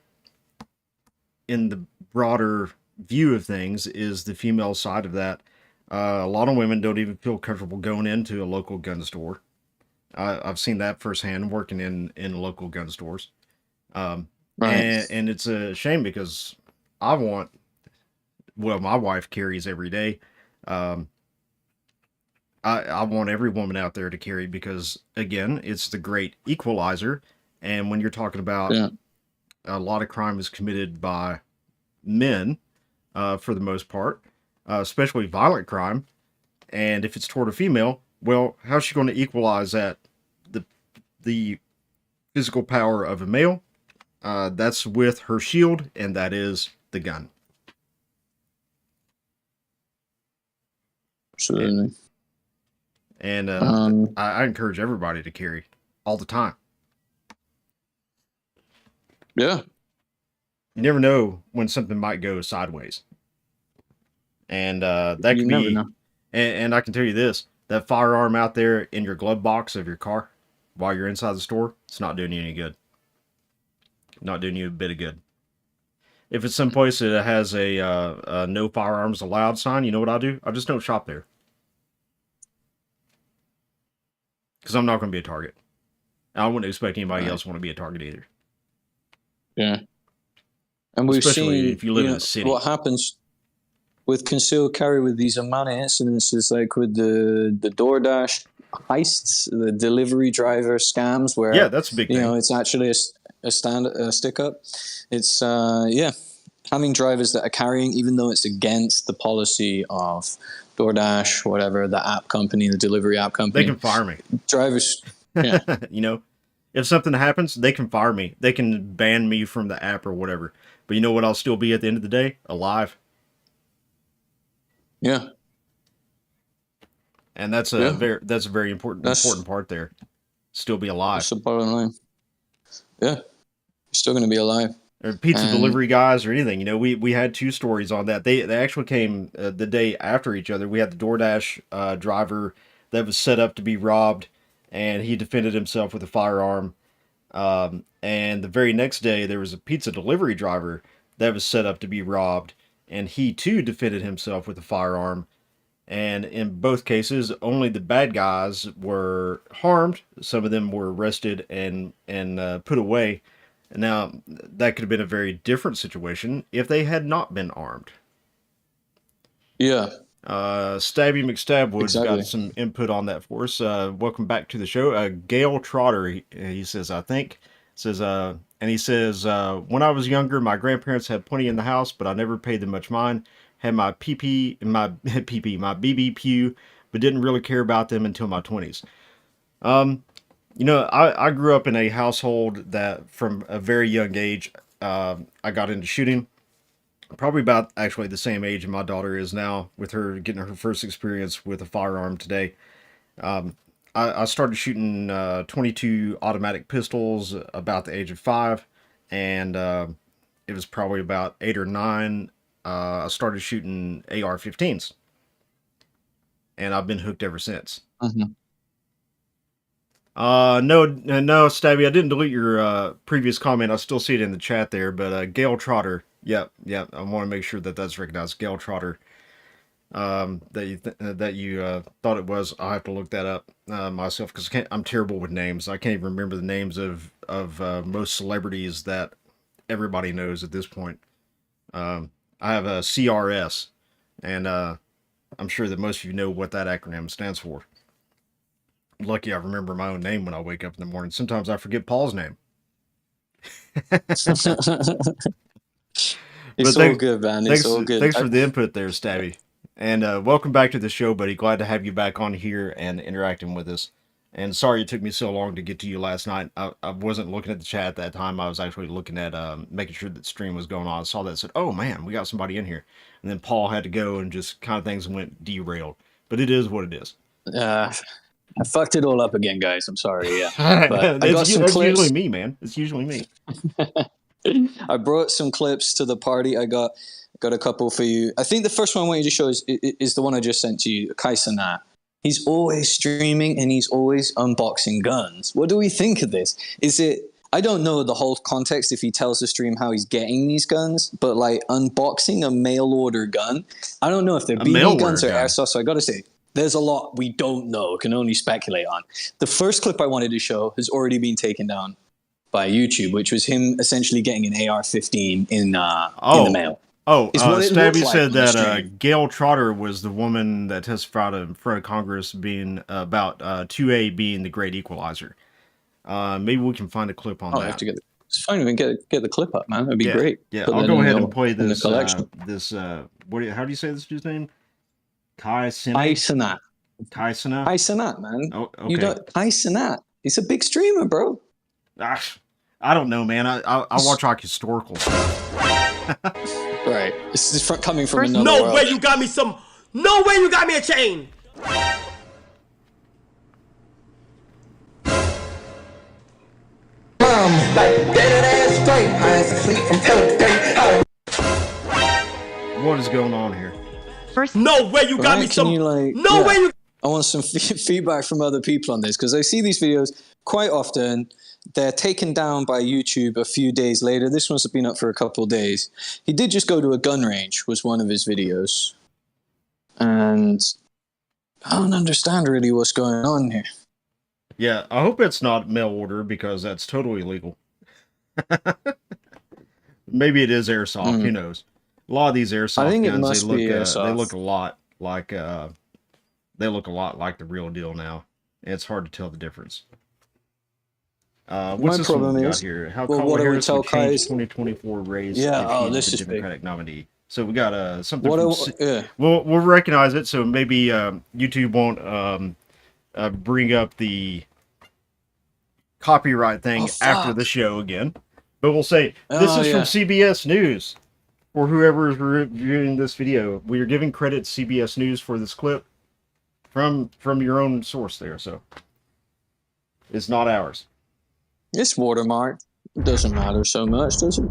in the broader view of things, is the female side of that. A lot of women don't even feel comfortable going into a local gun store. I've seen that firsthand working in local gun stores. Right. And it's a shame because my wife carries every day. I want every woman out there to carry because, again, it's the great equalizer. And when you're talking about a lot of crime is committed by men, for the most part, especially violent crime. And if it's toward a female, well, how's she going to equalize that? The physical power of a male, that's with her shield, and that is the gun. Absolutely. And I encourage everybody to carry all the time. Yeah. You never know when something might go sideways. And that could be, and I can tell you this, that firearm out there in your glove box of your car while you're inside the store, it's not doing you any good. Not doing you a bit of good. If it's someplace that has a no firearms allowed sign, you know what I do? I just don't shop there. Because I'm not going to be a target. I wouldn't expect anybody else want to be a target either. Yeah. And we've Especially seen if you live in a city. What happens with concealed carry with these amount of incidences, like with the DoorDash heists, the delivery driver scams, where that's a big thing. It's actually a stick up. It's having drivers that are carrying, even though it's against the policy of DoorDash, whatever, the app company, the delivery app company. They can fire me. Drivers, if something happens, they can fire me. They can ban me from the app or whatever. But you know what? I'll still be at the end of the day alive. Yeah. And that's a very important part there. Still be alive. That's the bottom line. Yeah. You're still going to be alive. Or pizza delivery guys or anything. We had 2 stories on that. They actually came the day after each other. We had the DoorDash driver that was set up to be robbed, and he defended himself with a firearm. And the very next day, there was a pizza delivery driver that was set up to be robbed, and he too defended himself with a firearm. And in both cases, only the bad guys were harmed. Some of them were arrested and put away. Now, that could have been a very different situation if they had not been armed. Yeah. Stabby McStabwood's Exactly. got some input on that for us. Welcome back to the show. Gail Trotter, he says, I think, says, and he says, when I was younger, my grandparents had plenty in the house, but I never paid them much mind. Had my PP, my PP, my BB pew, but didn't really care about them until my 20s. You know, I grew up in a household that from a very young age, I got into shooting. Probably about actually the same age my daughter is now, with her getting her first experience with a firearm today. I started shooting 22 automatic pistols about the age of 5, and it was probably about 8 or 9. I started shooting AR-15s, and I've been hooked ever since. Mhm. No, Stabby, I didn't delete your previous comment. I still see it in the chat there, but Gail Trotter, yep, I want to make sure that that's recognized. Gail Trotter, that you thought it was. I'll have to look that up myself, because I'm terrible with names. I can't even remember the names of most celebrities that everybody knows at this point. I have a CRS, and I'm sure that most of you know what that acronym stands for. Lucky I remember my own name when I wake up in the morning. Sometimes I forget Paul's name. It's all good, man. It's all good. Thanks for the input there, Stabby. And welcome back to the show, buddy. Glad to have you back on here and interacting with us. And sorry it took me so long to get to you last night. I wasn't looking at the chat at that time. I was actually looking at making sure that stream was going on. I saw that and said, oh man, we got somebody in here. And then Paul had to go, and just kind of things went derailed. But it is what it is. I fucked it all up again, guys. I'm sorry. Yeah, but I got some That's clips. usually me, man. It's usually me. I brought some clips to the party. I got a couple for you. I think the first one I want you to show is the one I just sent to you, Kai Cenat. He's always streaming and he's always unboxing guns. What do we think of this? I don't know the whole context if he tells the stream how he's getting these guns, but like unboxing a mail order gun, I don't know if they're BB guns or airsoft, so I gotta say, there's a lot we don't know, can only speculate on. The first clip I wanted to show has already been taken down by YouTube, which was him essentially getting an AR-15 in the mail. Stabby said that Gail Trotter was the woman that testified in front of Congress being about 2A being the great equalizer. Maybe we can find a clip on that. I have to it's fine. We can get the clip up, man. That'd be great. Yeah, Put I'll that go in ahead the- and play in the this. collection. How do you say this dude's name? Kai Cenat. Kai Cenat, man. Oh, okay. You don't Kai Cenat. He's a big streamer, bro. I don't know, man. I watch like historical stuff. Right. This is coming from another No world. way you got me No way you got me a chain. What is going on here? No way you got me Can you, like, No way you. I want some feedback from other people on this, because I see these videos quite often. They're taken down by YouTube a few days later. This one's been up for a couple of days. He did just go to a gun range, was one of his videos. And I don't understand really what's going on here. Yeah, I hope it's not mail order, because that's totally illegal. Maybe it is airsoft. Who knows? A lot of these airsoft I think it guns, must be they airsoft. look a lot like the real deal now. And it's hard to tell the difference. What's My this one problem we got is, here? How well, Kamala what do we Harris tell would change Kai's- 2024 race Yeah, if this she's is the big. Democratic nominee. So we got something What from... yeah. We'll recognize it, so maybe YouTube won't bring up the copyright thing after the show again. But we'll say, this is from CBS News. For whoever is reviewing this video, we are giving credit to CBS News for this clip from your own source there, so it's not ours. It's watermarked. It doesn't matter so much, does it?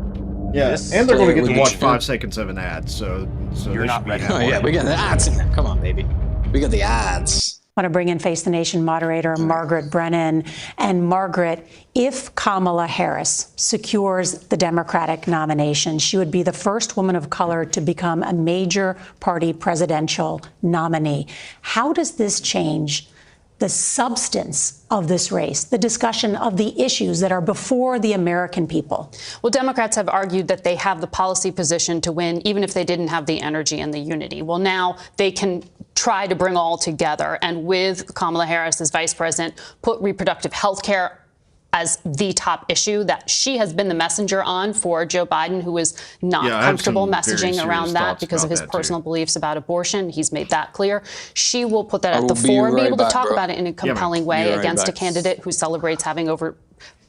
Yeah, and they're going to get to watch 5 seconds of an ad, so You're they not should be ready. happy. Oh, yeah, we got the ads in there. Come on, baby. We got the ads. I want to bring in Face the Nation moderator Margaret Brennan. And Margaret, if Kamala Harris secures the Democratic nomination, she would be the first woman of color to become a major party presidential nominee. How does this change the substance of this race, the discussion of the issues that are before the American people. Well, Democrats have argued that they have the policy position to win, even if they didn't have the energy and the unity. Well, now they can try to bring all together, and with Kamala Harris as vice president, put reproductive health care as the top issue that she has been the messenger on for Joe Biden, who is not comfortable messaging around that because of his personal beliefs about abortion. He's made that clear. She will put that at the fore and be able to talk about it in a compelling way against a candidate who celebrates having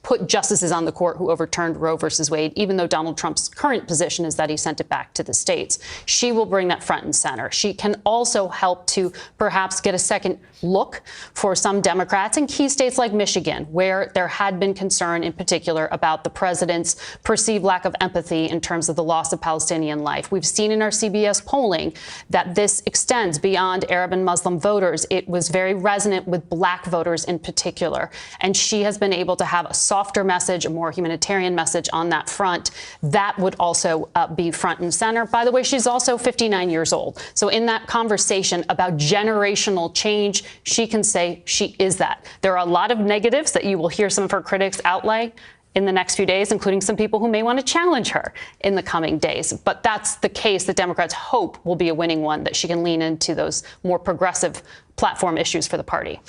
put justices on the court who overturned Roe versus Wade, even though Donald Trump's current position is that he sent it back to the states. She will bring that front and center. She can also help to perhaps get a second look for some Democrats in key states like Michigan, where there had been concern in particular about the president's perceived lack of empathy in terms of the loss of Palestinian life. We've seen in our CBS polling that this extends beyond Arab and Muslim voters. It was very resonant with black voters in particular. And she has been able to have a softer message, a more humanitarian message on that front. That would also be front and center. By the way, she's also 59 years old. So in that conversation about generational change, she can say she is that. There are a lot of negatives that you will hear some of her critics outlay in the next few days, including some people who may want to challenge her in the coming days. But that's the case that Democrats hope will be a winning one, that she can lean into those more progressive platform issues for the party.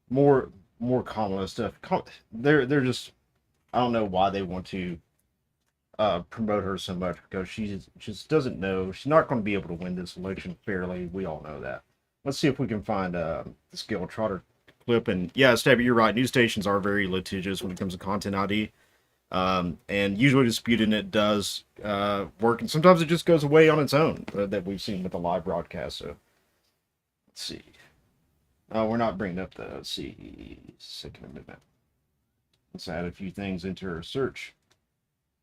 More Kamala stuff. They're just, I don't know why they want to promote her so much, because she just doesn't know. She's not going to be able to win this election fairly. We all know that. Let's see if we can find this Gail Trotter clip. And yeah, Stabby, you're right. News stations are very litigious when it comes to content ID. And usually disputing it does work. And sometimes it just goes away on its own, that we've seen with the live broadcast. So let's see. We're not bringing up the, let's see, Second Amendment. Let's add a few things into our search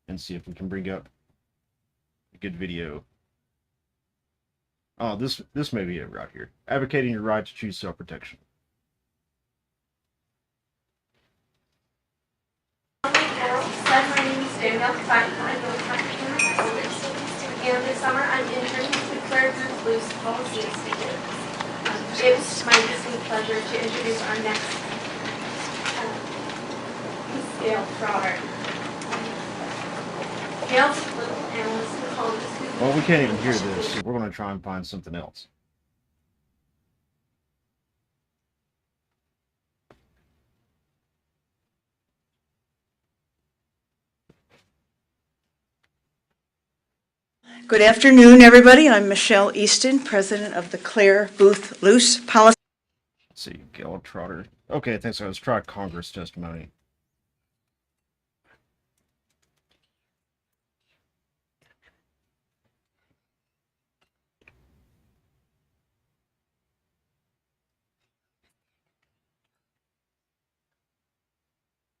and see if we can bring up a good video. Oh, this may be it right here. Advocating your right to choose self-protection. My name is Danielle and this summer I'm interning with Claire Booth Luce Policy Institute. It's my distinct pleasure to introduce our next Ms. Gail Trotter. Gail's a political analyst and columnist. Well, we can't even hear this, so we're going to try and find something else. Good afternoon, everybody. I'm Michelle Easton, president of the Claire Booth Luce Policy. Let's see, Gail Trotter. Okay, thanks. Let's try Congress testimony.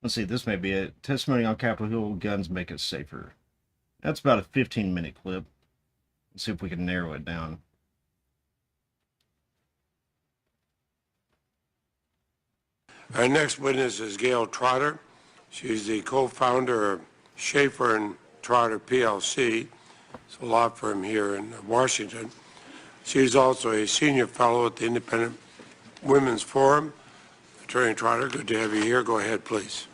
Let's see, this may be it. Testimony on Capitol Hill, guns make us safer. That's about a 15-minute clip. Let's see if we can narrow it down. Our next witness is Gail Trotter. She's the co-founder of Schaefer and Trotter PLC. It's a law firm here in Washington. She's also a senior fellow at the Independent Women's Forum. Attorney Trotter, good to have you here. Go ahead, please.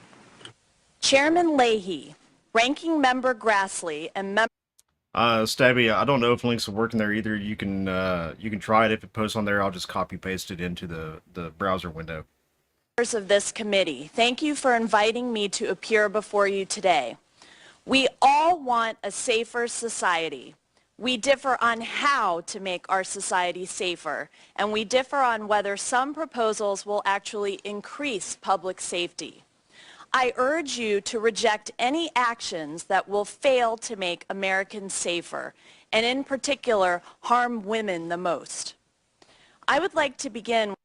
Chairman Leahy, Ranking Member Grassley, and Stabby, I don't know if links will work in there either. You can try it. If it posts on there, I'll just copy paste it into the browser window. members of this committee, thank you for inviting me to appear before you today. We all want a safer society. We differ on how to make our society safer, and we differ on whether some proposals will actually increase public safety. I urge you to reject any actions that will fail to make Americans safer, and in particular, harm women the most. I would like to begin with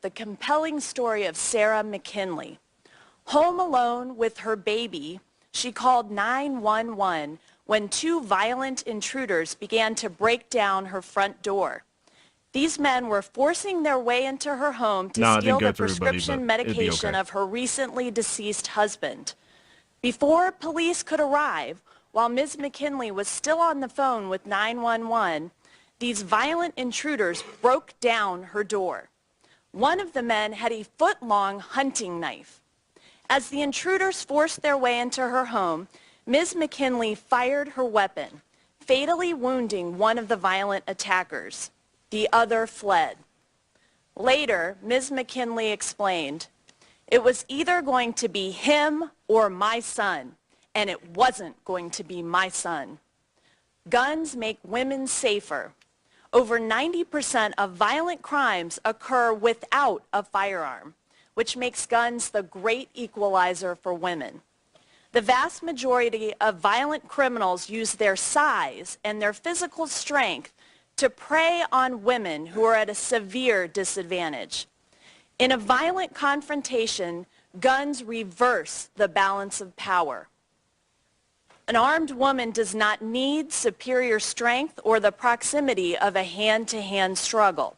the compelling story of Sarah McKinley. Home alone with her baby, she called 911 when two violent intruders began to break down her front door. These men were forcing their way into her home to steal the prescription medication of her recently deceased husband. Before police could arrive, while Ms. McKinley was still on the phone with 911, these violent intruders broke down her door. One of the men had a foot-long hunting knife. As the intruders forced their way into her home, Ms. McKinley fired her weapon, fatally wounding one of the violent attackers. The other fled. Later, Ms. McKinley explained, "It was either going to be him or my son, and it wasn't going to be my son." Guns make women safer. Over 90% of violent crimes occur without a firearm, which makes guns the great equalizer for women. The vast majority of violent criminals use their size and their physical strength to prey on women who are at a severe disadvantage. In a violent confrontation, guns reverse the balance of power. An armed woman does not need superior strength or the proximity of a hand-to-hand struggle.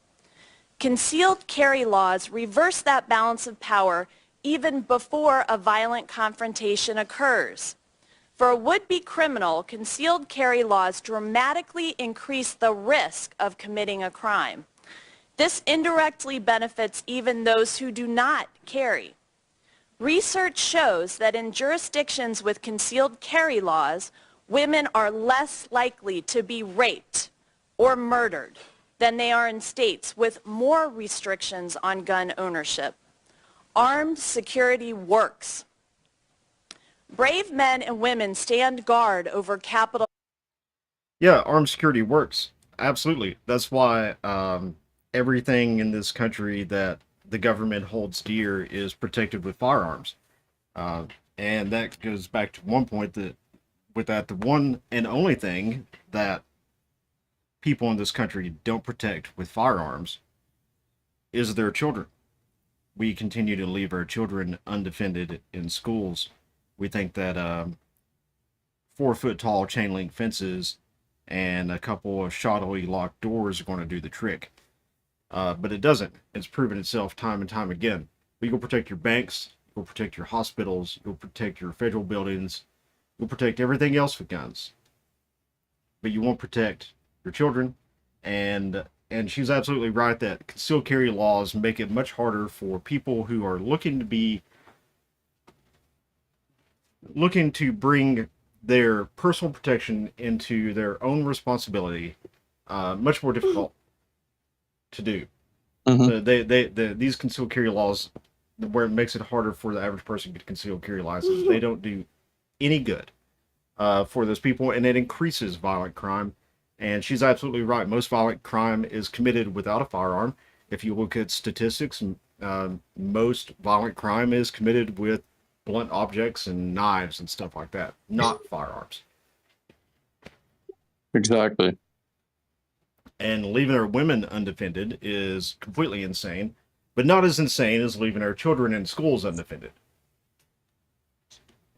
Concealed carry laws reverse that balance of power even before a violent confrontation occurs. For a would-be criminal, concealed carry laws dramatically increase the risk of committing a crime. This indirectly benefits even those who do not carry. Research shows that in jurisdictions with concealed carry laws, women are less likely to be raped or murdered than they are in states with more restrictions on gun ownership. Armed security works. Brave men and women stand guard over Capitol. Yeah, armed security works. Absolutely. That's why everything in this country that the government holds dear is protected with firearms. And that goes back to one point that the one and only thing that people in this country don't protect with firearms is their children. We continue to leave our children undefended in schools. We think that 4-foot-tall chain link fences and a couple of shoddily locked doors are going to do the trick. But it doesn't. It's proven itself time and time again. You'll protect your banks, you'll protect your hospitals, you'll protect your federal buildings, you'll protect everything else with guns. But you won't protect your children. And she's absolutely right that concealed carry laws make it much harder for people who are looking to bring their personal protection into their own responsibility, much more difficult to do. So these concealed carry laws, where it makes it harder for the average person to get a concealed carry license, they don't do any good for those people, and it increases violent crime. And she's absolutely right. Most violent crime is committed without a firearm. If you look at statistics, most violent crime is committed with blunt objects and knives and stuff like that, not firearms. Exactly. And leaving our women undefended is completely insane, but not as insane as leaving our children in schools undefended.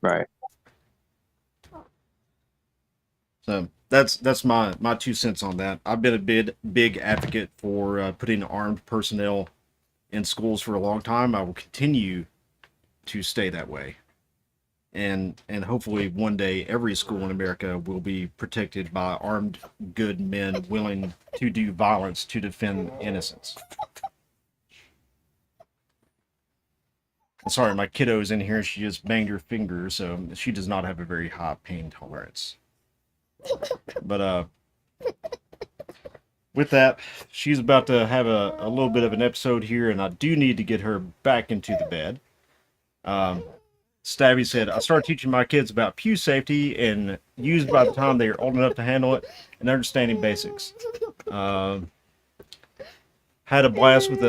Right. So that's my 2 cents on that. I've been a big advocate for putting armed personnel in schools for a long time. I will continue to stay that way. And hopefully one day every school in America will be protected by armed good men willing to do violence to defend innocence. Sorry, my kiddo's in here. She just banged her finger, so she does not have a very high pain tolerance. But with that, she's about to have a little bit of an episode here, and I do need to get her back into the bed. Stabby said, I started teaching my kids about pew safety and used by the time they are old enough to handle it and understanding basics. Had a blast with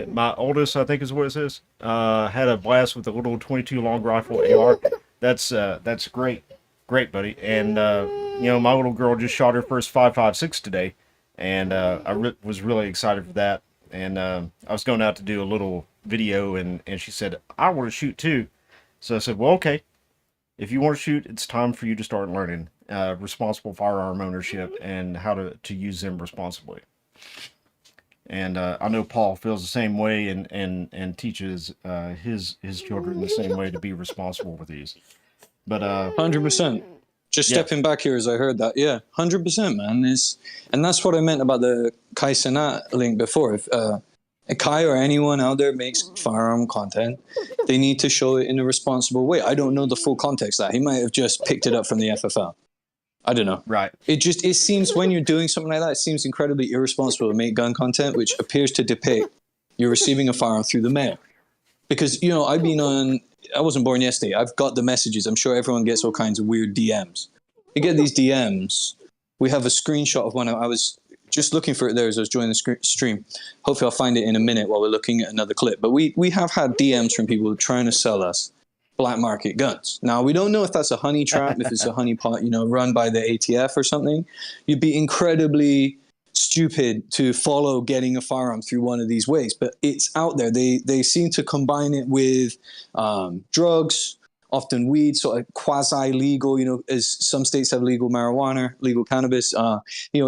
my oldest, I think is what it says. Had a blast with a little 22 long rifle AR. That's great. Great, buddy. And, my little girl just shot her first 5.56 today. And I was really excited for that. And I was going out to do a little video, and she said, I want to shoot too. So I said, well, okay. If you want to shoot, it's time for you to start learning responsible firearm ownership and how to use them responsibly. And I know Paul feels the same way and teaches his children the same way to be responsible with these. But 100%. Just stepping back here as I heard that. Yeah, 100%, man. And that's what I meant about the Kai Cenat link before. If Kai or anyone out there makes firearm content, they need to show it in a responsible way. I don't know the full context of that. He might have just picked it up from the FFL. I don't know. Right. It seems when you're doing something like that, it seems incredibly irresponsible to make gun content, which appears to depict you're receiving a firearm through the mail. Because, you know, I wasn't born yesterday. I've got the messages. I'm sure everyone gets all kinds of weird DMs. You get these DMs. We have a screenshot of one. I was just looking for it there as I was joining the stream. Hopefully I'll find it in a minute while we're looking at another clip. But we have had DMs from people trying to sell us black market guns. Now, we don't know if that's a honey trap, if it's a honey pot, you know, run by the ATF or something. You'd be incredibly stupid to follow getting a firearm through one of these ways, but it's out there. They seem to combine it with drugs, often weed, sort of quasi-legal, you know, as some states have legal marijuana, legal cannabis. You know,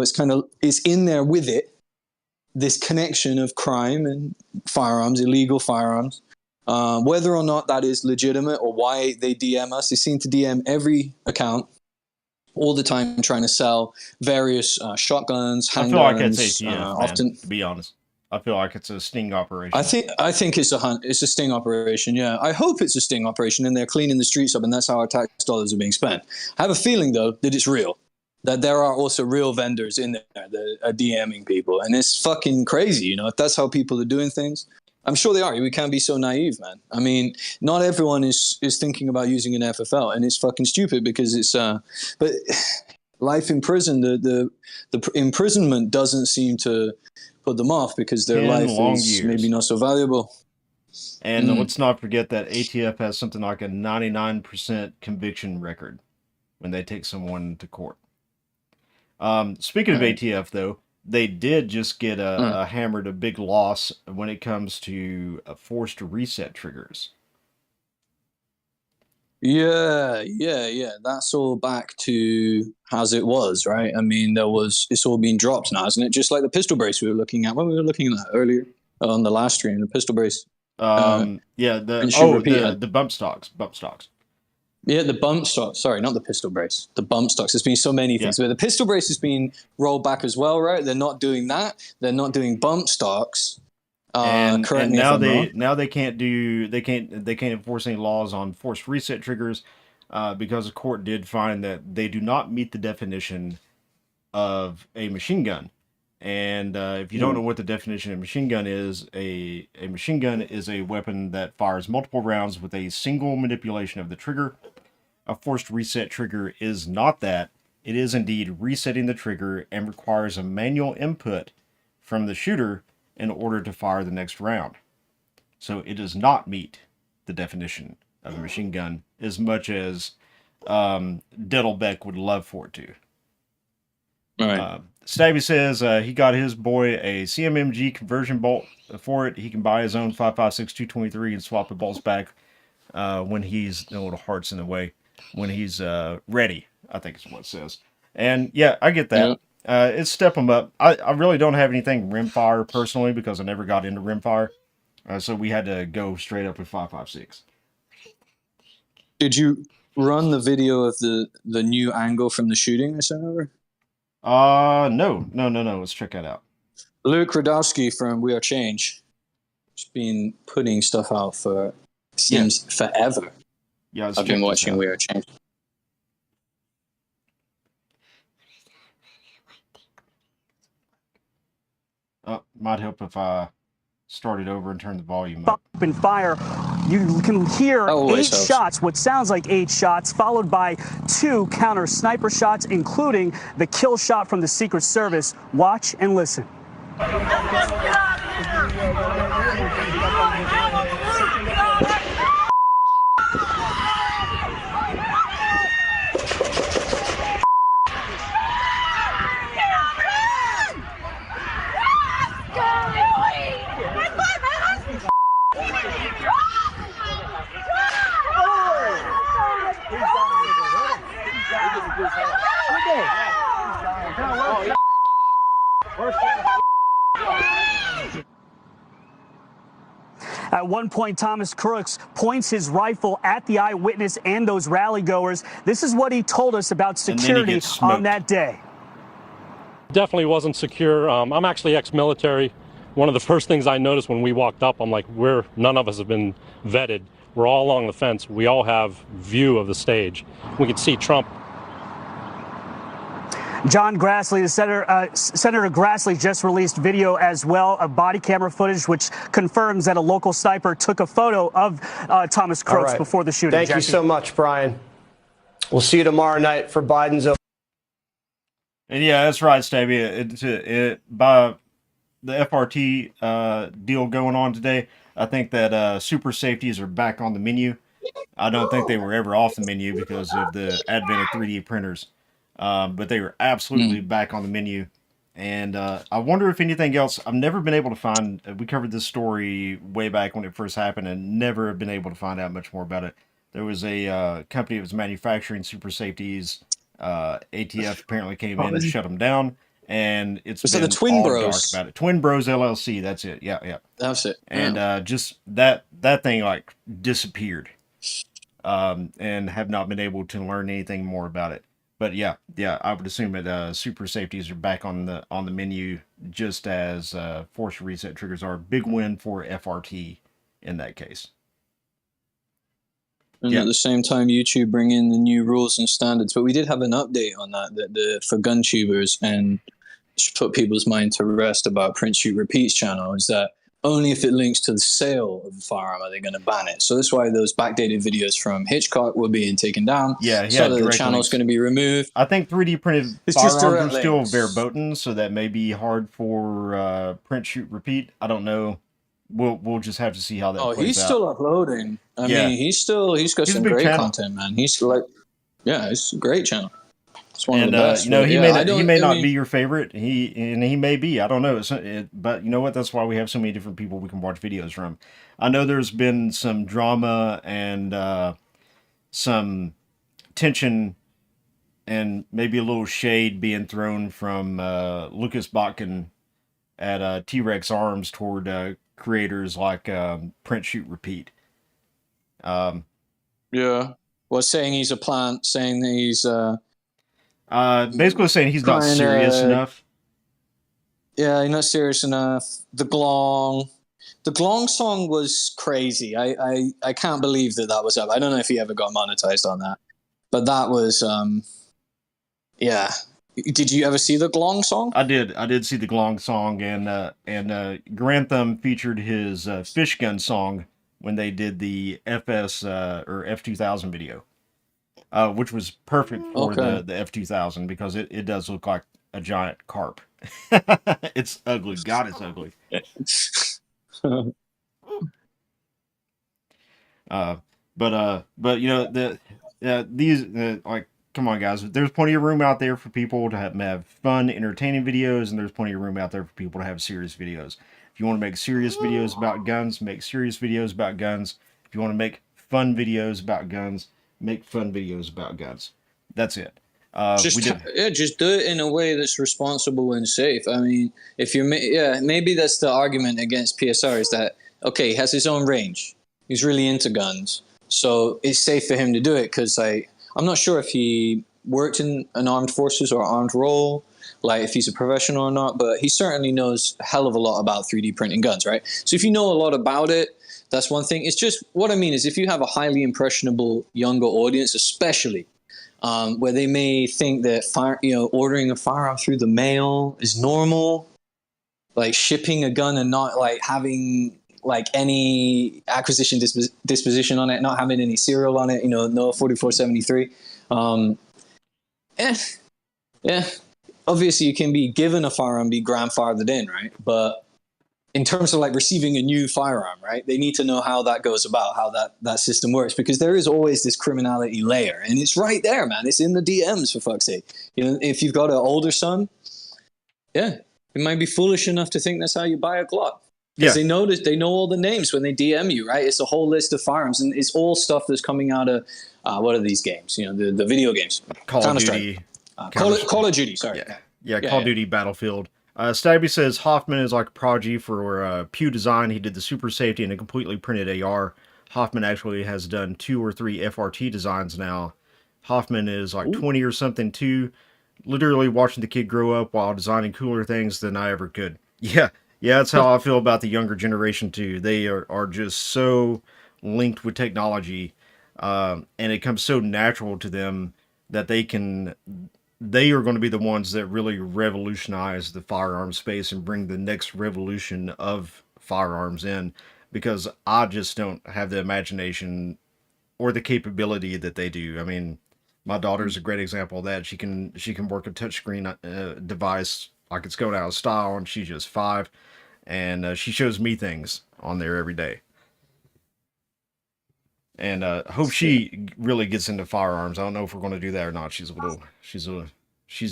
it's in there with it, this connection of crime and firearms, illegal firearms. Whether or not that is legitimate or why they DM us, they seem to DM every account all the time trying to sell various shotguns, handguns. I feel like it's ATF, man, often, to be honest. I feel like it's a sting operation. I think it's a sting operation, yeah. I hope it's a sting operation and they're cleaning the streets up and that's how our tax dollars are being spent. I have a feeling, though, that it's real. That there are also real vendors in there that are DMing people. And it's fucking crazy, you know, if that's how people are doing things. I'm sure they are. We can't be so naive, man. I mean, not everyone is thinking about using an FFL, and it's fucking stupid because it's. But life in prison, the imprisonment doesn't seem to put them off because their life is maybe not so valuable. And let's not forget that ATF has something like a 99% conviction record when they take someone to court. Speaking of ATF, though. They did just get hammered a big loss when it comes to forced reset triggers. Yeah. That's all back to as it was, right? I mean, it's all been dropped now, isn't it? Just like the pistol brace we were looking at when we were looking at that earlier on the last stream, the pistol brace. The bump stocks. Yeah, the bump stock. Sorry, not the pistol brace. The bump stocks. There's been so many things. But the pistol brace has been rolled back as well, right? They're not doing that. They're not doing bump stocks. And now they can't enforce any laws on forced reset triggers because the court did find that they do not meet the definition of a machine gun. And if you don't know what the definition of a machine gun is, a machine gun is a weapon that fires multiple rounds with a single manipulation of the trigger. A forced reset trigger is not that. It is indeed resetting the trigger and requires a manual input from the shooter in order to fire the next round. So it does not meet the definition of a machine gun as much as Dettelbeck would love for it to. All right. Stabby says he got his boy a CMMG conversion bolt for it. He can buy his own 5.56 223 and swap the bolts back when he's no little hearts in the way when he's ready. I think is what it says. And yeah, I get that. Yeah. It's step them up. I really don't have anything rimfire personally because I never got into rimfire, so we had to go straight up with 5.56. Did you run the video of the new angle from the shooting I sent over? No. Let's check that out. Luke Radowski from We Are Change. He's been putting stuff out for seems forever. Yeah, I've been watching We Are Change. Might help if I started over and turned the volume up. And fire. You can hear 8 shots, what sounds like 8 shots, followed by 2 counter sniper shots, including the kill shot from the Secret Service. Watch and listen. At one point, Thomas Crooks points his rifle at the eyewitness and those rally goers. This is what he told us about security on that day. Definitely wasn't secure. I'm actually ex-military. One of the first things I noticed when we walked up, I'm like, none of us have been vetted. We're all along the fence. We all have view of the stage. We can see Trump. John Grassley, Senator Grassley just released video as well of body camera footage, which confirms that a local sniper took a photo of Thomas Crooks before the shooting. Thank you so much, Brian. We'll see you tomorrow night for Biden's. And yeah, that's right, Stabby. By the FRT deal going on today, I think that super safeties are back on the menu. I don't think they were ever off the menu because of the advent of 3D printers. But they were absolutely back on the menu. And I wonder if anything else, I've never been able to find, we covered this story way back when it first happened and never have been able to find out much more about it. There was a company that was manufacturing super safeties. ATF apparently came in and shut them down. And it's been the Twin all Bros? dark about it. Twin Bros LLC, that's it. Yeah. That's it. And just that thing like disappeared. And have not been able to learn anything more about it. But yeah, I would assume that super safeties are back on the menu, just as force reset triggers are. Big win for FRT in that case. And at the same time, YouTube bring in the new rules and standards. But we did have an update on that for gun tubers, and should put people's mind to rest about Print Shoot Repeat's channel, is that only if it links to the sale of the firearm are they going to ban it. So that's why those backdated videos from Hitchcock were being taken down. So that the channel's going to be removed. I think 3D printed firearms are still verboten, so that may be hard for Print Shoot Repeat. I don't know. We'll just have to see how that plays out. He's still uploading. I mean, he's got some great content, man. He's like, it's a great channel. It's one of the best. You know, he may not be your favorite. He may be. I don't know. But you know what? That's why we have so many different people we can watch videos from. I know there's been some drama and some tension and maybe a little shade being thrown from Lucas Botkin at T-Rex Arms toward creators like Print Shoot Repeat. Well, saying he's a plant, saying that he's basically saying he's not serious enough. Yeah, he's not serious enough. The Glong song was crazy. I can't believe that was up. I don't know if he ever got monetized on that, but that was Did you ever see the Glong song? I did see the Glong song, and Grantham featured his fish gun song when they did the FS or F2000 video, which was perfect for the F2000 because it does look like a giant carp. It's ugly. God, it's ugly. But you know these like. Come on, guys. There's plenty of room out there for people to have fun, entertaining videos, and there's plenty of room out there for people to have serious videos. If you want to make serious videos about guns, make serious videos about guns. If you want to make fun videos about guns, make fun videos about guns. That's it. Just do it in a way that's responsible and safe. I mean, if you're, maybe that's the argument against PSR is that, okay, he has his own range. He's really into guns. So it's safe for him to do it because I'm not sure if he worked in an armed forces or armed role, like if he's a professional or not, but he certainly knows a hell of a lot about 3D printing guns, right? So if you know a lot about it, that's one thing. It's just, what I mean is if you have a highly impressionable younger audience, especially, where they may think that ordering a firearm through the mail is normal, like shipping a gun and not like having like any acquisition disposition on it, not having any serial on it, no 4473. Obviously you can be given a firearm, be grandfathered in, right? But in terms of like receiving a new firearm, right? They need to know how that goes about, how that system works, because there is always this criminality layer, and it's right there, man. It's in the DMs, for fuck's sake. If you've got an older son, it might be foolish enough to think that's how you buy a Glock. Because they know all the names when they DM you, right? It's a whole list of firearms, and it's all stuff that's coming out of what are these games? The video games, Call of Duty, Call of Duty. Sorry, Call of Duty, Battlefield. Stabby says Hoffman is like a prodigy for Pew Design. He did the Super Safety and a completely printed AR. Hoffman actually has done 2 or 3 FRT designs now. Hoffman is like 20 or something too. Literally watching the kid grow up while designing cooler things than I ever could. Yeah, that's how I feel about the younger generation too. They are just so linked with technology, and it comes so natural to them that they are going to be the ones that really revolutionize the firearm space and bring the next revolution of firearms in, because I just don't have the imagination or the capability that they do. I mean, my daughter's a great example of that. She can work a touchscreen device like it's going out of style, and she's just 5, and she shows me things on there every day. And hope she really gets into firearms. I don't know if we're going to do that or not. She's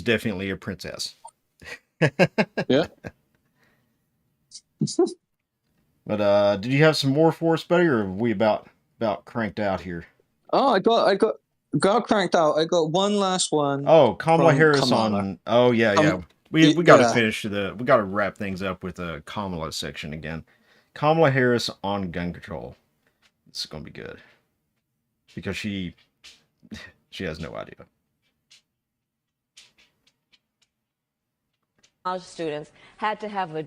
definitely a princess. Yeah. But did you have some more for us, buddy, or are we about cranked out here? Oh, I got cranked out. I got one last one. Oh, Kamala Harris Kamala. on. Oh yeah. We got to finish we got to wrap things up with the Kamala section again. Kamala Harris on gun control. It's gonna be good because she has no idea. College students had to have a.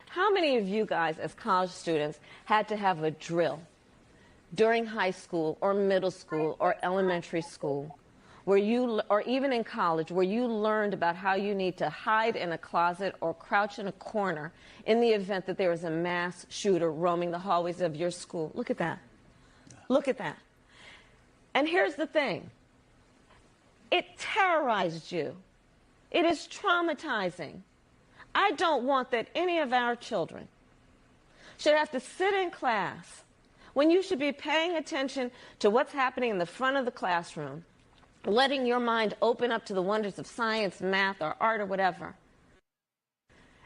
How many of you guys, as college students, had to have a drill during high school or middle school or elementary school, where you, or even in college, where you learned about how you need to hide in a closet or crouch in a corner in the event that there is a mass shooter roaming the hallways of your school? Look at that. Look at that. And here's the thing. It terrorized you. It is traumatizing. I don't want that any of our children should have to sit in class when you should be paying attention to what's happening in the front of the classroom, letting your mind open up to the wonders of science, math, or art, or whatever,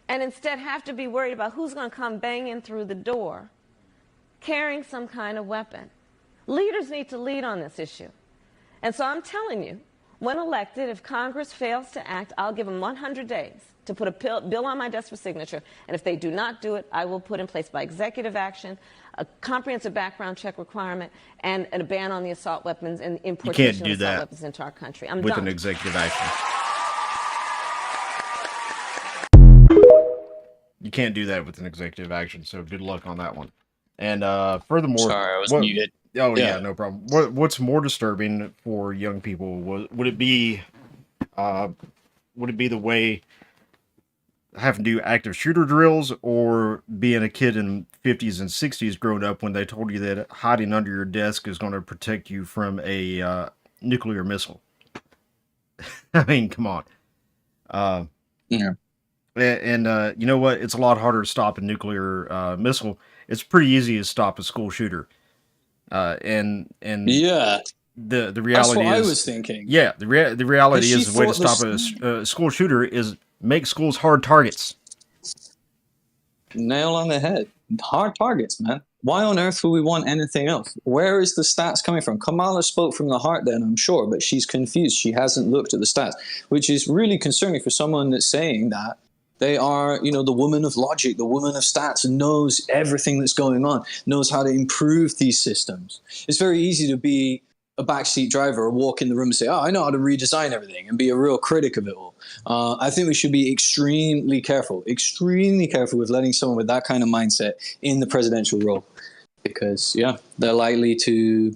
and instead have to be worried about who's going to come banging through the door carrying some kind of weapon. Leaders need to lead on this issue. And so I'm telling you, when elected, if Congress fails to act, I'll give them 100 days to put a bill on my desk for signature. And if they do not do it, I will put in place by executive action a comprehensive background check requirement and a ban on the assault weapons and importation of assault weapons into our country. I'm with done. An executive action. You can't do that with an executive action, so good luck on that one. And furthermore, sorry, I was muted. Oh yeah, no problem. What's more disturbing for young people would it be the way having to do active shooter drills, or being a kid in 50s and 60s growing up when they told you that hiding under your desk is going to protect you from a nuclear missile? I mean, come on. Yeah. And you know what? It's a lot harder to stop a nuclear missile. It's pretty easy to stop a school shooter. And yeah, the reality that's what is, I was thinking. Yeah, the reality is the way to stop a school shooter is make schools hard targets. Nail on the head. Hard targets, man. Why on earth would we want anything else? Where is the stats coming from? Kamala spoke from the heart then, I'm sure, but she's confused. She hasn't looked at the stats, which is really concerning for someone that's saying that they are, the woman of logic, the woman of stats, and knows everything that's going on, knows how to improve these systems. It's very easy to be a backseat driver or walk in the room and say, oh, I know how to redesign everything, and be a real critic of it all. I think we should be extremely careful with letting someone with that kind of mindset in the presidential role. Because, they're likely to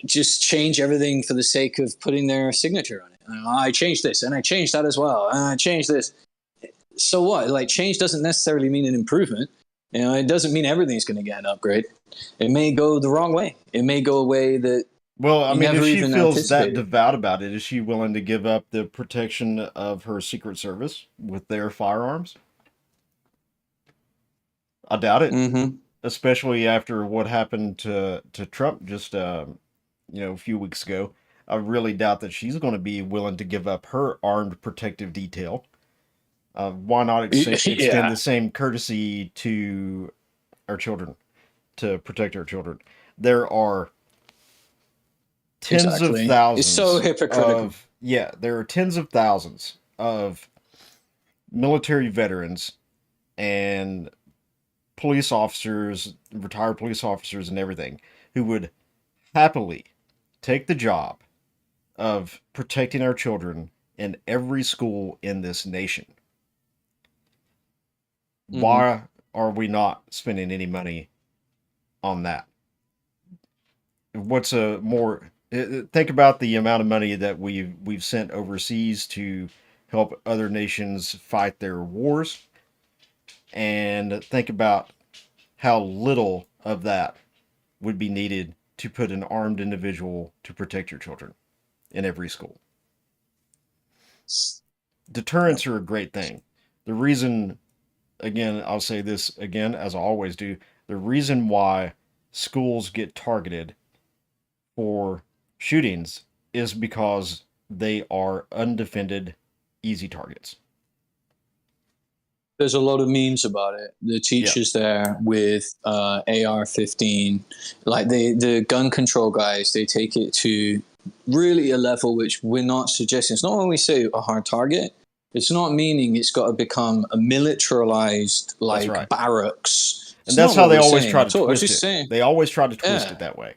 just change everything for the sake of putting their signature on it. I changed this, and I changed that as well, and I changed this. So what? Like, change doesn't necessarily mean an improvement. It doesn't mean everything's going to get an upgrade. It may go the wrong way. It may go a way that. Well, I mean, if she feels that devout about it, is she willing to give up the protection of her Secret Service with their firearms? I doubt it. Mm-hmm. Especially after what happened to Trump just a few weeks ago. I really doubt that she's going to be willing to give up her armed protective detail. Why not extend the same courtesy to our children, to protect our children? There are tens of thousands. It's so hypocritical. There are tens of thousands of military veterans and police officers, retired police officers and everything, who would happily take the job of protecting our children in every school in this nation. Why are we not spending any money on that? What's a more, think about the amount of money that we've sent overseas to help other nations fight their wars, and think about how little of that would be needed to put an armed individual to protect your children in every school. Deterrents are a great thing. The reason, again, I'll say this again, as I always do, the reason why schools get targeted for shootings is because they are undefended, easy targets. There's a lot of memes about it. The teachers there with AR-15, like the gun control guys, they take it to really a level which we're not suggesting. It's not when we say a hard target, it's not meaning it's got to become a militarized barracks. And that's how they always try to twist it. They always try to twist it that way.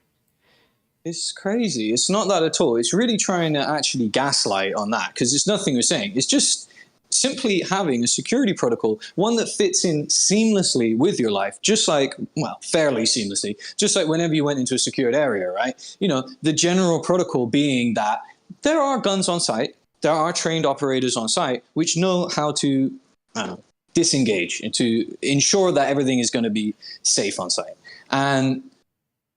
It's crazy. It's not that at all. It's really trying to actually gaslight on that, because it's nothing we're saying. It's just simply having a security protocol, one that fits in seamlessly with your life, just like, well, fairly seamlessly, just like whenever you went into a secured area, right? You know, the general protocol being that there are guns on site, there are trained operators on site which know how to disengage and to ensure that everything is going to be safe on site. And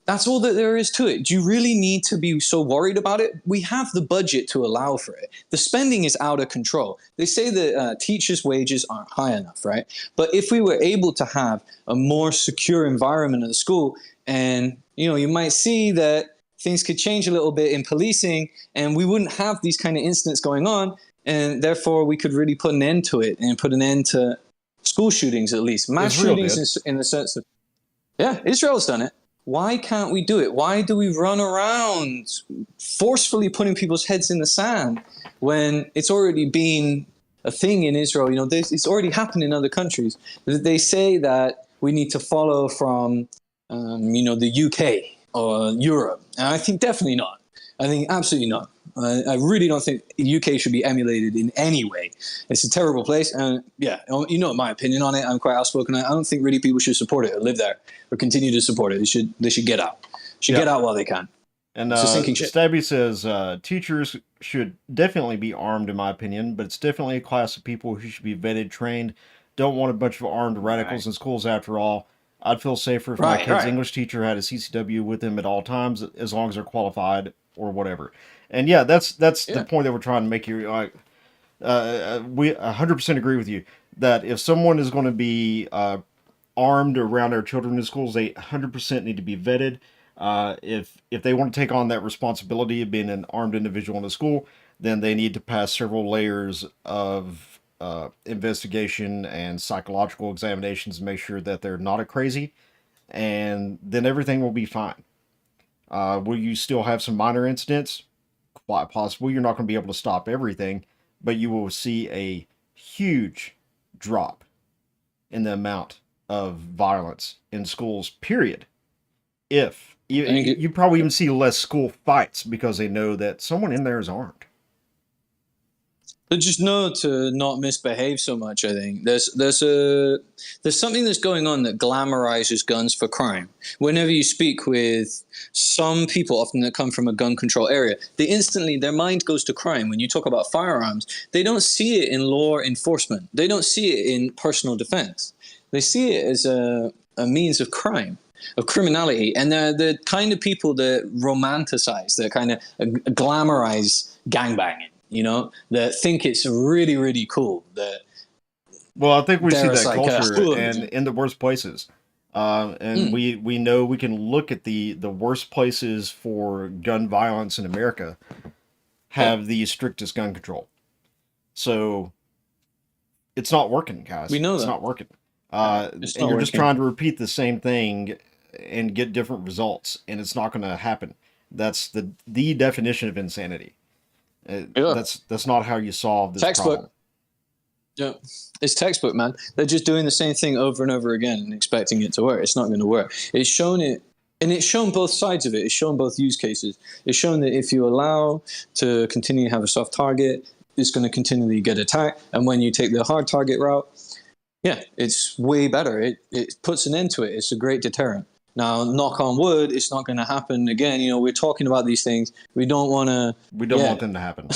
that's all that there is to it. Do you really need to be so worried about it? We have the budget to allow for it. The spending is out of control. They say that teachers' wages aren't high enough, right? But if we were able to have a more secure environment in the school, and you might see that things could change a little bit in policing, and we wouldn't have these kind of incidents going on, and therefore we could really put an end to it and put an end to school shootings, at least mass shootings in the sense of, Israel's done it. Why can't we do it? Why do we run around forcefully putting people's heads in the sand when it's already been a thing in Israel? It's already happened in other countries. They say that we need to follow from, the UK or Europe. And I think definitely not. I think absolutely not. I really don't think the UK should be emulated in any way. It's a terrible place. And my opinion on it. I'm quite outspoken. I don't think really people should support it or live there or continue to support it. They should get out. Get out while they can. And Stabby says, teachers should definitely be armed, in my opinion, but it's definitely a class of people who should be vetted, trained. Don't want a bunch of armed radicals in schools after all. I'd feel safer if my kid's English teacher had a CCW with them at all times, as long as they're qualified or whatever. And that's the point that we're trying to make here. Like, we 100% agree with you that if someone is going to be armed around our children in schools, they 100% need to be vetted. If they want to take on that responsibility of being an armed individual in a school, then they need to pass several layers of investigation and psychological examinations to make sure that they're not a crazy, and then everything will be fine. Will you still have some minor incidents? Quite possible. You're not going to be able to stop everything, but you will see a huge drop in the amount of violence in schools, period. If you probably even see less school fights because they know that someone in there is armed. But just know to not misbehave so much. I think there's something that's going on that glamorizes guns for crime. Whenever you speak with some people, often that come from a gun control area, their mind goes to crime. When you talk about firearms, they don't see it in law enforcement. They don't see it in personal defense. They see it as a means of crime, of criminality, and they're the kind of people that romanticize, that kind of glamorize gangbanging. That think it's really, really cool. Well, I think we see that culture and in the worst places. And we know we can look at the worst places for gun violence in America have the strictest gun control. So it's not working, guys. We know it's that. not working. You're just trying to repeat the same thing and get different results, and it's not going to happen. That's the definition of insanity. That's not how you solve this problem. Yeah, it's textbook, man. They're just doing the same thing over and over again and expecting it to work. It's not going to work. It's shown it, and it's shown both sides of it. It's shown both use cases. It's shown that if you allow to continue to have a soft target, it's going to continually get attacked. And when you take the hard target route, yeah, it's way better. It puts an end to it. It's a great deterrent. Now, knock on wood, it's not going to happen again. You know, we're talking about these things. We don't want to. We don't want them to happen.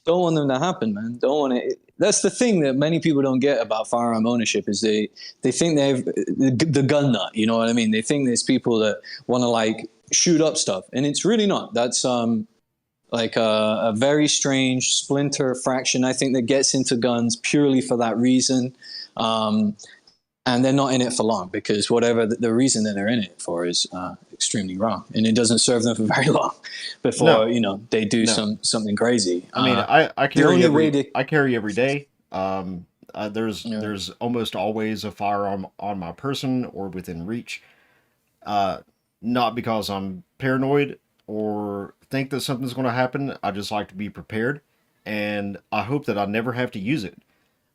Don't want them to happen, man. Don't want it. That's the thing that many people don't get about firearm ownership is they think they have the gun nut. You know what I mean? They think there's people that want to like shoot up stuff, and it's really not. That's like a very strange splinter fraction, I think, that gets into guns purely for that reason. And they're not in it for long because whatever the reason that they're in it for is extremely wrong, and it doesn't serve them for very long before they do something crazy. I mean, I carry every day. There's almost always a firearm on my person or within reach. Not because I'm paranoid or think that something's going to happen. I just like to be prepared, and I hope that I never have to use it.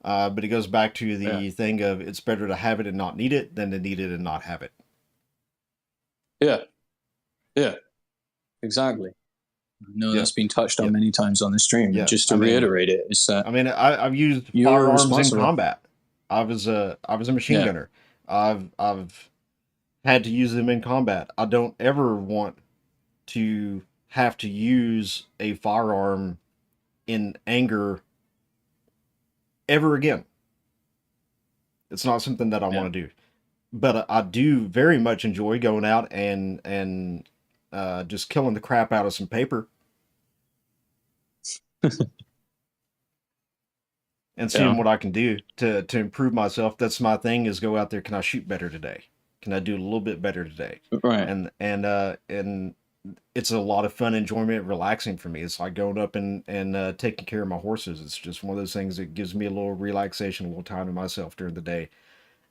But it goes back to the thing of it's better to have it and not need it than to need it and not have it. Yeah, exactly. No, that's been touched on many times on the stream. Yeah. Just to reiterate it, it's I mean, I've used firearms in combat. I was a machine gunner. I've had to use them in combat. I don't ever want to have to use a firearm in anger ever again. It's not something that I want to do, but I do very much enjoy going out and just killing the crap out of some paper and seeing what I can do to improve myself. That's my thing, is go out there. Can I shoot better today? Can I do a little bit better today? Right. And it's a lot of fun, enjoyment, relaxing for me. It's like going up and taking care of my horses. It's just one of those things that gives me a little relaxation, a little time to myself during the day.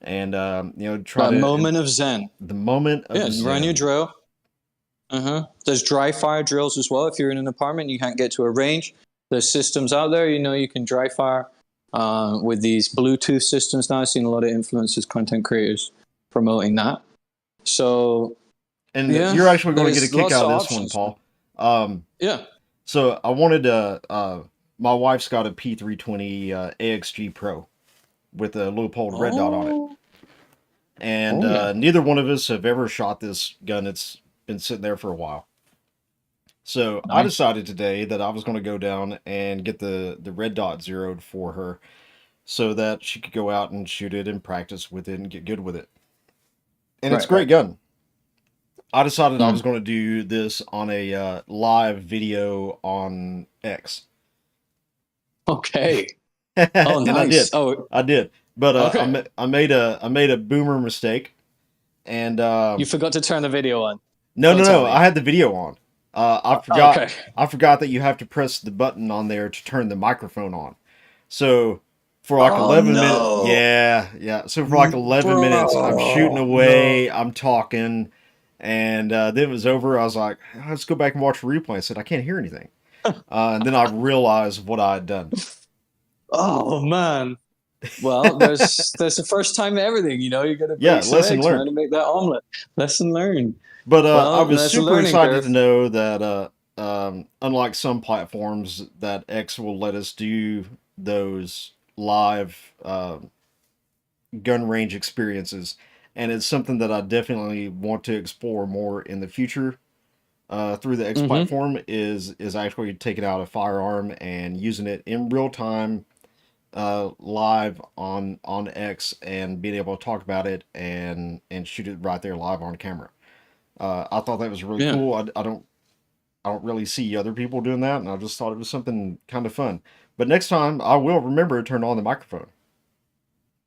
And, try that moment of zen. The moment of zen. Run your drill. There's dry fire drills as well. If you're in an apartment, you can't get to a range. There's systems out there, you can dry fire with these Bluetooth systems now. I've seen a lot of influencers, content creators promoting that. So... And you're actually going to get a kick out of this one, Paul. So I wanted to, my wife's got a P320 AXG Pro with a Leupold red dot on it. And neither one of us have ever shot this gun. It's been sitting there for a while. So I decided today that I was going to go down and get the red dot zeroed for her so that she could go out and shoot it and practice with it and get good with it. And it's a great gun. I decided I was going to do this on a live video on X. Okay. Oh, nice. I did. But I made a boomer mistake, and you forgot to turn the video on. No. I had the video on. I forgot that you have to press the button on there to turn the microphone on. So for like 11 minutes, yeah. So for like 11 minutes, I'm shooting away. I'm talking. And then it was over. I was like, let's go back and watch a replay. I said, I can't hear anything. And then I realized what I had done. Oh, man. Well, there's the first time to everything, you got to be lesson learned. Trying to make that omelet. Lesson learned. But I was super excited to know that unlike some platforms, that X will let us do those live gun range experiences. And it's something that I definitely want to explore more in the future through the X platform is actually taking out a firearm and using it in real time live on X and being able to talk about it and shoot it right there live on camera. I thought that was really cool. I don't really see other people doing that, and I just thought it was something kind of fun. But next time I will remember to turn on the microphone.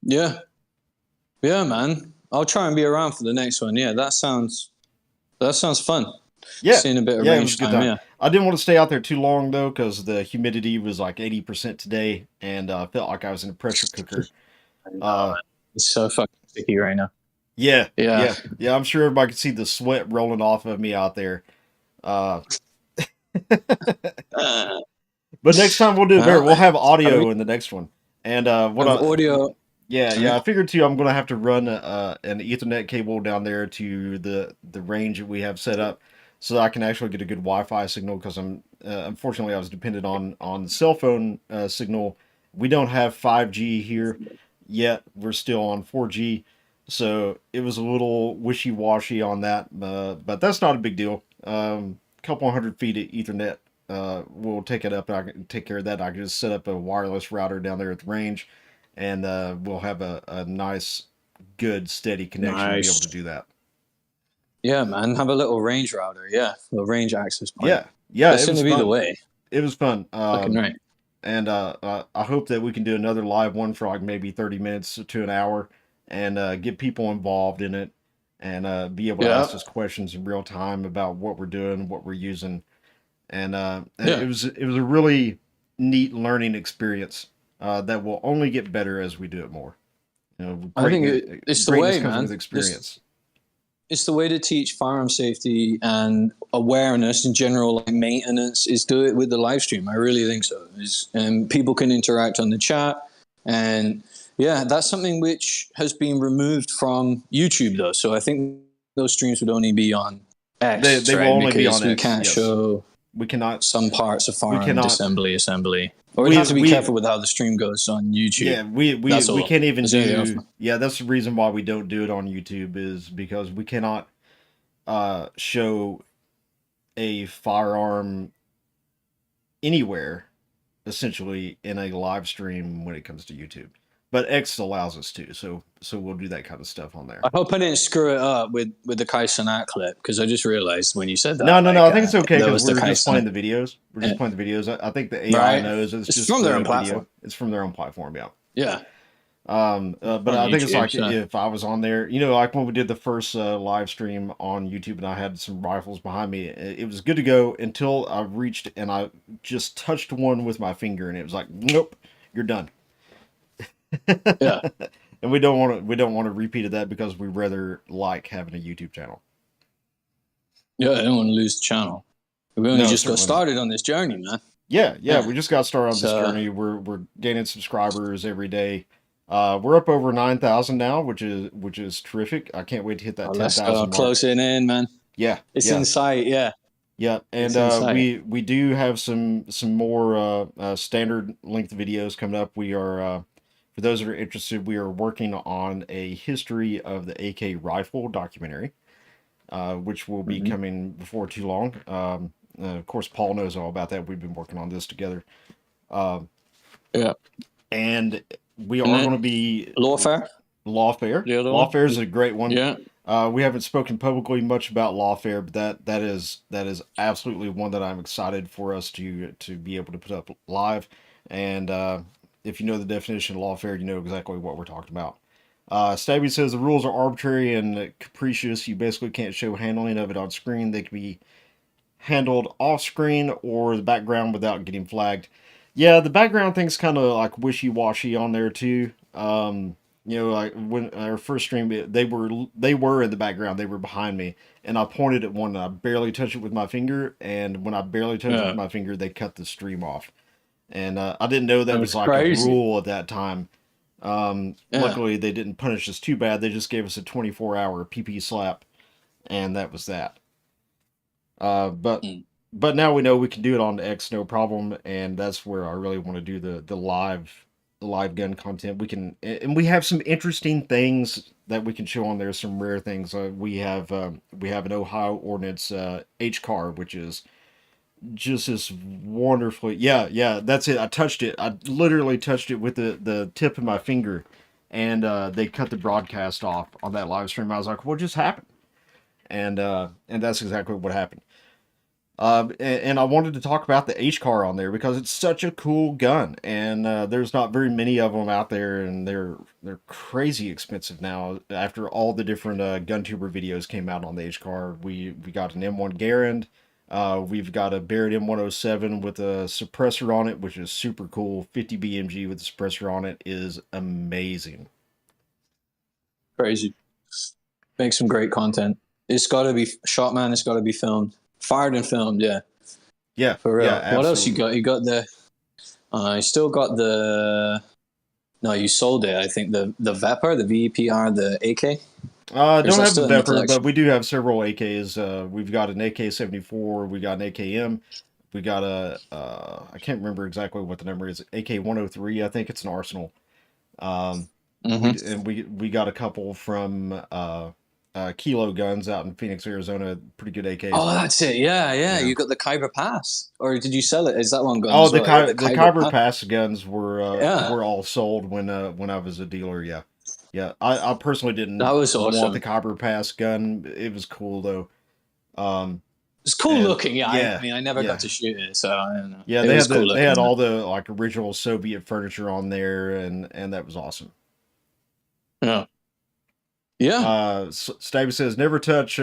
Yeah, man. I'll try and be around for the next one. Yeah, that sounds fun. Yeah, seeing a bit of range time. Yeah, I didn't want to stay out there too long though because the humidity was like 80% today, and I felt like I was in a pressure cooker. It's so fucking sticky right now. Yeah. I'm sure everybody can see the sweat rolling off of me out there. But next time we'll do it better. We'll have audio in the next one. And audio. Yeah. I figured too. I'm gonna have to run an Ethernet cable down there to the range that we have set up, so that I can actually get a good Wi-Fi signal. Because I'm unfortunately I was dependent on cell phone signal. We don't have 5G here yet. We're still on 4G, so it was a little wishy-washy on that. But that's not a big deal. Couple 100 feet of Ethernet. We'll take it up. I can take care of that. I can just set up a wireless router down there at the range, and we'll have a nice, good, steady connection to be able to do that. Yeah, man. Have a little range router. Yeah, a range access point. Yeah. That's going to be the way. It was fun. Fucking right. And I hope that we can do another live one for like maybe 30 minutes to an hour, and get people involved in it, and be able to ask us questions in real time about what we're doing, what we're using. And it was a really neat learning experience that will only get better as we do it more. I think it's the way, man. With experience. It's the way to teach firearm safety and awareness in general, like maintenance, is do it with the live stream. I really think so. And people can interact on the chat. And yeah, that's something which has been removed from YouTube though. So I think those streams would only be on X. They will only be on we X. Can't show we cannot some parts of firearm assembly. Or we have to be careful with how the stream goes on YouTube. Yeah, we can't even do. Yeah, that's the reason why we don't do it on YouTube, is because we cannot show a firearm anywhere, essentially, in a live stream when it comes to YouTube. But X allows us to, so we'll do that kind of stuff on there. I hope I didn't screw it up with the Kai Cenat clip, because I just realized when you said that. No, I think it's okay because we're just playing the videos. We're just playing the videos. I think the AI knows it's just from their own platform. It's from their own platform, yeah. Yeah. But I think it's like if I was on there, like when we did the first live stream on YouTube and I had some rifles behind me, it was good to go until I reached and I just touched one with my finger and it was like, nope, you're done. Yeah. And we don't want to repeat that because we rather like having a YouTube channel. Yeah, I don't want to lose the channel. We only just got started on this journey, man. Yeah, we just got started on this journey. We're gaining subscribers every day. We're up over 9,000 now, which is terrific. I can't wait to hit that 10,000. Closing in, man. Yeah, it's in sight. Yeah. Yeah, and we do have some more standard length videos coming up. We are for those that are interested, we are working on a history of the AK rifle documentary, which will be coming before too long. Of course, Paul knows all about that. We've been working on this together. Yeah. And we are going to be... Lawfare. Lawfare is a great one. Yeah. We haven't spoken publicly much about Lawfare, but that is absolutely one that I'm excited for us to be able to put up live. And if you know the definition of lawfare, you know exactly what we're talking about. Stabby says the rules are arbitrary and capricious. You basically can't show handling of it on screen. They can be handled off screen or the background without getting flagged. Yeah, the background thing's kind of like wishy-washy on there too. Like when our first stream, they were in the background. They were behind me, and I pointed at one and I barely touched it with my finger. And when I barely touched it with my finger, they cut the stream off. And I didn't know that was like crazy. A rule at that time. Luckily, they didn't punish us too bad. They just gave us a 24-hour PP slap, and that was that. But now we know we can do it on X, no problem, and that's where I really want to do the live gun content. We have some interesting things that we can show on there. Some rare things. We have an Ohio Ordnance HCAR, which is just this wonderfully, yeah, that's it. I touched it. I literally touched it with the tip of my finger, and they cut the broadcast off on that live stream. I was like, what just happened? And that's exactly what happened. And I wanted to talk about the HCAR on there because it's such a cool gun, and there's not very many of them out there, and they're crazy expensive now. After all the different GunTuber videos came out on the HCAR, we got an M1 Garand. We've got a Barrett M107 with a suppressor on it, which is super cool. 50 BMG with a suppressor on it is amazing. Crazy. Make some great content. It's got to be shot, man. It's got to be filmed. Fired and filmed, yeah. Yeah. For real. Yeah, what else you got? You got the... you still got the No, you sold it. I think the Vepr, the VEPR, the AK. Don't have the Vepr, but we do have several AKs. We've got an AK-74, we got an AKM, we got a I can't remember exactly what the number is. AK-103, I think it's an Arsenal. We got a couple from Kilo Guns out in Phoenix, Arizona. Pretty good AKs. Oh, that's it. Yeah. You got the Khyber Pass, or did you sell it? Is that one gone? Oh, as the well? Khyber Pass guns were all sold when I was a dealer. Yeah. I personally didn't want the Khyber Pass gun. It was cool though. It's cool looking. Yeah. I mean, I never got to shoot it, so I don't know. Yeah, they had all the like original Soviet furniture on there, and that was awesome. Yeah. Yeah. Stabby says, never touch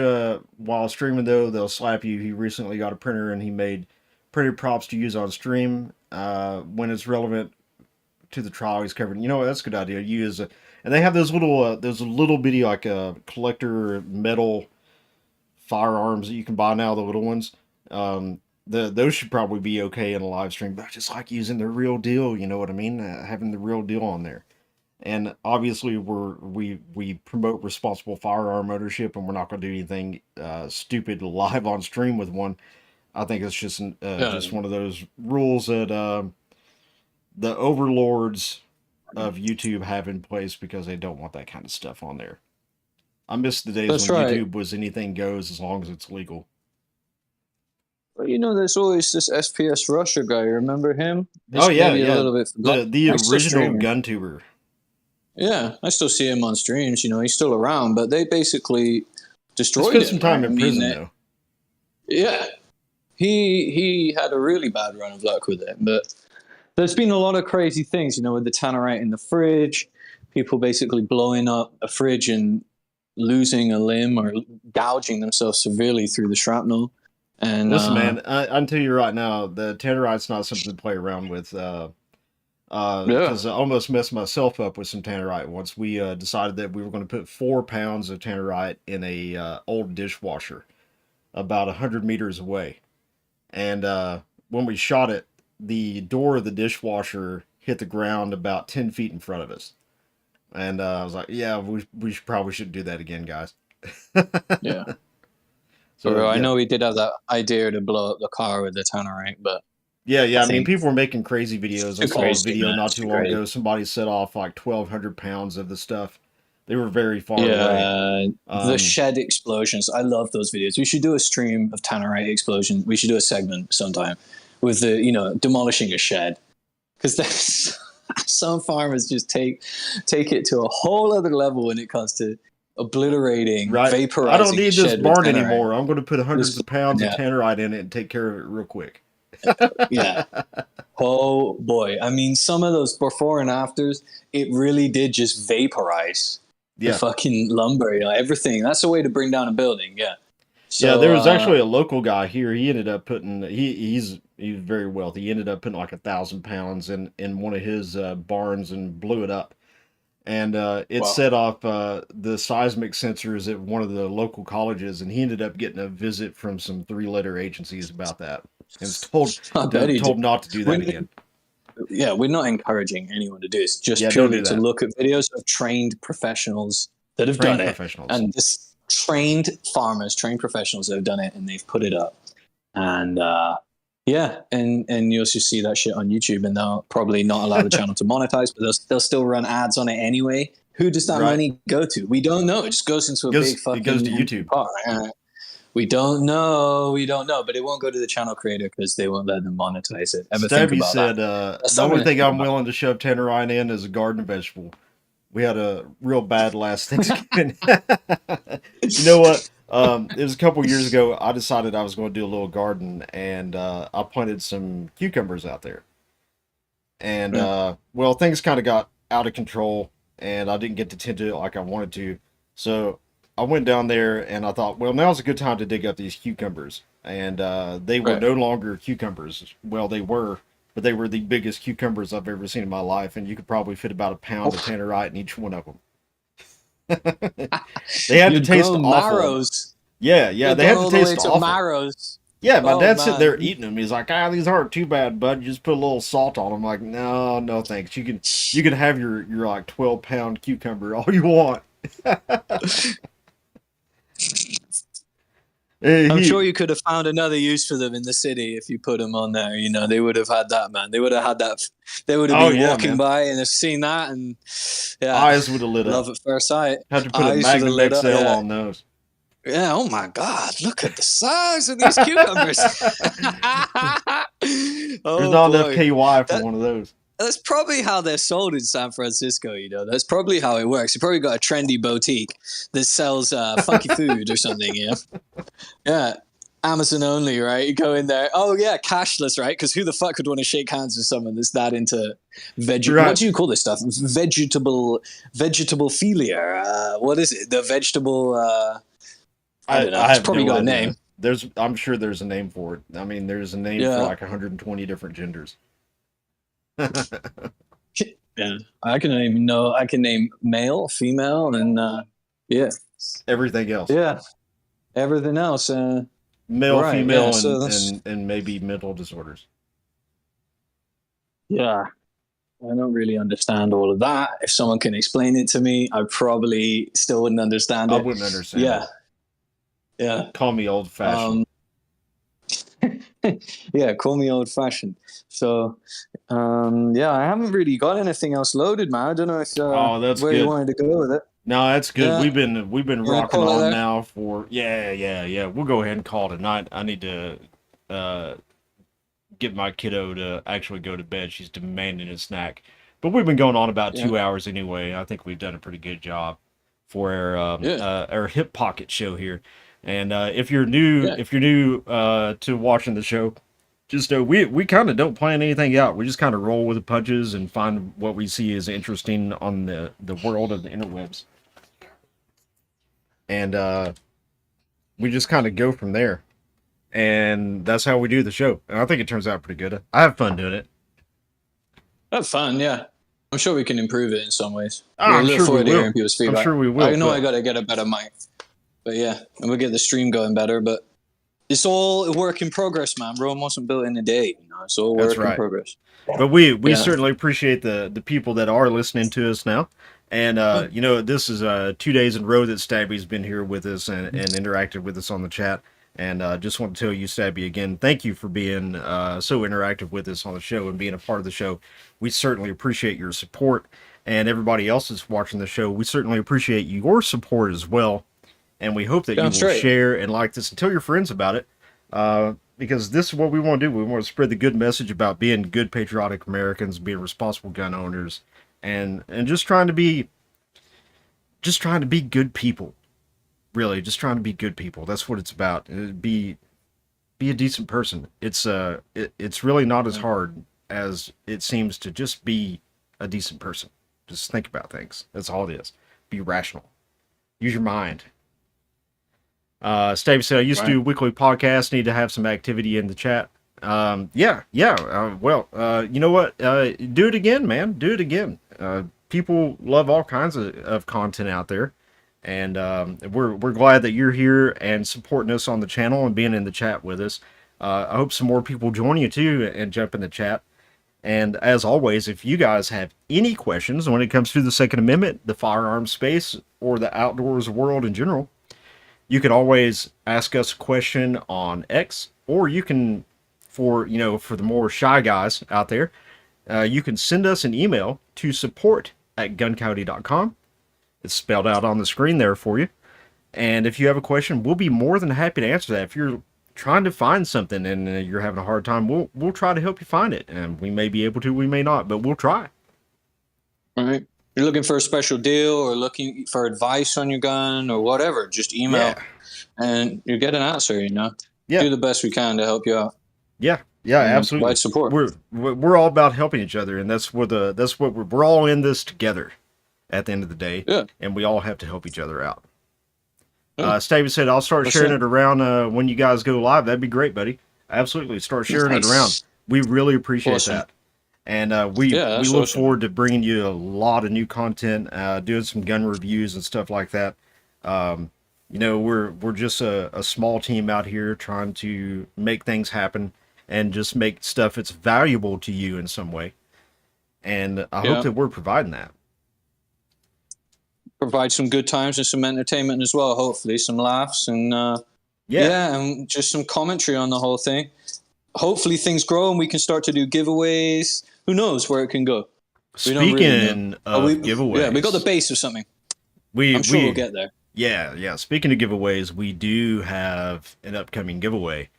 while streaming, though. They'll slap you. He recently got a printer, and he made printed props to use on stream when it's relevant to the trial he's covering. You know what? That's a good idea. Use and they have those little bitty, like, collector metal firearms that you can buy now, the little ones. Those should probably be okay in a live stream, but I just like using the real deal, you know what I mean? Having the real deal on there. And obviously, we promote responsible firearm ownership, and we're not going to do anything stupid live on stream with one. I think it's just one of those rules that the overlords of YouTube have in place because they don't want that kind of stuff on there. I miss the days when YouTube was anything goes as long as it's legal. Well, there's always this SPS Russia guy. Remember him? Oh yeah. The original GunTuber. Yeah, I still see him on streams. He's still around, but they basically destroyed him. Spent some time in prison, though. Yeah, he had a really bad run of luck with it. But there's been a lot of crazy things, with the tannerite in the fridge, people basically blowing up a fridge and losing a limb or gouging themselves severely through the shrapnel. And listen, man, I'll tell you right now, the tannerite's not something to play around with. Because I almost messed myself up with some tannerite once. We decided that we were going to put 4 pounds of tannerite in a old dishwasher about 100 meters away. And when we shot it, the door of the dishwasher hit the ground about 10 feet in front of us. And I was like, yeah, we probably shouldn't do that again, guys. Yeah. So I know we did have that idea to blow up the car with the tannerite, but Yeah, I mean, people were making crazy videos. I saw a video not too long ago. Somebody set off like 1,200 pounds of the stuff. They were very far away. The shed explosions. I love those videos. We should do a stream of tannerite explosion. We should do a segment sometime with the, demolishing a shed. Because some farmers just take it to a whole other level when it comes to obliterating, vaporizing. I don't need this barn anymore. I'm going to put hundreds of pounds of tannerite in it and take care of it real quick. Yeah. Oh boy. I mean, some of those before and afters, it really did just vaporize the fucking lumber, everything. That's a way to bring down a building. Yeah. So, there was actually a local guy here. He ended up putting, he's very wealthy. He ended up putting like 1,000 pounds in one of his barns and blew it up. And it set off the seismic sensors at one of the local colleges, and he ended up getting a visit from some 3-letter agencies about that. And was told not to do that again. Yeah, we're not encouraging anyone to do this. Just purely to look at videos of trained professionals that have done it. And just trained farmers, trained professionals that have done it, and they've put it up. And and you'll just see that shit on YouTube, and they'll probably not allow the channel to monetize, but they'll still run ads on it anyway. Who does that money go to? We don't know. It just goes into big fucking... It goes to YouTube. We don't know, but it won't go to the channel creator because they won't let them monetize it. Stabby said, the only thing I'm willing to shove tannerite in is a garden vegetable. We had a real bad last Thanksgiving. You know what? It was a couple years ago. I decided I was going to do a little garden, and I planted some cucumbers out there. And, things kind of got out of control, and I didn't get to tend to it like I wanted to. So I went down there, and I thought, well, now's a good time to dig up these cucumbers. And they were no longer cucumbers. Well, they were, but they were the biggest cucumbers I've ever seen in my life, and you could probably fit about 1 pound of tannerite in each one of them. They had to taste awful. Marrows. Yeah, they had to taste awful. Marrows. Yeah, my Oh, dad's sitting there man. eating them. He's like, these aren't too bad, bud. You just put a little salt on them. I'm like, no, thanks. You can have your like 12-pound cucumber all you want. I'm sure you could have found another use for them in the city if you put them on there. You know, they would have had that, man. They would have had that. They would have been walking by and have seen that, and Eyes would have lit up. Love at first sight. Had to put a Eyes would have Magnum lit up, XL on those. Yeah. Oh my God! Look at the size of these cucumbers. There's not enough KY for one of those. That's probably how they're sold in San Francisco, you know. That's probably how it works. You probably got a trendy boutique that sells funky food or something, you know. Yeah. Amazon only, right? You go in there. Oh, yeah, cashless, right? Because who the fuck would want to shake hands with someone that's that into Right. What do you call this stuff? Vegetable philia. What is it? The vegetable... I don't know. It's have probably no got a idea. name. I'm sure there's a name for it. I mean, there's a name Yeah. for like 120 different genders. Yeah, I can name male, female, and yeah, everything else. Yeah, everything else. Male, right, female, yeah, so that's- and maybe mental disorders. Yeah, I don't really understand all of that. If someone can explain it to me, I probably still wouldn't understand it. I wouldn't understand. Yeah, it. yeah. Call me old fashioned. Yeah, call me old fashioned. So, yeah, I haven't really got anything else loaded, man. I don't know if that's where good. you wanted to go with it. No, that's good. Yeah. We've been You wanna rocking call it on there? now for yeah. We'll go ahead and call it a night. I need to get my kiddo to actually go to bed. She's demanding a snack. But we've been going on about 2 hours anyway. I think we've done a pretty good job for our hip pocket show here. And if you're new to watching the show, just know we kind of don't plan anything out. We just kind of roll with the punches and find what we see is interesting on the world of the interwebs. And we just kind of go from there. And that's how we do the show. And I think it turns out pretty good. I have fun doing it. That's fun, yeah. I'm sure we can improve it in some ways. I'm look sure forward we to will. hearing people's I'm feedback. sure we will, I know but- I got to get a better mic. But yeah, and we'll get the stream going better. But it's all a work in progress, man. Rome wasn't built in a day. You know, it's all work That's right. in progress. But we Yeah. certainly appreciate the people that are listening to us now. And, you know, this is 2 days in a row that Stabby's been here with us and interacted with us on the chat. And just want to tell you, Stabby, again, thank you for being so interactive with us on the show and being a part of the show. We certainly appreciate your support. And everybody else that's watching the show, we certainly appreciate your support as well. And we hope that you will share and like this and tell your friends about it. Because this is what we want to do. We want to spread the good message about being good patriotic Americans, being responsible gun owners, and just trying to be good people. Really, just trying to be good people. That's what it's about. Be a decent person. It's really not as hard as it seems to just be a decent person. Just think about things. That's all it is. Be rational. Use your mind. Steve said, I used to do weekly podcasts, need to have some activity in the chat. Well, you know what? Do it again, man. Do it again. People love all kinds of content out there. And we're glad that you're here and supporting us on the channel and being in the chat with us. I hope some more people join you too and jump in the chat. And as always, if you guys have any questions when it comes to the Second Amendment, the firearms space, or the outdoors world in general, you can always ask us a question on X, or you can, for the more shy guys out there, you can send us an email to support@guncoyote.com. It's spelled out on the screen there for you. And if you have a question, we'll be more than happy to answer that. If you're trying to find something and you're having a hard time, we'll try to help you find it. And we may be able to, we may not, but we'll try. All right. You're looking for a special deal or looking for advice on your gun or whatever, just email and you get an answer, you know. Yeah. Do the best we can to help you out. Yeah, absolutely. Provide support. We're all about helping each other, and that's what we're all in this together at the end of the day. Yeah. And we all have to help each other out. Yeah. Staven said, I'll start That's sharing it. it around when you guys go live. That'd be great, buddy. Absolutely. Start sharing it around. We really appreciate Awesome. that. And we that's look awesome. forward to bringing you a lot of new content, doing some gun reviews and stuff like that. You know, we're just a small team out here trying to make things happen and just make stuff that's valuable to you in some way. And I hope that we're providing that. Provide some good times and some entertainment as well, hopefully some laughs and and just some commentary on the whole thing. Hopefully things grow and we can start to do giveaways. Who knows where it can go? Speaking of giveaways, we got the base of something. I'm sure we'll get there. Yeah. Speaking of giveaways, we do have an upcoming giveaway.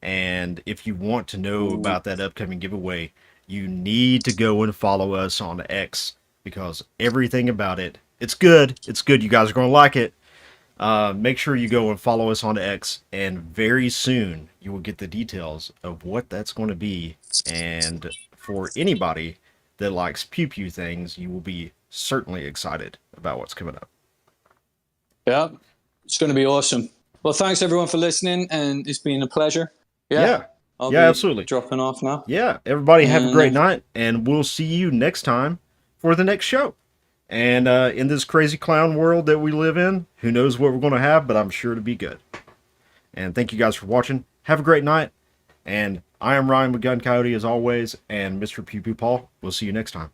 And if you want to know about that upcoming giveaway, you need to go and follow us on X, because everything about it, it's good. It's good. You guys are going to like it. Make sure you go and follow us on X, and very soon you will get the details of what that's going to be. And for anybody that likes pew pew things, you will be certainly excited about what's coming up. Yeah, it's going to be awesome. Well, thanks everyone for listening, and it's been a pleasure. Yeah, I'll be absolutely. Dropping off now. Yeah, everybody have a great night, and we'll see you next time for the next show. And in this crazy clown world that we live in, who knows what we're going to have, but I'm sure to be good. And thank you guys for watching. Have a great night. And I am Ryan with Gun Coyote as always, and Mr. Pew Pew Paul. We'll see you next time.